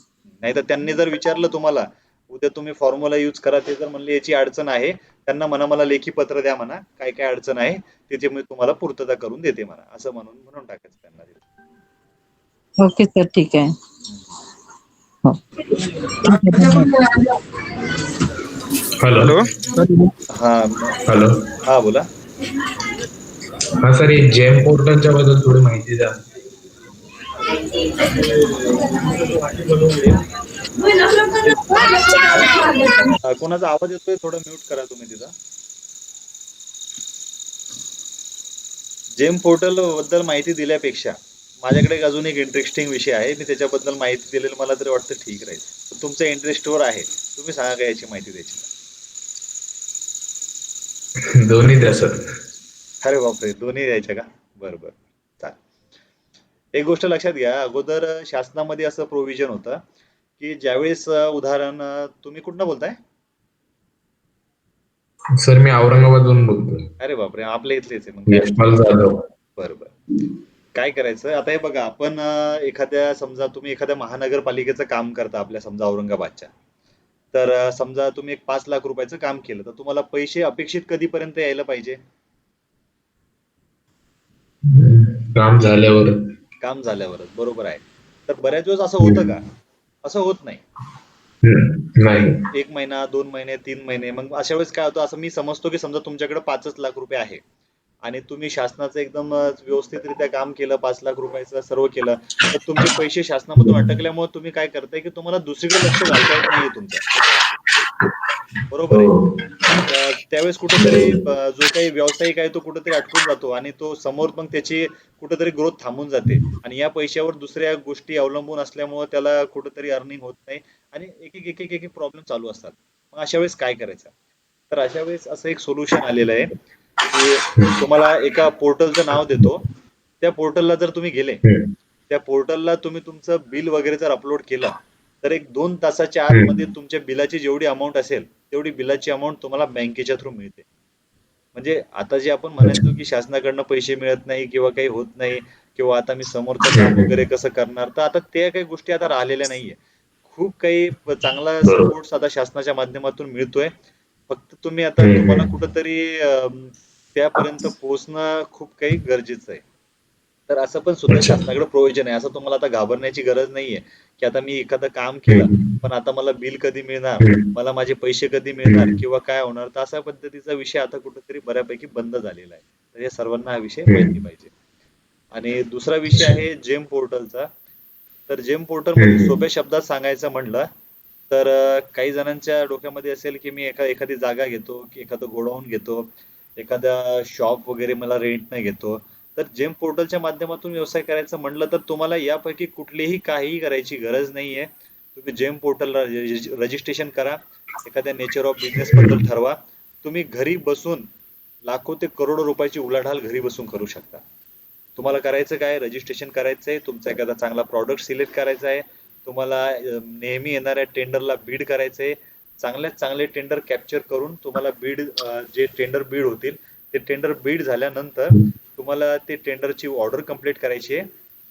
नाही तर त्यांनी जर विचारलं तुम्हाला उद्या तुम्ही फॉर्म्युला यूज करा ते जर म्हणले याची अडचण आहे त्यांना म्हणा मला लेखी पत्र द्या म्हणा काय काय अडचण आहे त्याची मी तुम्हाला पूर्तता करून देते म्हणा असं म्हणून टाकायचं त्यांना. ओके सर ठीक आहे. हॅलो. हा हॅलो. हा बोला. हा सर हे जेम पोर्टलच्या बद्दल थोडी माहिती द्या. कोणाचा आवाज येतोय थोडं म्यूट करा तुम्ही तिथं. जेम पोर्टल बद्दल माहिती दिल्यापेक्षा माझ्याकडे अजून एक इंटरेस्टिंग विषय आहे. मी त्याच्याबद्दल माहिती दिलेली मला तरी वाटतं ठीक राहील. तुमच्या इंटरेस्टवर आहे. तुम्ही सांगा काय याची माहिती द्यायची. दोन्ही द्या सर. अरे बापरे दोन्ही द्यायच्या का? बरं बरं चालेल. एक गोष्ट लक्षात घ्या अगोदर शासनामध्ये असं प्रोव्हिजन होतं की ज्यावेळेस उदाहरण तुम्ही कुठनं बोलताय? सर मी औरंगाबादहून बोलतोय. अरे बापरे आपल्या इथलेच आहे मग. यशपाल जाधव. बरोबर. काय करायचं आता हे बघा आपण एखाद्या समजा तुम्ही एखाद्या महानगरपालिकेचं काम करता आपल्या समजा औरंगाबादच्या. तर समजा तुम्ही एक 5 लाख रुपयाचं काम केलं तर तुम्हाला पैसे अपेक्षित कधीपर्यंत यायला पाहिजे? काम झाल्यावर. काम झाल्यावरच बरोबर आहे. तर बऱ्याच वेळेस असं होतं का? असं होत नाही. नाही. 1 महिना 2 महिने 3 महिने मग अशा वेळेस काय होतं असं मी समजतो की समजा तुमच्याकडे 5 लाख रुपये आहे आणि तुम्ही शासनाचं एकदम व्यवस्थितरित्या काम केलं 5 लाख रुपयाचं सर्व केलं तर तुमचे पैसे शासनामधून अटकल्यामुळे तुम्ही काय करताय की तुम्हाला दुसरीकडे लक्ष घालता येत नाहीये तुमचं. बरोबर आहे. त्यावेळेस कुठेतरी जो काही व्यावसायिक आहे तो कुठेतरी अटकून जातो आणि तो समोर मग त्याची कुठेतरी ग्रोथ थांबून जाते आणि या पैशावर दुसऱ्या गोष्टी अवलंबून असल्यामुळे त्याला कुठेतरी अर्निंग होत नाही आणि एक प्रॉब्लेम चालू असतात. मग अशा वेळेस काय करायचं? तर अशा वेळेस असं एक सोल्युशन आलेलं आहे की तुम्हाला एका पोर्टलचं नाव देतो. त्या पोर्टलला जर तुम्ही गेले त्या पोर्टलला तुम्ही तुमचं बिल वगैरे जर अपलोड केलं तर एक 2 तासाच्या आतमध्ये तुमच्या बिलाची जेवढी अमाऊंट असेल तेवढी बिलाची अमाऊंट तुम्हाला बँकेच्या थ्रू मिळते. म्हणजे आता जे आपण म्हणायचो की शासनाकडनं पैसे मिळत नाही किंवा काही होत नाही किंवा आता मी समोरचं काम वगैरे कसं करणार तर आता त्या काही गोष्टी आता राहिलेल्या नाहीये. खूप काही चांगला सपोर्ट आता शासनाच्या माध्यमातून मिळतोय. फक्त तुम्ही आता तुम्हाला कुठंतरी त्यापर्यंत पोहोचणं खूप काही गरजेचं आहे. तर असं पण सुद्धा शासनाकडे प्रोव्हिजन आहे. असं तुम्हाला आता घाबरण्याची गरज नाहीये की आता मी एखादं काम केलं पण आता मला बिल कधी मिळणार मला माझे पैसे कधी मिळणार किंवा काय होणार तर अशा पद्धतीचा विषय आता कुठेतरी बऱ्यापैकी बंद झालेला आहे. तर हे सर्वांना हा विषय माहिती पाहिजे. आणि दुसरा विषय आहे जेम पोर्टलचा. तर जेम पोर्टल मध्ये सोप्या शब्दात सांगायचं म्हणलं तर काही जणांच्या डोक्यामध्ये असेल की मी एखादी जागा घेतो की एखादं गोडाऊन घेतो एखाद्या शॉप वगैरे मला रेंटने घेतो. तर जेम पोर्टलच्या माध्यमातून व्यवसाय करायचं म्हणलं तर तुम्हाला यापैकी कुठलीही काहीही करायची गरज नाहीये. तुम्ही जेम पोर्टलला रजिस्ट्रेशन करा. एखाद्या नेचर ऑफ बिझनेस बद्दल ठरवा. तुम्ही घरी बसून लाखो ते करोडो रुपयाची उलाढाल घरी बसून करू शकता. तुम्हाला करायचं काय रजिस्ट्रेशन करायचंय तुमचा एखादा चांगला प्रॉडक्ट सिलेक्ट करायचा आहे तुम्हाला नेहमी येणाऱ्या टेंडरला बीड करायचंय. चांगल्यात चांगले टेंडर कॅप्चर करून तुम्हाला बीड जे टेंडर बीड होतील ते टेंडर बीड झाल्यानंतर तुम्हाला ते टेंडरची ऑर्डर कंप्लीट करायची आहे.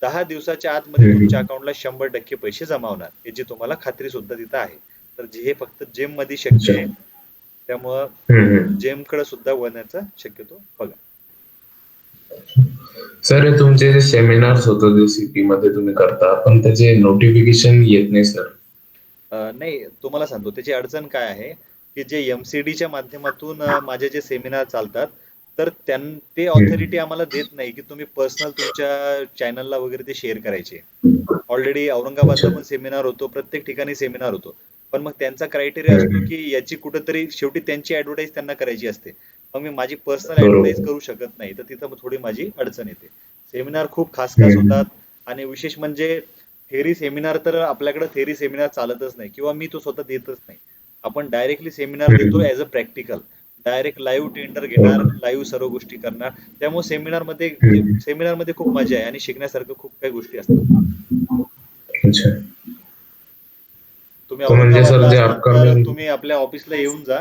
10 दिवसाच्या आतमध्ये तुमच्या अकाउंटला 100% पैसे जमा होणार याची तुम्हाला खात्री सुद्धा तिथं आहे. तर हे फक्त जेम मध्ये शक्य आहे. त्यामुळं जेम कडे सुद्धा वळण्याचा शक्यतो बघा. सर तुमचे जे सेमिनार्स होतं जे सिटी मध्ये तुम्ही करता पण त्याचे नोटिफिकेशन येत नाही सर. नाही तुम्हाला सांगतो त्याची अडचण काय आहे की जे एमसीडीच्या माध्यमातून माझे जे सेमिनार चालतात तर ते ऑथॉरिटी आम्हाला देत नाही की तुम्ही पर्सनल तुमच्या चॅनलला वगैरे ते शेअर करायचे. ऑलरेडी औरंगाबादला पण सेमिनार होतो, प्रत्येक ठिकाणी सेमिनार होतो, पण मग त्यांचा क्रायटेरिया असतो की याची कुठेतरी शेवटी त्यांची ऍडव्हर्टाईज त्यांना करायची असते. मग मी माझी पर्सनल ऍडव्हर्टाईज करू शकत नाही, तर तिथं थोडी माझी अडचण येते. सेमिनार खूप खास होतात आणि विशेष म्हणजे थेरी सेमिनार तर आपल्याकडे थेरी सेमिनार चालतच नाही किंवा मी तो स्वतः देतच नाही. आपण डायरेक्टली सेमिनार देतो as a practical. Direct live tender घेणार, लाईव्ह सर्व गोष्टी करणार. त्यामुळे सेमिनार मध्ये खूप मजा आहे आणि शिकण्यासारखं खूप काही गोष्टी असतात. तुम्ही औरंगाबादला असतात तर तुम्ही आपल्या ऑफिसला येऊन जा.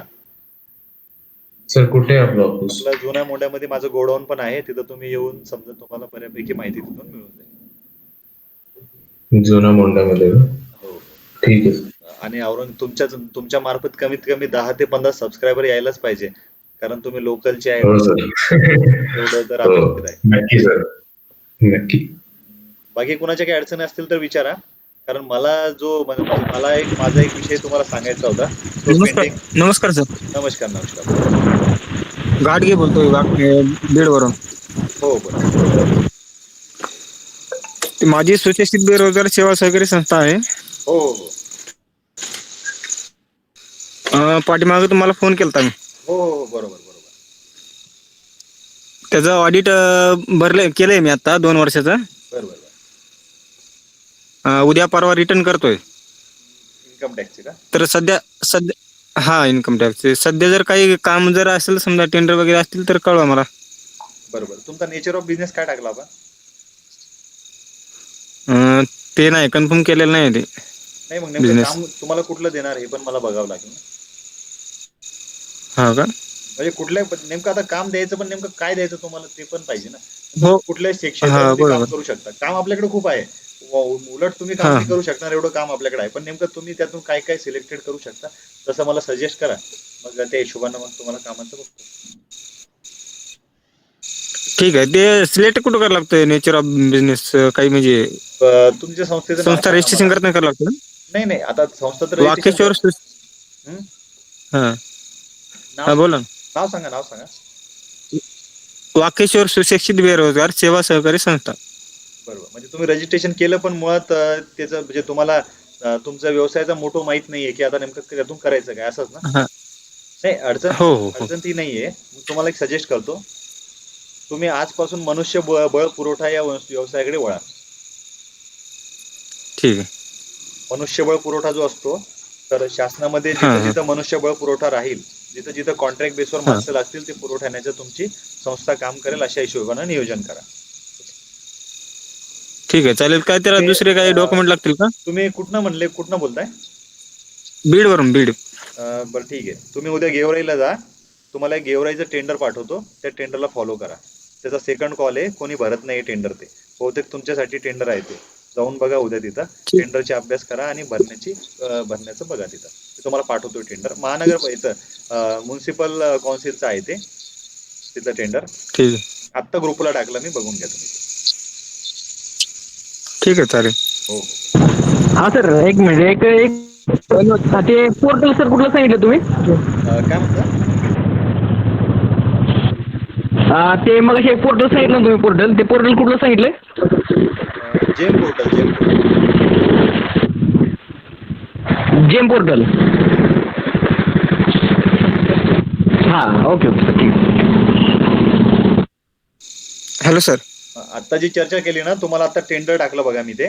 सर कुठे आहे आपलं ऑफिस? आपल्या जुन्या मोंढ्यामध्ये माझं गोडाऊन पण आहे, तिथं तुम्ही येऊन समजा तुम्हाला बऱ्यापैकी माहिती तिथून मिळून जाईल. जुना मोंढ्यामध्ये का? हो. ठीक आहे. आणि तुमच्या मार्फत कमीत कमी 10 ते 15 सबस्क्रायबर यायलाच पाहिजे, कारण तुम्ही लोकलचे आहे. हो सर. एवढं तर अपेक्षित आहे. नक्की सर, नक्की. बाकी कुणाच्या काही अडचणी असतील तर विचारा, कारण मला माझा एक विषय तुम्हाला सांगायचा होता. नमस्कार सर. नमस्कार. गाडगे बोलतोय बीड वरून. हो बरोबर. माझी सुशिक्षित बेरोजगार सेवा सहकारी संस्था आहे. हो हो. पाठीमागे तुम्हाला फोन केलता मी. हो हो बरोबर. त्याचं ऑडिट केलंय मी आता 2 वर्षाचं. बरोबर. उद्या परवा रिटर्न करतोय. इन्कम टॅक्सचे का? तर सध्या हा इन्कम टॅक्सचे सध्या जर काही काम जर असेल समजा टेंडर वगैरे असतील तर कळवा मला. बरोबर. तुमचा नेचर ऑफ बिझनेस काय टाकला आपण? ते नाही कन्फर्म केलेलं नाही ते. नाही मग नेमकं काम तुम्हाला कुठलं देणार हे पण मला बघावं लागेल. हा का? म्हणजे कुठल्या नेमकं आता काम द्यायचं पण नेमकं काय द्यायचं तुम्हाला ते पण पाहिजे ना. हो. कुठल्याही सेक्शन काम करू शकता. काम आपल्याकडे खूप आहे. उलट तुम्ही काम नाही करू शकणार एवढं काम आपल्याकडे आहे, पण नेमकं तुम्ही त्यातून काय काय सिलेक्टेड करू शकता तसं मला सजेस्ट करा. मग त्या हिशोबानं मग तुम्हाला कामाचं बघतो. ठीक आहे. ते सिलेक्ट कुठं करावं लागतं नेचर ऑफ बिझनेस काही म्हणजे तुमच्या संस्थेचं संस्था रजिस्ट्रेशन करावं लागतं? नाही आता संस्था तर वाकेश्वर बोला. नाव सांगा. वाकेश्वर सुशिक्षित बेरोजगार सेवा सहकारी संस्था. बरोबर. म्हणजे तुम्ही रजिस्ट्रेशन केलं पण मुळात त्याचं म्हणजे तुम्हाला तुमचा व्यवसायाचा मोठो माहित नाहीये की आता नेमकं त्यातून करायचं काय असंच ना? नाही अडचण ती नाहीये. तुम्हाला एक सजेस्ट करतो. तुम्ही आजपासून मनुष्यबळ पुरवठा या व्यवसायाकडे वळा. ठीक आहे. मनुष्यबळ पुरवठा जो असतो तर शासनामध्ये जिथं मनुष्यबळ पुरवठा राहील, जिथं कॉन्ट्रॅक्ट बेसवर माणसं लागतील ते पुरवठ्याण्याचं तुमची संस्था काम करेल अशा हिशोबानं नियोजन करा. ठीक आहे चालेल. काय त्याला दुसरे काही डॉक्युमेंट लागतील का? तुम्ही कुठनं बोलताय? बीड वरून. बरं ठीक आहे. तुम्ही उद्या गेवराईला जा. तुम्हाला एक गेवराईचं टेंडर पाठवतो, त्या टेंडरला फॉलो करा. त्याचा सेकंड कॉल आहे. कोणी भरत नाही टेंडर, ते बहुतेक तुमच्यासाठी टेंडर आहे. ते जाऊन बघा उद्या तिथं. टेंडरचे अभ्यास करा आणि भरण्याचं बघा तिथं. तुम्हाला पाठवतो टेंडर. महानगर इथं म्युन्सिपल काउन्सिलचं आहे ते तिथलं टेंडर. ठीक आहे. आत्ता ग्रुपला टाकलं मी, बघून घ्या तुम्ही. ठीक आहे चालेल. हो. हा सर एक मिनिट एक ते पोर्टल सर कुठलं सांगितलं तुम्ही? काय म्हणता? ते मग पोर्टल सांगितलं तुम्ही पोर्टल. ते पोर्टल कुठलं सांगितलंय? जेम पोर्टल. जेम पोर्टल. हा ओके सर ठीक. Hello sir. आता जी चर्चा केली ना, तुम्हाला आता टेंडर टाकलं बघा मी ते.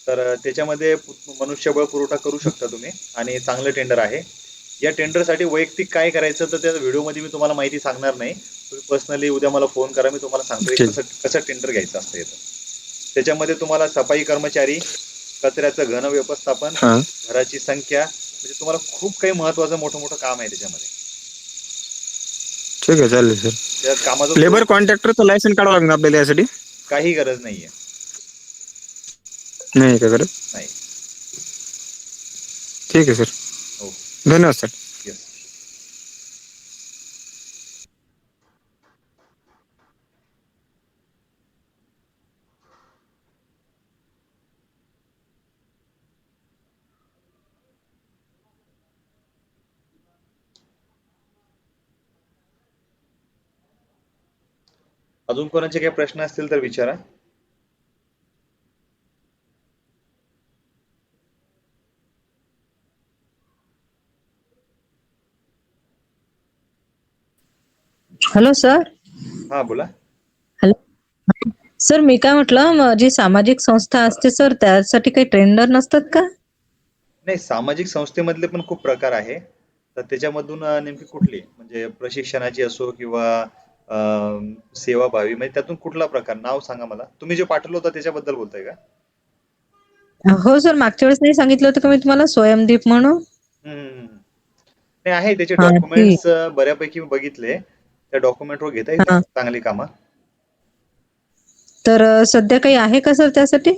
तर त्याच्यामध्ये मनुष्यबळ पुरवठा करू शकता तुम्ही आणि चांगलं टेंडर आहे. या टेंडरसाठी वैयक्तिक काय करायचं तर त्या व्हिडिओमध्ये मी तुम्हाला माहिती सांगणार नाही. तुम्ही पर्सनली उद्या मला फोन करा, मी तुम्हाला सांगतो कसं टेंडर घ्यायचं असतं. येतं त्याच्यामध्ये तुम्हाला सफाई कर्मचारी, कचऱ्याचं घन व्यवस्थापन, हा. घराची संख्या, म्हणजे तुम्हाला खूप काही महत्वाचं मोठं मोठं काम आहे त्याच्यामध्ये. ठीक आहे, चालेल सर. त्या कामाचं लेबर स्वरूप कॉन्ट्रॅक्टरचं लायसन काढावं लागणार आपल्याला यासाठी? काही गरज नाहीये. नाही का करत? नाही. ठीक आहे सर. हो. धन्यवाद सर. येस. अजून कोणाचे काही प्रश्न असतील तर विचारा. Hello sir. हा बोला. सर मी काय म्हटलं, जी सामाजिक संस्था असते सर, त्यासाठी काही ट्रेनर नसतात का? नाही, सामाजिक संस्थेमधले पण खूप प्रकार आहे. तर त्याच्यामधून नेमकी कुठली, म्हणजे प्रशिक्षणाची असो किंवा सेवाभावी, म्हणजे त्यातून कुठला प्रकार, नाव सांगा मला. तुम्ही जे पाठवलं होतं त्याच्याबद्दल बोलताय का? हो सर, मागच्या वेळेस नाही सांगितलं होतं का मी तुम्हाला, स्वयंदीप म्हणून? नाही, आहे त्याचे हा, ती. डॉक्युमेंट्स बऱ्यापैकी बघितले. त्या डॉक्युमेंटवर घेता येईल हा. चांगली कामं. तर सध्या काही आहे का सर त्यासाठी?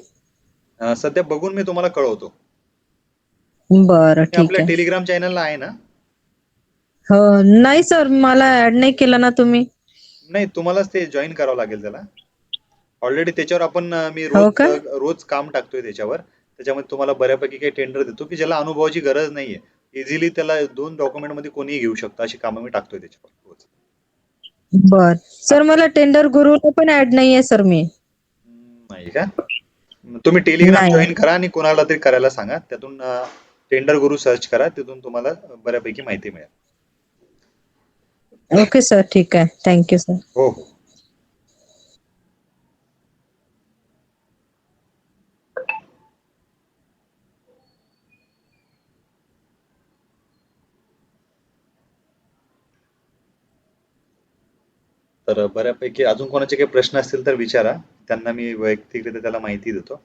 सध्या बघून मी तुम्हाला कळवतो. बरं, तुम्ही ठीक आपल्या आहे. टेलिग्राम चॅनलला आहे ना? हो. नाही सर, मला ऍड नाही केलं ना तुम्ही. नाही, तुम्हालाच ते जॉईन करावं लागेल त्याला. ऑलरेडी त्याच्यावर आपण मी हो का? रोज काम टाकतोय त्याच्यावर. त्याच्यामध्ये तुम्हाला बऱ्यापैकी काही टेंडर देतो की ज्याला अनुभवाची गरज नाहीये. इझिली त्याला 2 डॉक्युमेंट मध्ये कोणीही घेऊ शकतं, अशी कामं मी टाकतोय त्याच्यावर रोज. बर सर, मला टेंडर गुरुला पण ऍड नाहीये सर मी. नाही का? तुम्ही टेलिग्राम नाही. जॉईन करा आणि कोणाला तरी करायला सांगा. त्यातून टेंडर गुरु सर्च करा, तिथून तुम्हाला बऱ्यापैकी माहिती मिळेल. ओके सर, ठीक आहे. Thank you sir. हो हो. तर बऱ्यापैकी अजून कोणाचे काही प्रश्न असतील तर विचारा. त्यांना मी वैयक्तिकरित्या त्याला माहिती देतो.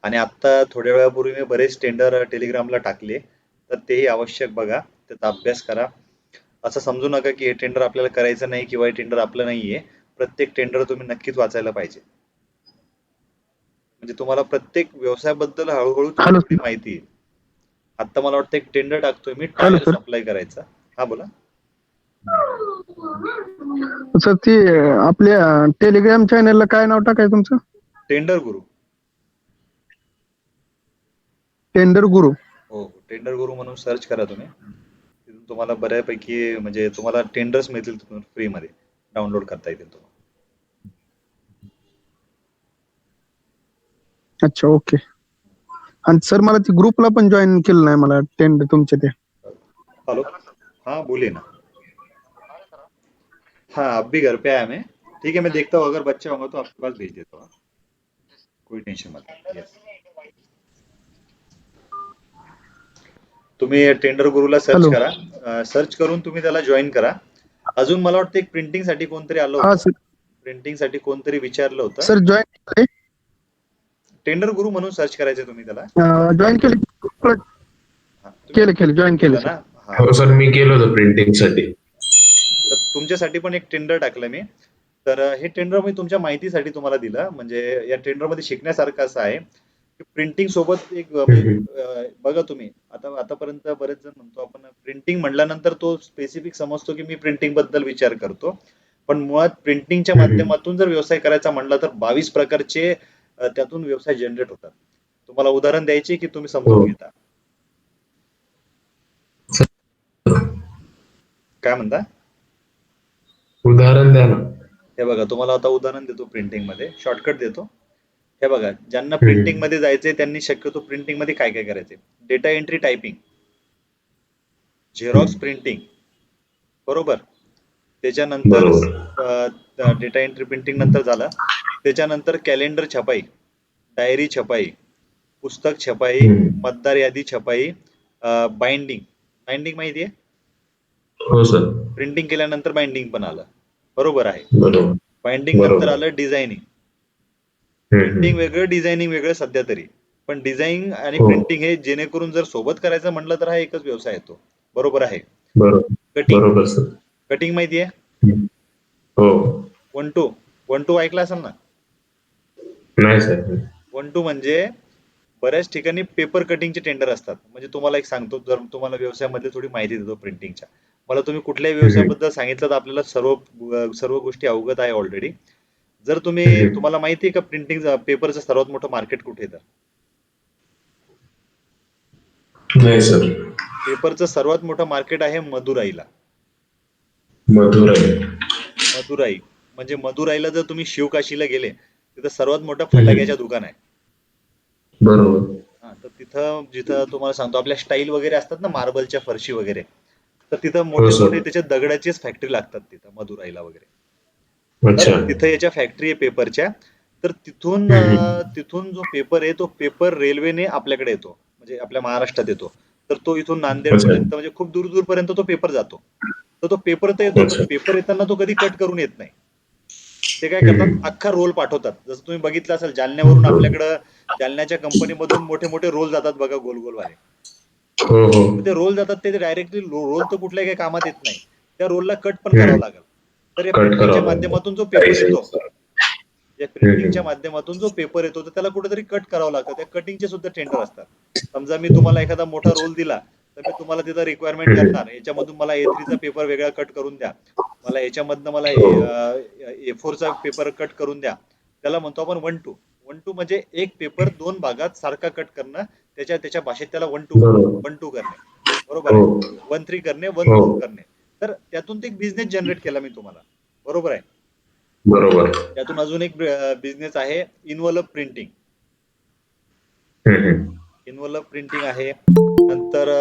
आणि आता थोड्या वेळापूर्वी मी बरेच टेंडर टेलिग्रामला टाकले, तर तेही आवश्यक बघा, त्याचा अभ्यास करा. असं समजू नका की हे टेंडर आपल्याला करायचं नाही किंवा हे टेंडर आपलं नाहीये. प्रत्येक टेंडर तुम्ही नक्कीच वाचायला पाहिजे. म्हणजे तुम्हाला प्रत्येक व्यवसायाबद्दल हळूहळू हॅलो थोडी माहिती येईल. आता मला वाटतं एक टेंडर टाकतोय मी, हॅलो टायर सर. सप्लाय करायचा. हा बोला. सर ते आपल्या टेलिग्राम चॅनलला काय नाव टाकाय तुमचं? टेंडर गुरु. टेंडर गुरु. हो, टेंडर गुरु म्हणून सर्च करा तुम्ही. तिथून तुम्हाला बऱ्यापैकी म्हणजे तुम्हाला टेंडर्स मिळतील, तिथून फ्री मध्ये डाउनलोड करता येतील तुम्हाला. अच्छा, ओके. आणि सर मला ती ग्रुपला पण जॉईन केलं नाही, मला टेंडर तुमचे ते. हेलो. हाँ बोलिए ना. हाँ, अब भी घर पे आया मैं. ठीक है, मैं देखता हूँ, अगर बच्चा होगा तो आपके पास भेज देता हूँ. कोई टेंशन मत. यस. तुम्ही टेंडर गुरुला सर्च हॅलो. करा. सर्च करून तुम्ही त्याला जॉईन करा. अजून मला वाटतं एक प्रिंटिंग साठी कोणतरी आलं हा होतं. सर. प्रिंटिंग साठी कोणतरी विचारलं होतं. सर जॉईन टेंडर गुरु म्हणून सर्च करायचं तुम्ही त्याला. जॉईन केलं. हा, तुम्ही केलं जॉईन केलं केलं सर. ना? हा. हो सर, मी केलं होतं प्रिंटिंग साठी. तर तुमच्यासाठी पण एक टेंडर टाकलं मी. तर हे टेंडर मी तुमच्या माहितीसाठी तुम्हाला दिलं. म्हणजे या टेंडर मध्ये शिकण्यासारखं असं आहे की प्रिंटिंग सोबत एक बघा तुम्ही, आतापर्यंत बरेच जण म्हणतो आपण प्रिंटिंग म्हटल्यानंतर तो स्पेसिफिक समजतो की मी प्रिंटिंग बद्दल विचार करतो. पण मुळात प्रिंटिंगच्या माध्यमातून जर व्यवसाय करायचा म्हणला तर 22 प्रकारचे त्यातून व्यवसाय जनरेट होतात. तुम्हाला उदाहरण द्यायचे की तुम्ही समजून घेता? काय म्हणता? उदाहरण द्या ना. हे बघा, तुम्हाला आता उदाहरण देतो प्रिंटिंग मध्ये, शॉर्टकट देतो. हे बघा, ज्यांना प्रिंटिंग मध्ये जायचंय त्यांनी शक्यतो प्रिंटिंग मध्ये काय काय करायचंय? Data entry typing, Xerox printing, बरोबर. त्याच्यानंतर डेटा एंट्री प्रिंटिंग नंतर झालं. त्याच्यानंतर कॅलेंडर छपाई, डायरी छपाई, पुस्तक छपाई, मतदार यादी छपाई, बाइंडिंग. बाइंडिंग माहिती आहे? हो सर. प्रिंटिंग केल्यानंतर बाइंडिंग पण आलं, बरोबर आहे. बरोबर. बाइंडिंग नंतर आलं डिझायनिंग. प्रिंटिंग वेगळं, डिझायनिंग वेगळं सध्या तरी. पण डिझाईन आणि हो. प्रिंटिंग हे जेणेकरून जर सोबत करायचं म्हटलं तर हा एकच व्यवसाय येतो. बरोबर आहे. बरोबर कटिंग बरोबर सर. कटिंग माहिती आहे? हम्म. हो. 1-2 ऐकलं असेल ना? नाही सर. 1-2 म्हणजे बऱ्याच ठिकाणी पेपर कटिंगचे टेंडर असतात. म्हणजे तुम्हाला एक सांगतो, जर तुम्हाला व्यवसायामध्ये थोडी माहिती देतो प्रिंटिंगच्या. मला तुम्ही कुठल्याही हम्म. व्यवसायाबद्दल सांगितलं तर आपल्याला सर्व गोष्टी अवगत आहे ऑलरेडी. जर हम्म. तुम्हाला माहिती आहे का प्रिंटिंग पेपरचं सर्वात मोठं मार्केट कुठे येतं? नाही सर. पेपरचं सर्वात मोठं मार्केट आहे मदुराईला. मधुराई. मदुराई म्हणजे मदुराईला जर तुम्ही शिवकाशीला गेले, तिथं सर्वात मोठं हम्म. फटाक्याच्या दुकान आहे. बरोबर. हा, तर तिथं जिथं तुम्हाला सांगतो आपल्या स्टाईल वगैरे असतात ना, मार्बलच्या फरशी वगैरे, तर तिथं हो मोठे सर. मोठे त्याच्या दगडाचीच फॅक्टरी लागतात तिथं मदुराईला वगैरे. तर अच्छा. तिथं याच्या फॅक्टरी आहे पेपरच्या. तर हम्म. तिथून जो पेपर आहे तो पेपर रेल्वेने आपल्याकडे येतो, म्हणजे आपल्या महाराष्ट्रात येतो. तर तो इथून नांदेड अच्छा. पर्यंत म्हणजे खूप दूर दूरपर्यंत तो पेपर जातो. तर तो पेपर तर येतो, पण अच्छा. पेपर येताना तो कधी कट करून येत नाही. ते काय करतात, हम्म. अख्खा रोल पाठवतात. जसं तुम्ही बघितलं असेल जालन्यावरून आपल्याकडं, जालन्याच्या कंपनीमधून मोठे मोठे रोल जातात बघा, गोल गोल वाले. हो हो. तर ते रोल जातात, ते डायरेक्टली रोल तर कुठल्याही काही कामात येत नाही. त्या रोलला कट पण हम्म. करावं लागेल. तर या कट प्रिंटिंगच्या करावं लागेल. माध्यमातून जो काही पेपर येतो, सर. या हम्म. प्रिंटिंगच्या माध्यमातून जो पेपर येतो, तर त्याला कुठेतरी कट करावं लागतं. त्या कटिंगचे सुद्धा टेंडर असतात. समजा मी तुम्हाला एखादा मोठा रोल दिला, तर मी तुम्हाला तिथं रिक्वायरमेंट हम्म. करणार, याच्यामधून मला A3चा पेपर वेगळा कट करून द्या, मला याच्यामधनं मला हो. A4चा पेपर कट करून द्या. त्याला म्हणतो आपण 1-2. 1-2 म्हणजे एक पेपर 2 भागात सारखा कट करणं, त्याच्या त्याच्या भाषेत त्याला 1-2 बरोबर. 1-2 करणे. बरोबर हो. आहे. 1-3 करणे, हो. 1-4 करणे. तर त्यातून ते एक बिझनेस जनरेट केला मी तुम्हाला. बरोबर आहे. बरोबर. त्यातून अजून एक बिझनेस आहे, इन्व्हलप प्रिंटिंग. हम्म. इन्व्हलप प्रिंटिंग आहे. नंतर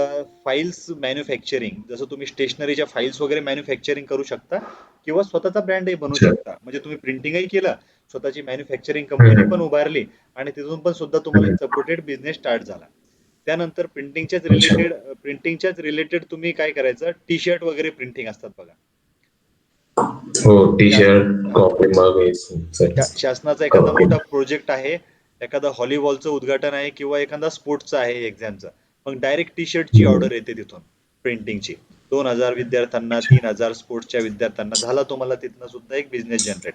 फाईल्स मॅन्युफॅक्चरिंग, जसं तुम्ही स्टेशनरीच्या फाईल्स वगैरे मॅन्युफॅक्चरिंग करू शकता किंवा स्वतःचा ब्रँडही बनवू अच्छा. शकता. म्हणजे तुम्ही प्रिंटिंगही केलं, स्वतःची मॅन्युफॅक्चरिंग कंपनी पण हम्म. उभारली, आणि तिथून पण सुद्धा तुम्हाला एक हम्म. सपोर्टेड बिझनेस स्टार्ट झाला. त्यानंतर अच्छा. प्रिंटिंगच्याच रिलेटेड तुम्ही काय करायचं, टी शर्ट वगैरे प्रिंटिंग असतात बघा. हो. टी शास- शर्ट, कॉफी मग हे सर. शासनाचा एखादा कॉफी. मोठा प्रोजेक्ट आहे, एखादा हॉलीबॉलचं उद्घाटन आहे किंवा एखादा स्पोर्ट्सचं आहे एक्झामचं, मग डायरेक्ट टी शर्टची हम्म. ऑर्डर येते तिथून प्रिंटिंगची. 2,000 विद्यार्थ्यांना, 3,000 स्पोर्ट्सच्या विद्यार्थ्यांना झाला तुम्हाला तिथनं सुद्धा एक बिझनेस जनरेट.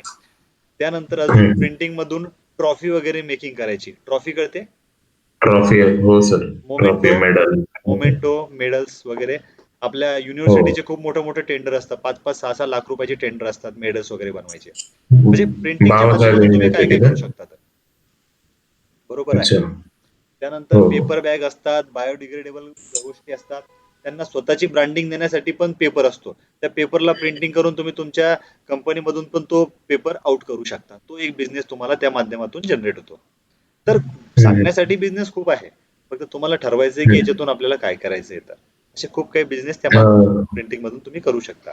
त्यानंतर अजून हम्म. प्रिंटिंग मधून ट्रॉफी वगैरे मेकिंग करायची. ट्रॉफी कळते? ट्रॉफी. हो sir. Trophy, memento medal. Memento medals वगैरे. आपल्या हो. युनिव्हर्सिटीचे खूप मोठे मोठे टेंडर असतात, 5-5, 6-6 लाख रुपयाचे टेंडर असतात मेडल्स वगैरे बनवायचे. म्हणजे प्रिंटिंगच्या बाबासाहेब माध्यमातून तुम्ही काय काय युनिव्हर्सिटी करू का? शकता तर. बरोबर आहे. अच्छा. त्यानंतर हो. पेपर बॅग असतात, बायोडिग्रेडेबल गोष्टी असतात. त्यांना स्वतःची ब्रँडिंग देण्यासाठी पण पेपर असतो. त्या पेपरला प्रिंटिंग करून तुम्ही तुमच्या कंपनीमधून पण तो पेपर आउट करू शकता. तो एक बिझनेस तुम्हाला त्या माध्यमातून जनरेट होतो. तर हम्म. सांगण्यासाठी बिझनेस खूप आहे, फक्त तुम्हाला ठरवायचंय की हम्म. याच्यातून आपल्याला काय करायचंय. तर असे खूप काही बिझनेस त्या अं, प्रिंटिंग मधून तुम्ही करू शकता.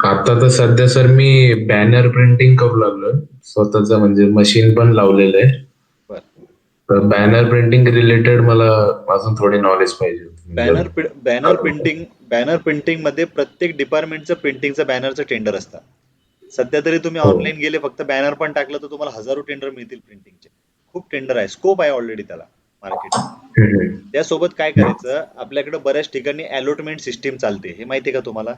आता तर सध्या सर मी बॅनर प्रिंटिंग करू लागलोय. स्वतःच म्हणजे मशीन पण लावलेलं आहे. बर. तर बॅनर प्रिंटिंग रिलेटेड मला अजून थोडी नॉलेज पाहिजे होती. जर बॅनर प्रिंटिंग मध्ये प्रत्येक डिपार्टमेंटचं प्रिंटिंगचं बॅनरचं टेंडर असतात. सध्या तरी तुम्ही हो. ऑनलाईन गेले, फक्त बॅनर पण टाकलं तर तुम्हाला हजारो टेंडर मिळतील प्रिंटिंगचे. खूप टेंडर आहे, स्कोप आहे ऑलरेडी त्याला मार्केट. हम्म. त्यासोबत काय करायचं, आपल्याकडे बऱ्याच ठिकाणी अलॉटमेंट सिस्टीम चालते, हे माहिती आहे का तुम्हाला?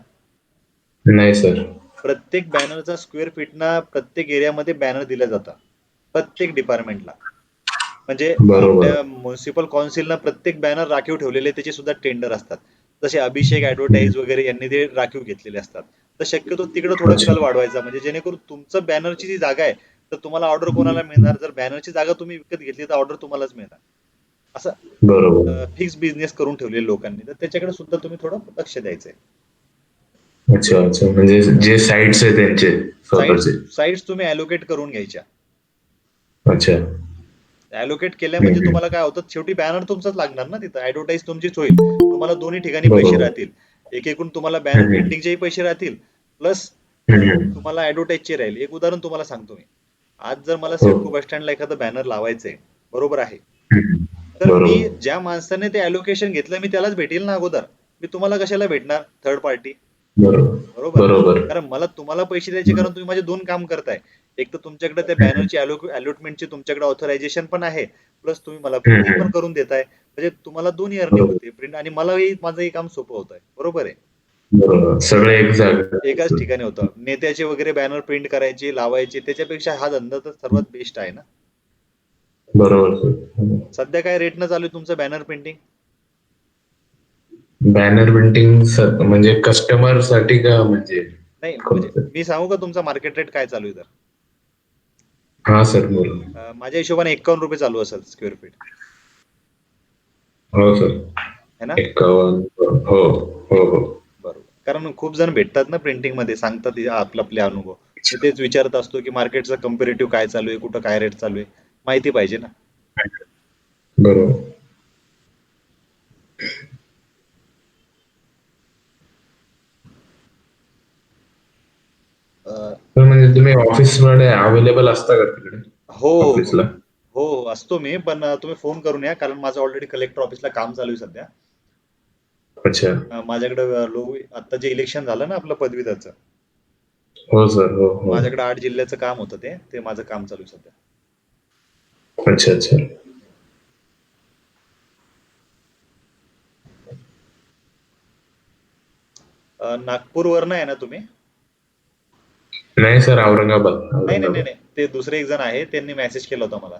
नाही सर. प्रत्येक बॅनरचा स्क्वेअर फीटना प्रत्येक एरियामध्ये बॅनर दिलं जातं, प्रत्येक डिपार्टमेंटला. म्हणजे बरोबर. आपल्या म्युन्सिपल काउन्सिलनं प्रत्येक बॅनर राखीव ठेवलेले, त्याचे सुद्धा टेंडर असतात. जसे अभिषेक हम्म. ऍडव्हर्टाईज वगैरे यांनी ते राखीव घेतलेले असतात. तर शक्यतो तिकडे थोडा अच्छा. कल वाढवायचा, म्हणजे जेणेकरून तुमचं बॅनरची जी जागा आहे, तर तुम्हाला ऑर्डर कोणाला मिळणार, जर बॅनरची जागा तुम्ही विकत घेतली तर ऑर्डर तुम्हालाच मिळणार. बरोबर. असं फिक्स बिझनेस करून ठेवलेले लोकांनी, तर त्याच्याकडे सुद्धा तुम्ही थोडं लक्ष द्यायचंय. अच्छा अच्छा. म्हणजे जे साईट्स आहे त्यांचे स्वतःचे. साईट्स तुम्ही अलोकेट करून घ्यायच्या. अच्छा. अलोकेट केल्या म्हणजे हम्म. तुम्हाला काय होतं, शेवटी बॅनर तुमचाच लागणार ना तिथं, ऍडव्हर्टाईज तुमचीच होईल. तुम्हाला दोन्ही ठिकाणी पैसे बरोबर. राहतील. एकूण तुम्हाला बॅनर हम्म. प्रिंटिंगचेही पैसे राहतील, प्लस हम्म. तुम्हाला ऍडव्हर्टाईजचे राहील. एक उदाहरण तुम्हाला सांगतो मी. आज जर मला हो. सिडको बस स्टँडला एखादं बॅनर लावायचंय, बरोबर आहे, हम्म. तर मी बरोबर. ज्या माणसाने ते अलोकेशन घेतलं, मी त्यालाच भेटेल ना अगोदर. मी तुम्हाला कशाला भेटणार, थर्ड पार्टी? बरोबर. बरोबर. बरोबर. कारण मला तुम्हाला पैसे द्यायचे, कारण तुम्ही माझे 2 काम करताय. एक तर तुमच्याकडे त्या बॅनरची अलॉटमेंटची तुमच्याकडे ऑथरायझेशन पण आहे, प्लस तुम्ही मला प्रिंटिंग पण करून देताय, म्हणजे तुम्हाला दोन्ही अर्निंग बरोबर होते, प्रिंट आणि मलाही माझंही काम सोपं होत आहे. बरोबर आहे. बरोबर सगळं एक जागा. एकाच ठिकाणी होतं. नेत्याचे वगैरे बॅनर प्रिंट करायचे, लावायचे, त्याच्यापेक्षा हा धंदा तर सर्वात बेस्ट आहे ना. बरोबर सर. सध्या काय रेटनं चालू आहे तुमचं banner printing? Banner printing sir म्हणजे कस्टमर साठी का म्हणजे नाही म्हणजे कोणतं? मी सांगू का तुमचा मार्केट रेट काय चालू आहे तर? हा सर बोला. माझ्या हिशोबाने 51 रुपये चालू असेल स्क्वेअर फीट, हो सर. है ना? 51. हो हो हो. बरोबर. कारण खूप जण भेटतात ना प्रिंटिंग मध्ये, सांगतात आपले अनुभव. मी तेच विचारत असतो की मार्केटचा कम्पेरेटिव्ह काय चालू आहे, कुठं काय रेट चालू आहे, माहिती पाहिजे ना. बरोबर. अं, तर म्हणजे तुम्ही ऑफिसमध्ये अवेलेबल असता का तिकडे हो हो ऑफिसला? हो असतो मी, पण तुम्ही फोन करून या, कारण माझं ऑलरेडी कलेक्टर ऑफिसला काम चालू आहे सध्या. अच्छा. माझ्याकडे आता जे इलेक्शन झालं ना आपलं पदवीधरचं, हो सर. हो हो. माझ्याकडे 8 जिल्ह्याचं काम होतं, ते माझं काम चालू आहे सध्या. अच्छा अच्छा. नागपूरवरनं आहे ना तुम्ही? नाही सर औरंगाबाद नाही नाही नाही औरंगाबाद. नाही, ते दुसरे एक जण आहे, त्यांनी मेसेज केला होता मला.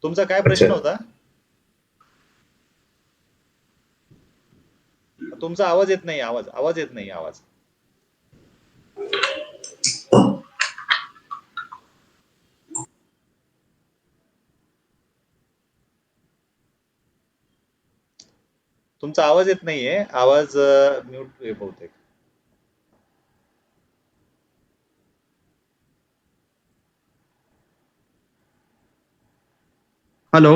तुमचा काय अच्छा. प्रश्न होता? तुमचा आवाज येत नाही, आवाज येत नाही, आवाज. तुमचा आवाज येत नाहीये, आवाज म्यूट आहे बहुतेक. हॅलो.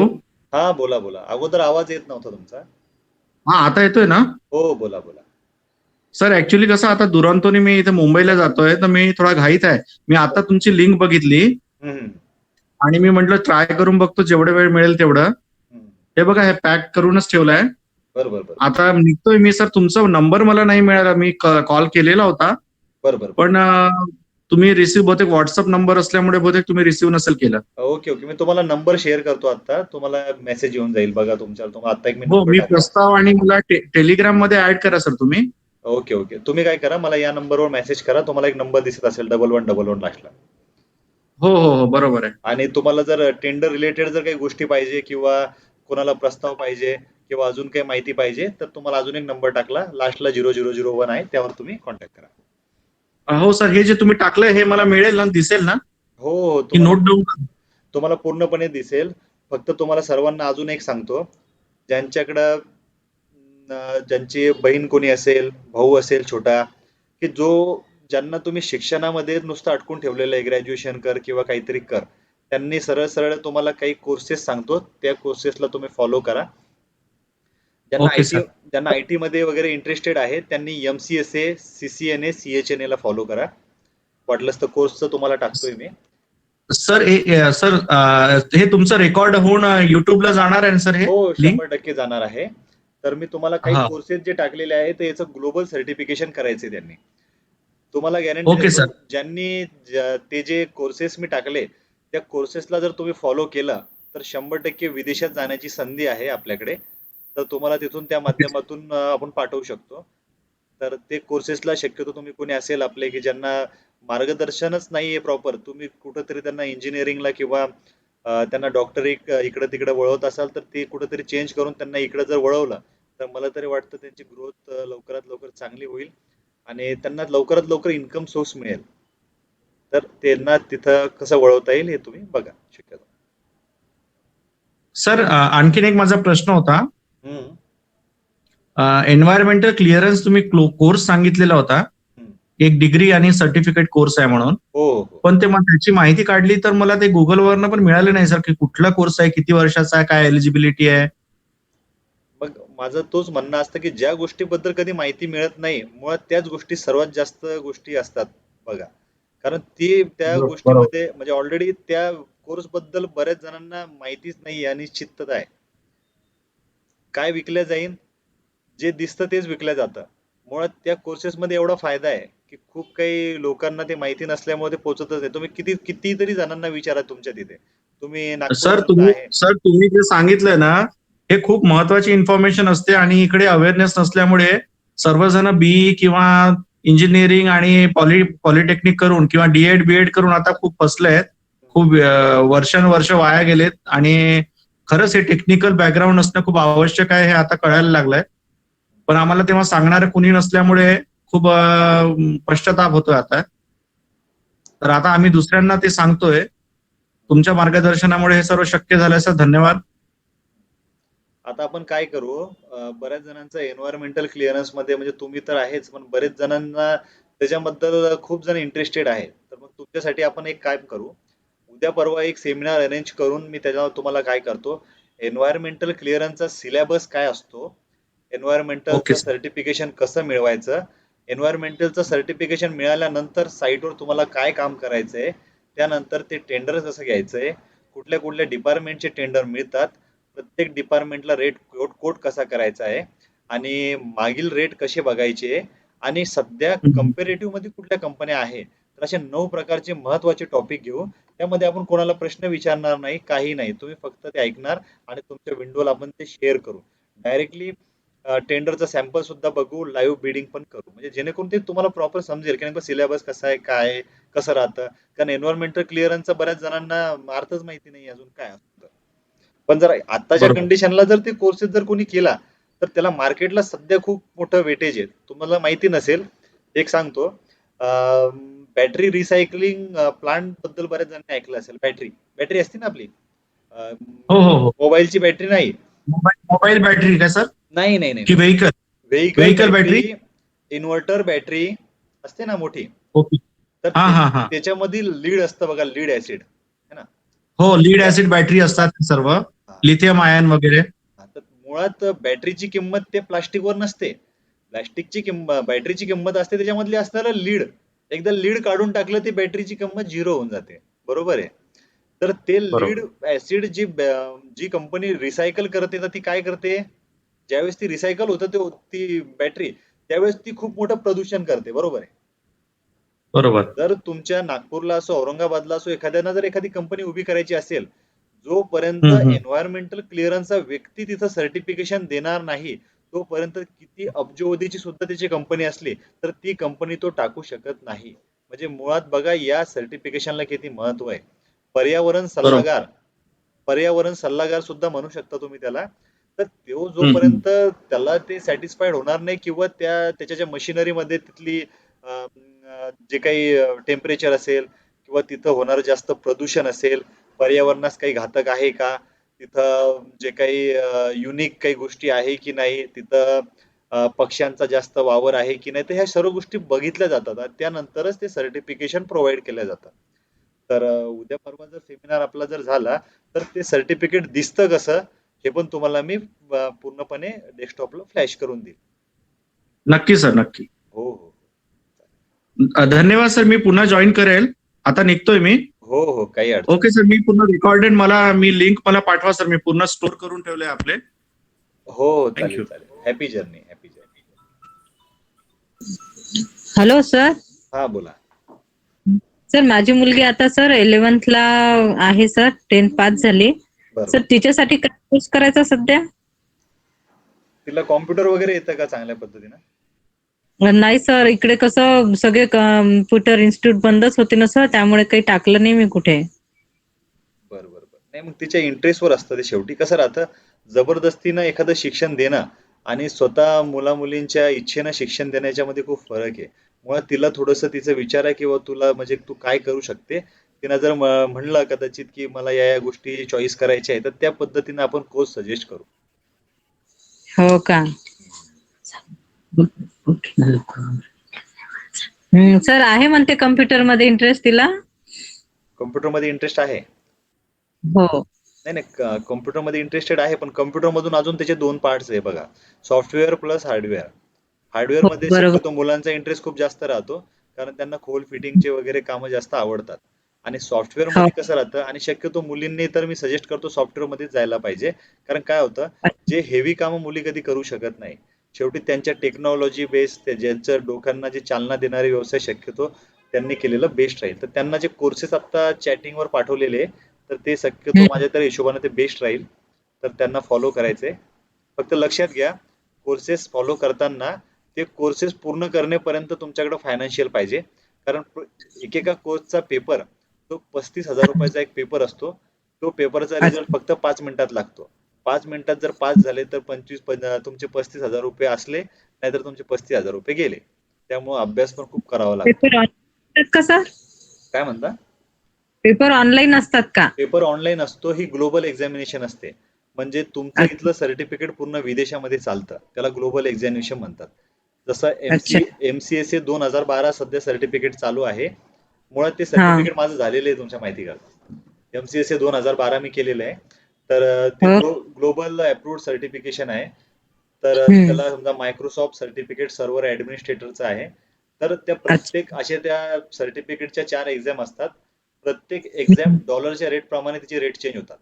हा बोला बोला, अगोदर आवाज येत नव्हता तुमचा. हा आता येतोय ना? हो बोला बोला. सर ऍक्च्युली कसं आता दुरांतोनी मी इथे मुंबईला जातोय, तर मी थोडा घाईत आहे. मी आता तुमची लिंक बघितली हम्म, आणि मी म्हटलं ट्राय करून बघतो, जेवढं वेळ मिळेल तेवढं. हम्म. हे बघा, हे पॅक करूनच ठेवलंय. बरोबर बरोबर आता निघतोय मी. सर तुमचा नंबर मला नाही मिळाला, मी कॉल केलेला होता, बरोबर. पण तुम्ही रिसिव्ह बहुतेक व्हॉट्सअप नंबर असल्यामुळे बहुतेक तुम्ही रिसिव्ह नसेल केलं. ओके ओके, मी तुम्हाला नंबर शेअर करतो आता, तुम्हाला मेसेज येऊन जाईल बघा तुमच्यावर. तुम्हाला आता एक मी हो, नंबर मी टाकला. प्रस्ताव आणि मला टेलिग्राम मध्ये ऍड करा सर तुम्ही. ओके ओके, तुम्ही काय करा, मला या नंबरवर मेसेज करा. तुम्हाला एक नंबर दिसत असेल 1111 लास्टला. हो हो हो बरोबर आहे. आणि तुम्हाला जर टेंडर रिलेटेड जर काही गोष्टी पाहिजे, किंवा कोणाला प्रस्ताव पाहिजे, किंवा अजून काही माहिती पाहिजे, तर तुम्हाला अजून एक नंबर टाकला, लास्टला 0001 आहे, त्यावर तुम्ही कॉन्टॅक्ट करा. हो सर, हे जे तुम्ही टाकलंय हे मला मिळेल ना, दिसेल ना, हो हो, की नोट डाऊन? तुम्हाला पूर्णपणे दिसेल. फक्त तुम्हाला सर्वांना अजून एक सांगतो, ज्यांच्याकडं ज्यांची बहीण कोणी असेल, भाऊ असेल छोटा, की ज्यांना तुम्ही शिक्षणामध्ये नुसतं अटकून ठेवलेलं आहे, ग्रॅज्युएशन कर किंवा काहीतरी कर, त्यांनी सरळ सरळ तुम्हाला काही कोर्सेस सांगतो, त्या कोर्सेसला तुम्ही फॉलो करा. ज्यांना ओके आयटी सर. ज्यांना आयटी मध्ये वगैरे इंटरेस्टेड आहे, त्यांनी MCSA, CCNA, CHNA ला फॉलो करा. वाटलंच तर कोर्सचं तुम्हाला टाकतोय मी. सर सर हे तुमचं रेकॉर्ड होऊन युट्यूबला जाणार आहे ना सर, हे हो लिंक? 100% जाणार आहे. तर मी तुम्हाला काही हा. कोर्सेस जे टाकलेले आहेत, तर याचं ग्लोबल सर्टिफिकेशन करायचे त्यांनी. तुम्हाला गॅरंटी ओके देतो, सर. ते जे कोर्सेस मी टाकले, त्या कोर्सेसला जर तुम्ही फॉलो केला, तर 100% विदेशात जाण्याची संधी आहे आपल्याकडे. तर तुम्हाला तिथून त्या माध्यमातून आपण पाठवू शकतो. तर ते कोर्सेसला शक्यतो तुम्ही कोणी असेल आपले, की ज्यांना मार्गदर्शनच नाहीये प्रॉपर, तुम्ही कुठंतरी त्यांना इंजिनिअरिंगला किंवा त्यांना डॉक्टरी इकडं तिकडं वळवत असाल, तर ते कुठंतरी चेंज करून त्यांना इकडं जर वळवलं, तर मला तरी वाटतं त्यांची ग्रोथ लवकरात लवकर चांगली होईल, आणि त्यांना लवकरात लवकर इन्कम सोर्स मिळेल. तर त्यांना तिथं कसं वळवता येईल हे तुम्ही बघा शक्यतो. सर आणखीन एक माझा प्रश्न होता. हम्म, एन्व्हायरमेंटल क्लिअरन्स तुम्ही कोर्स सांगितलेला होता, हम्म. एक डिग्री आणि सर्टिफिकेट कोर्स आहे म्हणून. हो हो. पण ते त्याची माहिती काढली तर मला ते गुगलवरनं पण मिळाले नाही सर, की कुठला कोर्स आहे, किती वर्षाचा आहे, काय एलिजिबिलिटी आहे. मग माझं तोच म्हणणं असतं, की ज्या गोष्टीबद्दल कधी माहिती मिळत नाही, मुळात त्याच गोष्टी सर्वात जास्त गोष्टी असतात बघा. कारण त्या बरोबर. गोष्टीमध्ये म्हणजे ऑलरेडी त्या कोर्स बद्दल बऱ्याच जणांना माहितीच नाही, अनिश्चितता आहे. काय विकल्या जाईल, जे दिसतं तेच विकल्या जातं. मुळात त्या कोर्सेसमध्ये एवढा फायदा आहे की खूप काही लोकांना ते माहिती नसल्यामुळे ते पोहोचतच नाही. तुम्ही कितीतरी जणांना विचारा तुमच्या तिथे. तुम्ही नागपूरमधून आहे. सर तुम्ही जे सांगितलंय ना हे खूप महत्वाची इन्फॉर्मेशन असते आणि इकडे अवेअरनेस नसल्यामुळे सर्वजण बीई किंवा इंजिनिअरिंग आणि पॉलिटेक्निक करून किंवा डीएड बीएड करून आता खूप फसले आहेत. खूप वर्षानुवर्ष वाया गेलेत आणि खरंच हे टेक्निकल बॅकग्राऊंड असणं खूप आवश्यक आहे हे आता कळायला लागलंय. पण आम्हाला तेव्हा सांगणारं कुणी नसल्यामुळे खूप पश्चाताप होतोय आता. तर आता आम्ही दुसऱ्यांना ते सांगतोय. तुमच्या मार्गदर्शनामुळे हे सर्व शक्य झालं सर, धन्यवाद. आता आपण काय करू, बऱ्याच जणांचा एन्व्हायरमेंटल क्लिअरन्स मध्ये म्हणजे तुम्ही तर आहेच, पण बरेच जणांना त्याच्याबद्दल खूप जण इंटरेस्टेड आहेत. तर मग तुमच्यासाठी आपण एक काय करू, उद्या परवा एक सेमिनार अरेंज करून मी त्याच्यावर तुम्हाला काय करतो, एन्व्हायरमेंटल क्लिअरन्सचा सिलेबस काय असतो, ओके एन्व्हायरमेंटलचं सर. सर्टिफिकेशन कसं मिळवायचं, एन्व्हायरमेंटलचं सर्टिफिकेशन मिळाल्यानंतर साईटवर तुम्हाला काय काम करायचंय, त्यानंतर ते टेंडर कसं घ्यायचंय, कुठल्या कुठल्या डिपार्टमेंटचे टेंडर मिळतात, प्रत्येक डिपार्टमेंटला रेट कोट कसा करायचा आहे आणि मागील रेट कसे बघायचे आणि सध्या कम्पेरेटिव्ह मध्ये कुठल्या कंपन्या आहे. तर असे 9 प्रकारचे महत्वाचे टॉपिक घेऊ. त्यामध्ये आपण कोणाला प्रश्न विचारणार नाही, काही नाही. तुम्ही फक्त ते ऐकणार आणि तुमच्या विंडोला आपण ते शेअर करू. डायरेक्टली टेंडरचा सॅम्पल सुद्धा बघू, लाईव्ह बिडिंग पण करू. म्हणजे जेणेकरून ते तुम्हाला प्रॉपर समजेल की नेमकं सिलेबस कसा आहे, काय आहे, कसं राहतं. कारण एन्व्हायरमेंटल क्लिअरन्सचा बऱ्याच जणांना अर्थच माहिती नाही अजून काय असतं. पण जर आताच्या बरोबर. कंडिशनला जर ते कोर्सेस जर कोणी केला तर त्याला मार्केटला सध्या खूप मोठं वेटेज आहे. तुम्हाला माहिती नसेल, एक सांगतो, बॅटरी रिसायकलिंग प्लांट बद्दल बऱ्याच जणांनी ऐकलं असेल. बॅटरी असते ना आपली, हो हो हो. मोबाईलची बॅटरी नाही, मोबाईल बॅटरी काय सर नाही नाही नाही की vehicle vehicle vehicle battery? Battery, inverter battery असते ना मोठी. ओके. तर हा हा हा. त्याच्यामधील लीड असतं बघा, लीड ऍसिड है ना. हो, लीड ऍसिड बॅटरी असतात सर्व, हा. लिथियम आयन वगैरे. आता मुळात बॅटरीची किंमत ते प्लास्टिकवर नसते. प्लास्टिकची किंमत, बॅटरीची किंमत असते त्याच्यामधली असणारं लीड. एकदा लीड काढून टाकलं ती बॅटरीची किंमत झिरो होऊन जाते. बरोबर आहे. तर ते लीड बरोबर. ऍसिड जी कंपनी रिसायकल करते तर ती काय करते, ज्यावेळेस ती रिसायकल होतं ती बॅटरी, त्यावेळेस ती खूप मोठं प्रदूषण करते. बरोबर आहे. बरोबर. जर तुमच्या नागपूरला असो, औरंगाबादला असो, एखाद्यानं जर एखादी कंपनी उभी करायची असेल, जोपर्यंत हम्म. एन्व्हायरमेंटल क्लिअरन्सचा व्यक्ती तिथं सर्टिफिकेशन देणार नाही, तोपर्यंत किती अब्जवधीची सुद्धा त्याची कंपनी असली तर ती कंपनी तो टाकू शकत नाही. म्हणजे मुळात बघा या सर्टिफिकेशनला किती महत्व आहे. पर्यावरण बरोबर. सल्लागार, पर्यावरण सल्लागार सुद्धा म्हणू शकता तुम्ही त्याला. तर तो हम्म. जोपर्यंत त्याला ते सॅटिस्फाईड होणार नाही किंवा त्याच्या ज्या मशिनरीमध्ये तिथली जे काही टेम्परेचर असेल किंवा तिथं होणारं जास्त प्रदूषण असेल, पर्यावरणास काही घातक आहे का, तिथं जे काही युनिक काही गोष्टी आहे की नाही, तिथं पक्ष्यांचा जास्त वावर आहे की नाही, तर ह्या सर्व गोष्टी बघितल्या जातात आणि त्यानंतरच ते सर्टिफिकेशन प्रोव्हाइड केल्या जातात. तर उद्या परवा जर सेमिनार आपला जर झाला तर ते सर्टिफिकेट दिसतं कसं हे पण तुम्हाला मी पूर्णपणे डेस्कटॉपला फ्लॅश करून देईल. नक्की सर, नक्की. हो हो धन्यवाद सर, मी पुन्हा जॉईन करेल. आता निघतोय मी. हो हो, काही अडचण ओके सर, मी पुन्हा रेकॉर्डेड मी लिंक मला पाठवा सर, मी पूर्ण स्टोर करून ठेवले आपले. हो हो, चालेल थँक्यू. चालेल. Happy journey, happy journey. Hello sir. हा बोला. सर माझी मुलगी आता सर 11th ला आहे सर, 10th पास झाली. बरोबर. सर तिच्यासाठी काय कोर्स करायचा सध्या? तिला कॉम्प्युटर वगैरे येतं का चांगल्या पद्धतीनं? नाही सर, इकडे कसं सगळे कम्प्युटर इन्स्टिट्यूट बंदच होते ना सर, त्यामुळे काही टाकलं नाही मी कुठे. बरं बरं बरं. नाही मग तिच्या इंटरेस्टवर असतं ते. शेवटी कसं राहतं, जबरदस्तीनं एखादं शिक्षण देणं आणि स्वतः मुला-मुलींच्या इच्छेनं शिक्षण देण्याच्या मध्ये खूप फरक आहे. मुळात तिला थोडंसं तिचा विचार आहे किंवा तुला म्हणजे तू काय करू शकते. तिनं जर म्हणलं कदाचित की मला या गोष्टी चॉईस करायच्या आहे, तर त्या पद्धतीनं आपण कोर्स सजेस्ट करू. हो का? सर आहे म्हणते कम्प्युटर मध्ये इंटरेस्ट तिला. कॉम्प्युटरमध्ये इंटरेस्ट आहे? हो. नाही नाही, कॉम्प्युटरमध्ये इंटरेस्टेड आहे, पण कॉम्प्युटरमधून अजून त्याचे 2 पार्ट्स आहे बघा, सॉफ्टवेअर प्लस हार्डवेअर. हो हार्डवेअरमध्ये बरोबर. शक्यतो मुलांचा इंटरेस्ट खूप जास्त राहतो, कारण त्यांना खोल फिटिंगचे वगैरे कामं जास्त आवडतात. आणि हो. सॉफ्टवेअरमध्ये कसं राहतं, आणि शक्यतो मुलींनी तर मी सजेस्ट करतो सॉफ्टवेअरमध्येच जायला पाहिजे. कारण काय होतं, जे हेवी कामं मुली कधी करू शकत नाही. शेवटी त्यांच्या टेक्नॉलॉजी बेस ते ज्यांचं डोक्यांना जे चालना देणारे व्यवसाय शक्यतो त्यांनी केलेलं बेस्ट राहील. तर त्यांना जे कोर्सेस आता चॅटिंगवर पाठवलेले तर ते शक्यतो माझ्या तरी हिशोबाने ते बेस्ट राहील. तर त्यांना फॉलो करायचंय. फक्त लक्षात घ्या कोर्सेस फॉलो करताना ते कोर्सेस पूर्ण करण्यापर्यंत तुमच्याकडे फायनान्शियल पाहिजे. कारण एकेका कोर्सचा पेपर तो 35,000 रुपयाचा एक पेपर असतो. तो पेपरचा रिझल्ट फक्त 5 मिनिटात लागतो. 5 मिनिटात जर पास झाले तर तुमचे 35,000 रुपये असले नाहीतर तुमचे 35,000 रुपये गेले. त्यामुळे अभ्यास पण खूप करावा लागतो. पेपर ऑनलाईन का सर? काय म्हणता? पेपर ऑनलाईन असतात का? पेपर ऑनलाईन असतो. ही ग्लोबल एक्झामिनेशन असते. म्हणजे तुमचं इथलं सर्टिफिकेट पूर्ण विदेशामध्ये चालतं. त्याला ग्लोबल एक्झामिनेशन म्हणतात. जसं अच्छा. MCSA 2012 सध्या सर्टिफिकेट चालू आहे. मुळात ते सर्टिफिकेट माझं झालेलं आहे तुमच्या माहिती करता. MCSA 2012 मी केलेलं आहे. तर ते ग्लोबल अप्रूव्ड सर्टिफिकेशन आहे. तर त्याला समजा मायक्रोसॉफ्ट सर्टिफिकेट सर्व्हर ऍडमिनिस्ट्रेटरचं आहे. तर त्या प्रत्येक अशा त्या सर्टिफिकेटच्या 4 एक्झाम असतात. प्रत्येक एक्झाम डॉलरच्या रेट प्रमाणे त्याचे रेट चेंज होतात.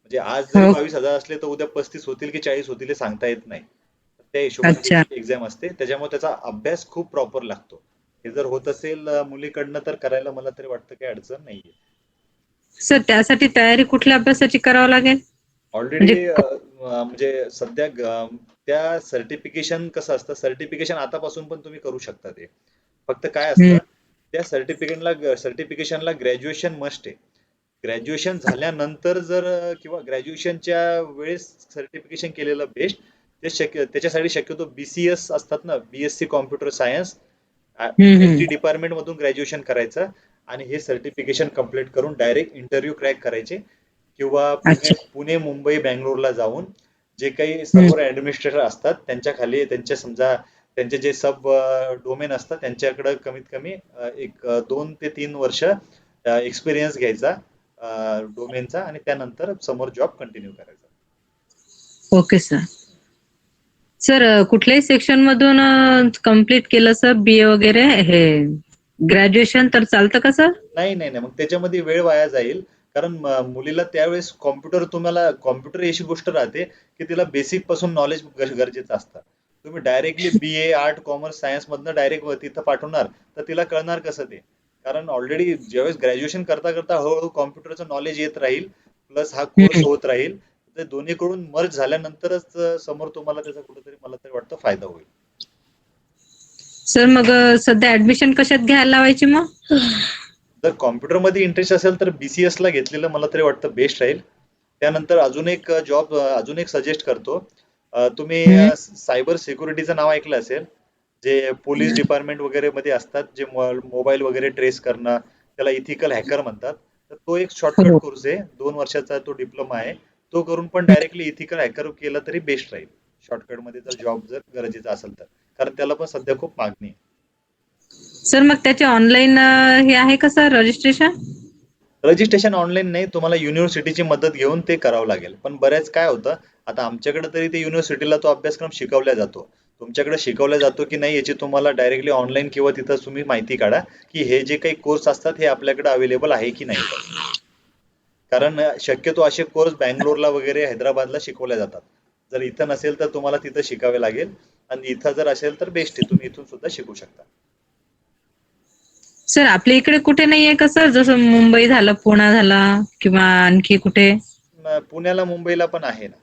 म्हणजे आज जरी 22,000 असले तर उद्या 35 होतील की 40 होतील हे सांगता येत नाही. त्या हिशोबाने एक्झाम असते. त्याच्यामुळे त्याचा अभ्यास खूप प्रॉपर लागतो. हे जर होत असेल मुलीकडनं तर करायला मला तरी वाटतं काही अडचण नाहीये. सर त्यासाठी तयारी कुठल्या अभ्यासाची करावं लागेल? ऑलरेडी म्हणजे सध्या त्या सर्टिफिकेशन कसं असतं सर्टिफिकेशन आतापासून पण तुम्ही करू शकता ते. फक्त काय असतं त्या सर्टिफिकेशनला ग्रॅज्युएशन मस्ट आहे. ग्रॅज्युएशन झाल्यानंतर जर किंवा ग्रॅज्युएशनच्या वेळेस सर्टिफिकेशन केलेलं बेस्ट. ते त्याच्यासाठी शक्यतो BCS असतात ना BSc computer science IT department मधून ग्रॅज्युएशन करायचं आणि हे सर्टिफिकेशन कम्प्लीट करून डायरेक्ट इंटरव्ह्यू क्रॅक करायचे किंवा पुणे मुंबई बँगलोरला जाऊन जे काही सर्व्हर ऍडमिनिस्ट्रेटर असतात त्यांच्या खाली त्यांच्या समजा त्यांचे जे सब डोमेन असतात त्यांच्याकडे कमीत कमी एक 2 ते 3 वर्ष एक्सपिरियन्स घ्यायचा डोमेनचा आणि त्यानंतर समोर जॉब कंटिन्यू करायचा. Okay sir. सर कुठल्याही सेक्शन मधून कम्प्लीट केलं सर BA वगैरे हे ग्रॅज्युएशन तर चालतं का सर? नाही मग त्याच्यामध्ये वेळ वाया जाईल. कारण मुलीला त्यावेळेस कॉम्प्युटर अशी गोष्ट राहते की तिला बेसिक पासून नॉलेज गरजेचं असतं. तुम्ही directly BA art commerce science मधनं डायरेक्ट तिथं पाठवणार तर तिला कळणार कसं ते. कारण ऑलरेडी ज्यावेळेस ग्रॅज्युएशन करता करता हळूहळू कॉम्प्युटरचं नॉलेज येत राहील प्लस हा कोर्स होत राहील. ते दोन्हीकडून मर्ज झाल्यानंतरच समोर तुम्हाला त्याचा कुठेतरी मला तरी वाटतं फायदा होईल. सर मग सध्या ऍडमिशन कशात घ्यायला लावायची मग? जर कॉम्प्युटरमध्ये इंटरेस्ट असेल तर BCS ला घेतलेलं मला तरी वाटतं बेस्ट राहील. त्यानंतर अजून एक सजेस्ट करतो. तुम्ही सायबर सिक्युरिटीचं नाव ऐकलं असेल. जे पोलीस डिपार्टमेंट वगैरे मध्ये असतात जे मोबाईल वगैरे ट्रेस करणं त्याला इथिकल हॅकर म्हणतात. तर तो एक शॉर्टकट कोर्स आहे. 2 वर्षाचा तो डिप्लोमा आहे. तो करून पण डायरेक्टली इथिकल हॅकर केलं तरी बेस्ट राहील. शॉर्टकट मध्ये जर जॉब जर गरजेचा असेल तर. कारण त्याला पण सध्या खूप मागणी आहे. सर मग त्याचे ऑनलाईन हे आहे का सर रजिस्ट्रेशन? रजिस्ट्रेशन ऑनलाईन नाही. तुम्हाला युनिव्हर्सिटीची मदत घेऊन ते करावं लागेल. पण बऱ्याच काय होतं आता आमच्याकडे तरी ते युनिव्हर्सिटीला तो अभ्यासक्रम शिकवला जातो. तुमच्याकडे शिकवला जातो की नाही याची तुम्हाला डायरेक्टली ऑनलाईन किंवा तिथं तुम्ही माहिती काढा की हे जे काही कोर्स असतात हे आपल्याकडे अवेलेबल आहे की नाही. कारण शक्यतो असे कोर्स बँगलोरला वगैरे हैदराबादला शिकवले जातात. जर इथं नसेल तर तुम्हाला तिथं शिकावे लागेल आणि इथं जर असेल तर बेस्ट आहे. तुम्ही इथून सुद्धा शिकू शकता. सर आपल्या इकडे कुठे नाहीये का सर जसं मुंबई झालं पुणे झाला किंवा आणखी कुठे? पुण्याला मुंबईला पण आहे ना.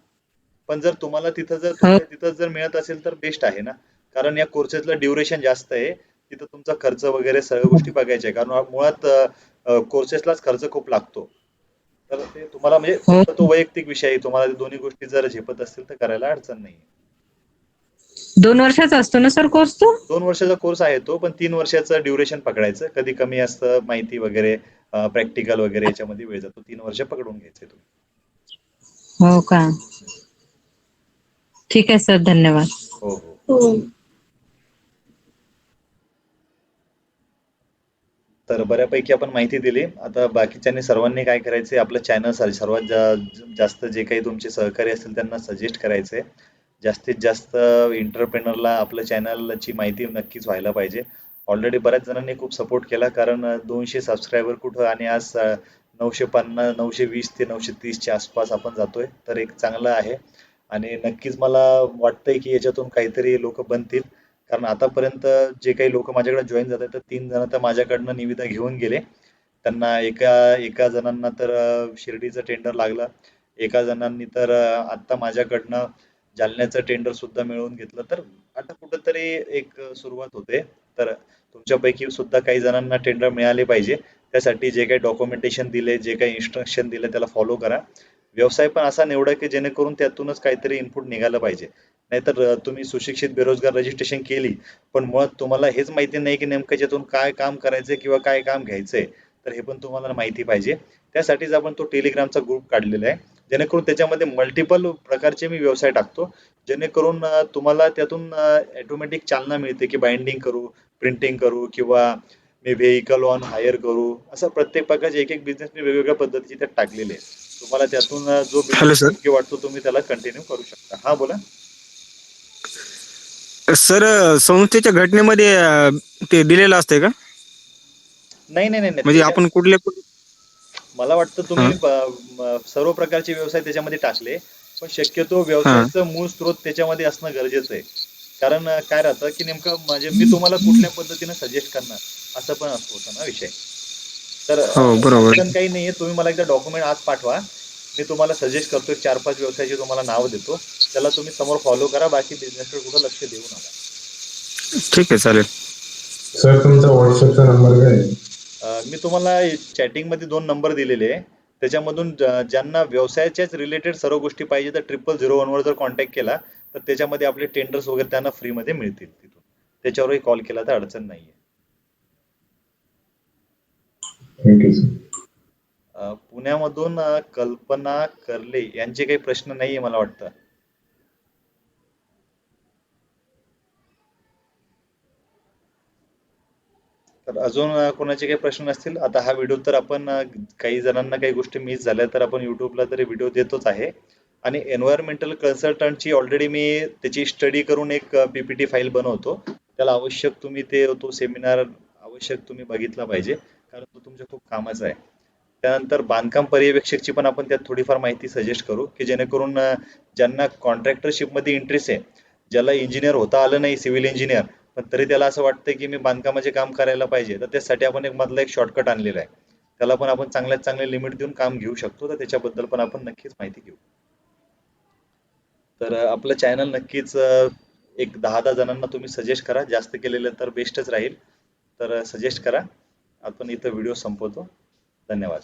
पण जर तुम्हाला तिथं जर मिळत असेल तर बेस्ट आहे ना. कारण या कोर्सेसला ड्युरेशन जास्त आहे. तिथं तुमचा खर्च वगैरे सगळ्या गोष्टी बघायच्या आहे. कारण मुळात कोर्सेसलाच खर्च खूप लागतो. तर ते तुम्हाला म्हणजे तो वैयक्तिक विषय आहे. तुम्हाला दोन्ही गोष्टी जर झेपत असतील तर करायला अडचण नाही. 2 वर्षाचा असतो ना सर कोर्स तो? 2 वर्षाचा कोर्स आहे तो पण 3 वर्षाचं ड्युरेशन पकडायचं. कधी कमी असतं माहिती वगैरे प्रॅक्टिकल वगैरे याच्यामध्ये वेळ जातो. 3 वर्ष पकडून घ्यायचे तुम्ही. हो का? ठीक आहे सर धन्यवाद. हो. तर बऱ्यापैकी आपण माहिती दिली. आता बाकीच्यांनी सर्वांनी काय करायचंय आपलं चॅनल सर्वात जास्त जे काही तुमचे सहकारी असतील त्यांना सजेस्ट करायचंय. जास्तीत जास्त एंटरप्रेनरला आपलं चॅनलची माहिती नक्कीच व्हायला पाहिजे. ऑलरेडी बऱ्याच जणांनी खूप सपोर्ट केला कारण 200 सबस्क्रायबर कुठं आणि आज 950 920 ते 930 च्या आसपास आपण जातोय. तर एक चांगलं आहे. आणि नक्कीच मला वाटतंय की याच्यातून काहीतरी लोक बनतील. कारण आतापर्यंत जे काही लोक माझ्याकडे जॉईन झाले तर 3 जण तर माझ्याकडनं निविदा घेऊन गेले. त्यांना एका एका जणांना तर शिर्डीचं टेंडर लागलं. एका जणांनी तर आत्ता माझ्याकडनं जालन्याचं टेंडर सुद्धा मिळवून घेतलं. तर आता कुठंतरी एक सुरुवात होते. तर तुमच्यापैकी सुद्धा काही जणांना टेंडर मिळाले पाहिजे. त्यासाठी जे काही डॉक्युमेंटेशन दिले, जे काही इन्स्ट्रक्शन दिले त्याला फॉलो करा. व्यवसाय पण असा निवडा की जेणेकरून त्यातूनच काहीतरी इनपुट निघालं पाहिजे. नाहीतर तुम्ही सुशिक्षित बेरोजगार रजिस्ट्रेशन केली, पण मुळात तुम्हाला हेच माहिती नाही की नेमकं याच्यातून काय काम करायचंय किंवा काय काम घ्यायचंय. तर हे पण तुम्हाला माहिती पाहिजे. त्यासाठीच आपण तो टेलिग्रामचा ग्रुप काढलेला आहे. जेणेकरून त्याच्यामध्ये मल्टिपल प्रकारचे मी व्यवसाय टाकतो. जेणेकरून तुम्हाला त्यातून ऑटोमॅटिक चालना मिळते की बाइंडिंग करू, प्रिंटिंग करू किंवा मी व्हेइकल ऑन हायर करू. असं प्रत्येक प्रकारचे एक बिझनेस मी वेगवेगळ्या पद्धतीचे त्यात टाकलेले आहे. तुम्हाला त्यातून जो हॅलो बिझनेस सर. योग्य वाटतो तुम्ही त्याला कंटिन्यू करू शकता. हा बोला. सर, संस्थेच्या घटनेमध्ये ते दिलेलं असते का? नाही नाही नाही नाही म्हणजे त्याच्या आपण कुठल्या मला वाटतं हा तुम्ही सर्व प्रकारचे व्यवसाय त्याच्यामध्ये टाकले. पण शक्यतो हा व्यवसायाचं मूळ स्रोत त्याच्यामध्ये असणं गरजेचं आहे. कारण काय राहतं की नेमकं म्हणजे मी तुम्हाला कुठल्या पद्धतीने सजेस्ट करणार असं पण असं होतं ना विषय. तर हो बरोबर. अडचण काही नाहीये. तुम्ही मला एकदा डॉक्युमेंट आज पाठवा. मी तुम्हाला सजेस्ट करतो. 4-5 व्यवसायाची तुम्हाला नाव देतो. त्याला तुम्ही समोर फॉलो करा. बाकी बिझनेसकडे कुठं लक्ष देऊ नका. ठीक आहे, चालेल. सर तुमचा व्हॉट्सअपचा नंबर काय आहे? मी तुम्हाला चॅटिंगमध्ये 2 नंबर दिलेले आहे. त्याच्यामधून ज्यांना व्यवसायाच्याच रिलेटेड सर्व गोष्टी पाहिजे तर 0001 वर जर कॉन्टॅक्ट केला तर त्याच्यामध्ये आपले टेंडर्स वगैरे त्यांना फ्रीमध्ये मिळतील तिथून. त्याच्यावरही कॉल केला तर अडचण नाहीये. Thank you sir. पुण्यामधून कल्पना कर्ले यांचे काही प्रश्न नाहीये मला वाटतं. तर अजून कोणाचे काही प्रश्न नसतील. आता हा व्हिडिओ तर आपण काही जणांना काही गोष्टी मिस झाल्या तर आपण युट्यूबला तरी व्हिडिओ देतोच आहे. आणि एन्व्हायरमेंटल कन्सल्टंटची ऑलरेडी मी त्याची स्टडी करून एक PPT फाईल बनवतो. त्याला आवश्यक तुम्ही तो सेमिनार आवश्यक तुम्ही बघितला पाहिजे. कारण तो तुमच्या खूप कामाचा आहे. त्यानंतर बांधकाम पर्यवेक्षकची पण आपण त्यात थोडीफार माहिती सजेस्ट करू की जेणेकरून ज्यांना कॉन्ट्रॅक्टरशिपमध्ये इंटरेस्ट आहे, ज्याला इंजिनियर होता आलं नाही सिव्हिल इंजिनियर, पण तरी त्याला असं वाटतं की मी बांधकामाचे काम करायला पाहिजे, तर त्यासाठी आपण एक शॉर्टकट आणलेला आहे. त्याला पण आपण चांगल्यात चांगले लिमिट देऊन काम घेऊ शकतो. तर त्याच्याबद्दल पण आपण नक्कीच माहिती घेऊ. तर आपलं चॅनल नक्कीच एक 10-10 जणांना तुम्ही सजेस्ट करा. जास्त केलेलं तर बेस्टच राहील. तर सजेस्ट करा. आपण इथं व्हिडिओ संपवतो. धन्यवाद.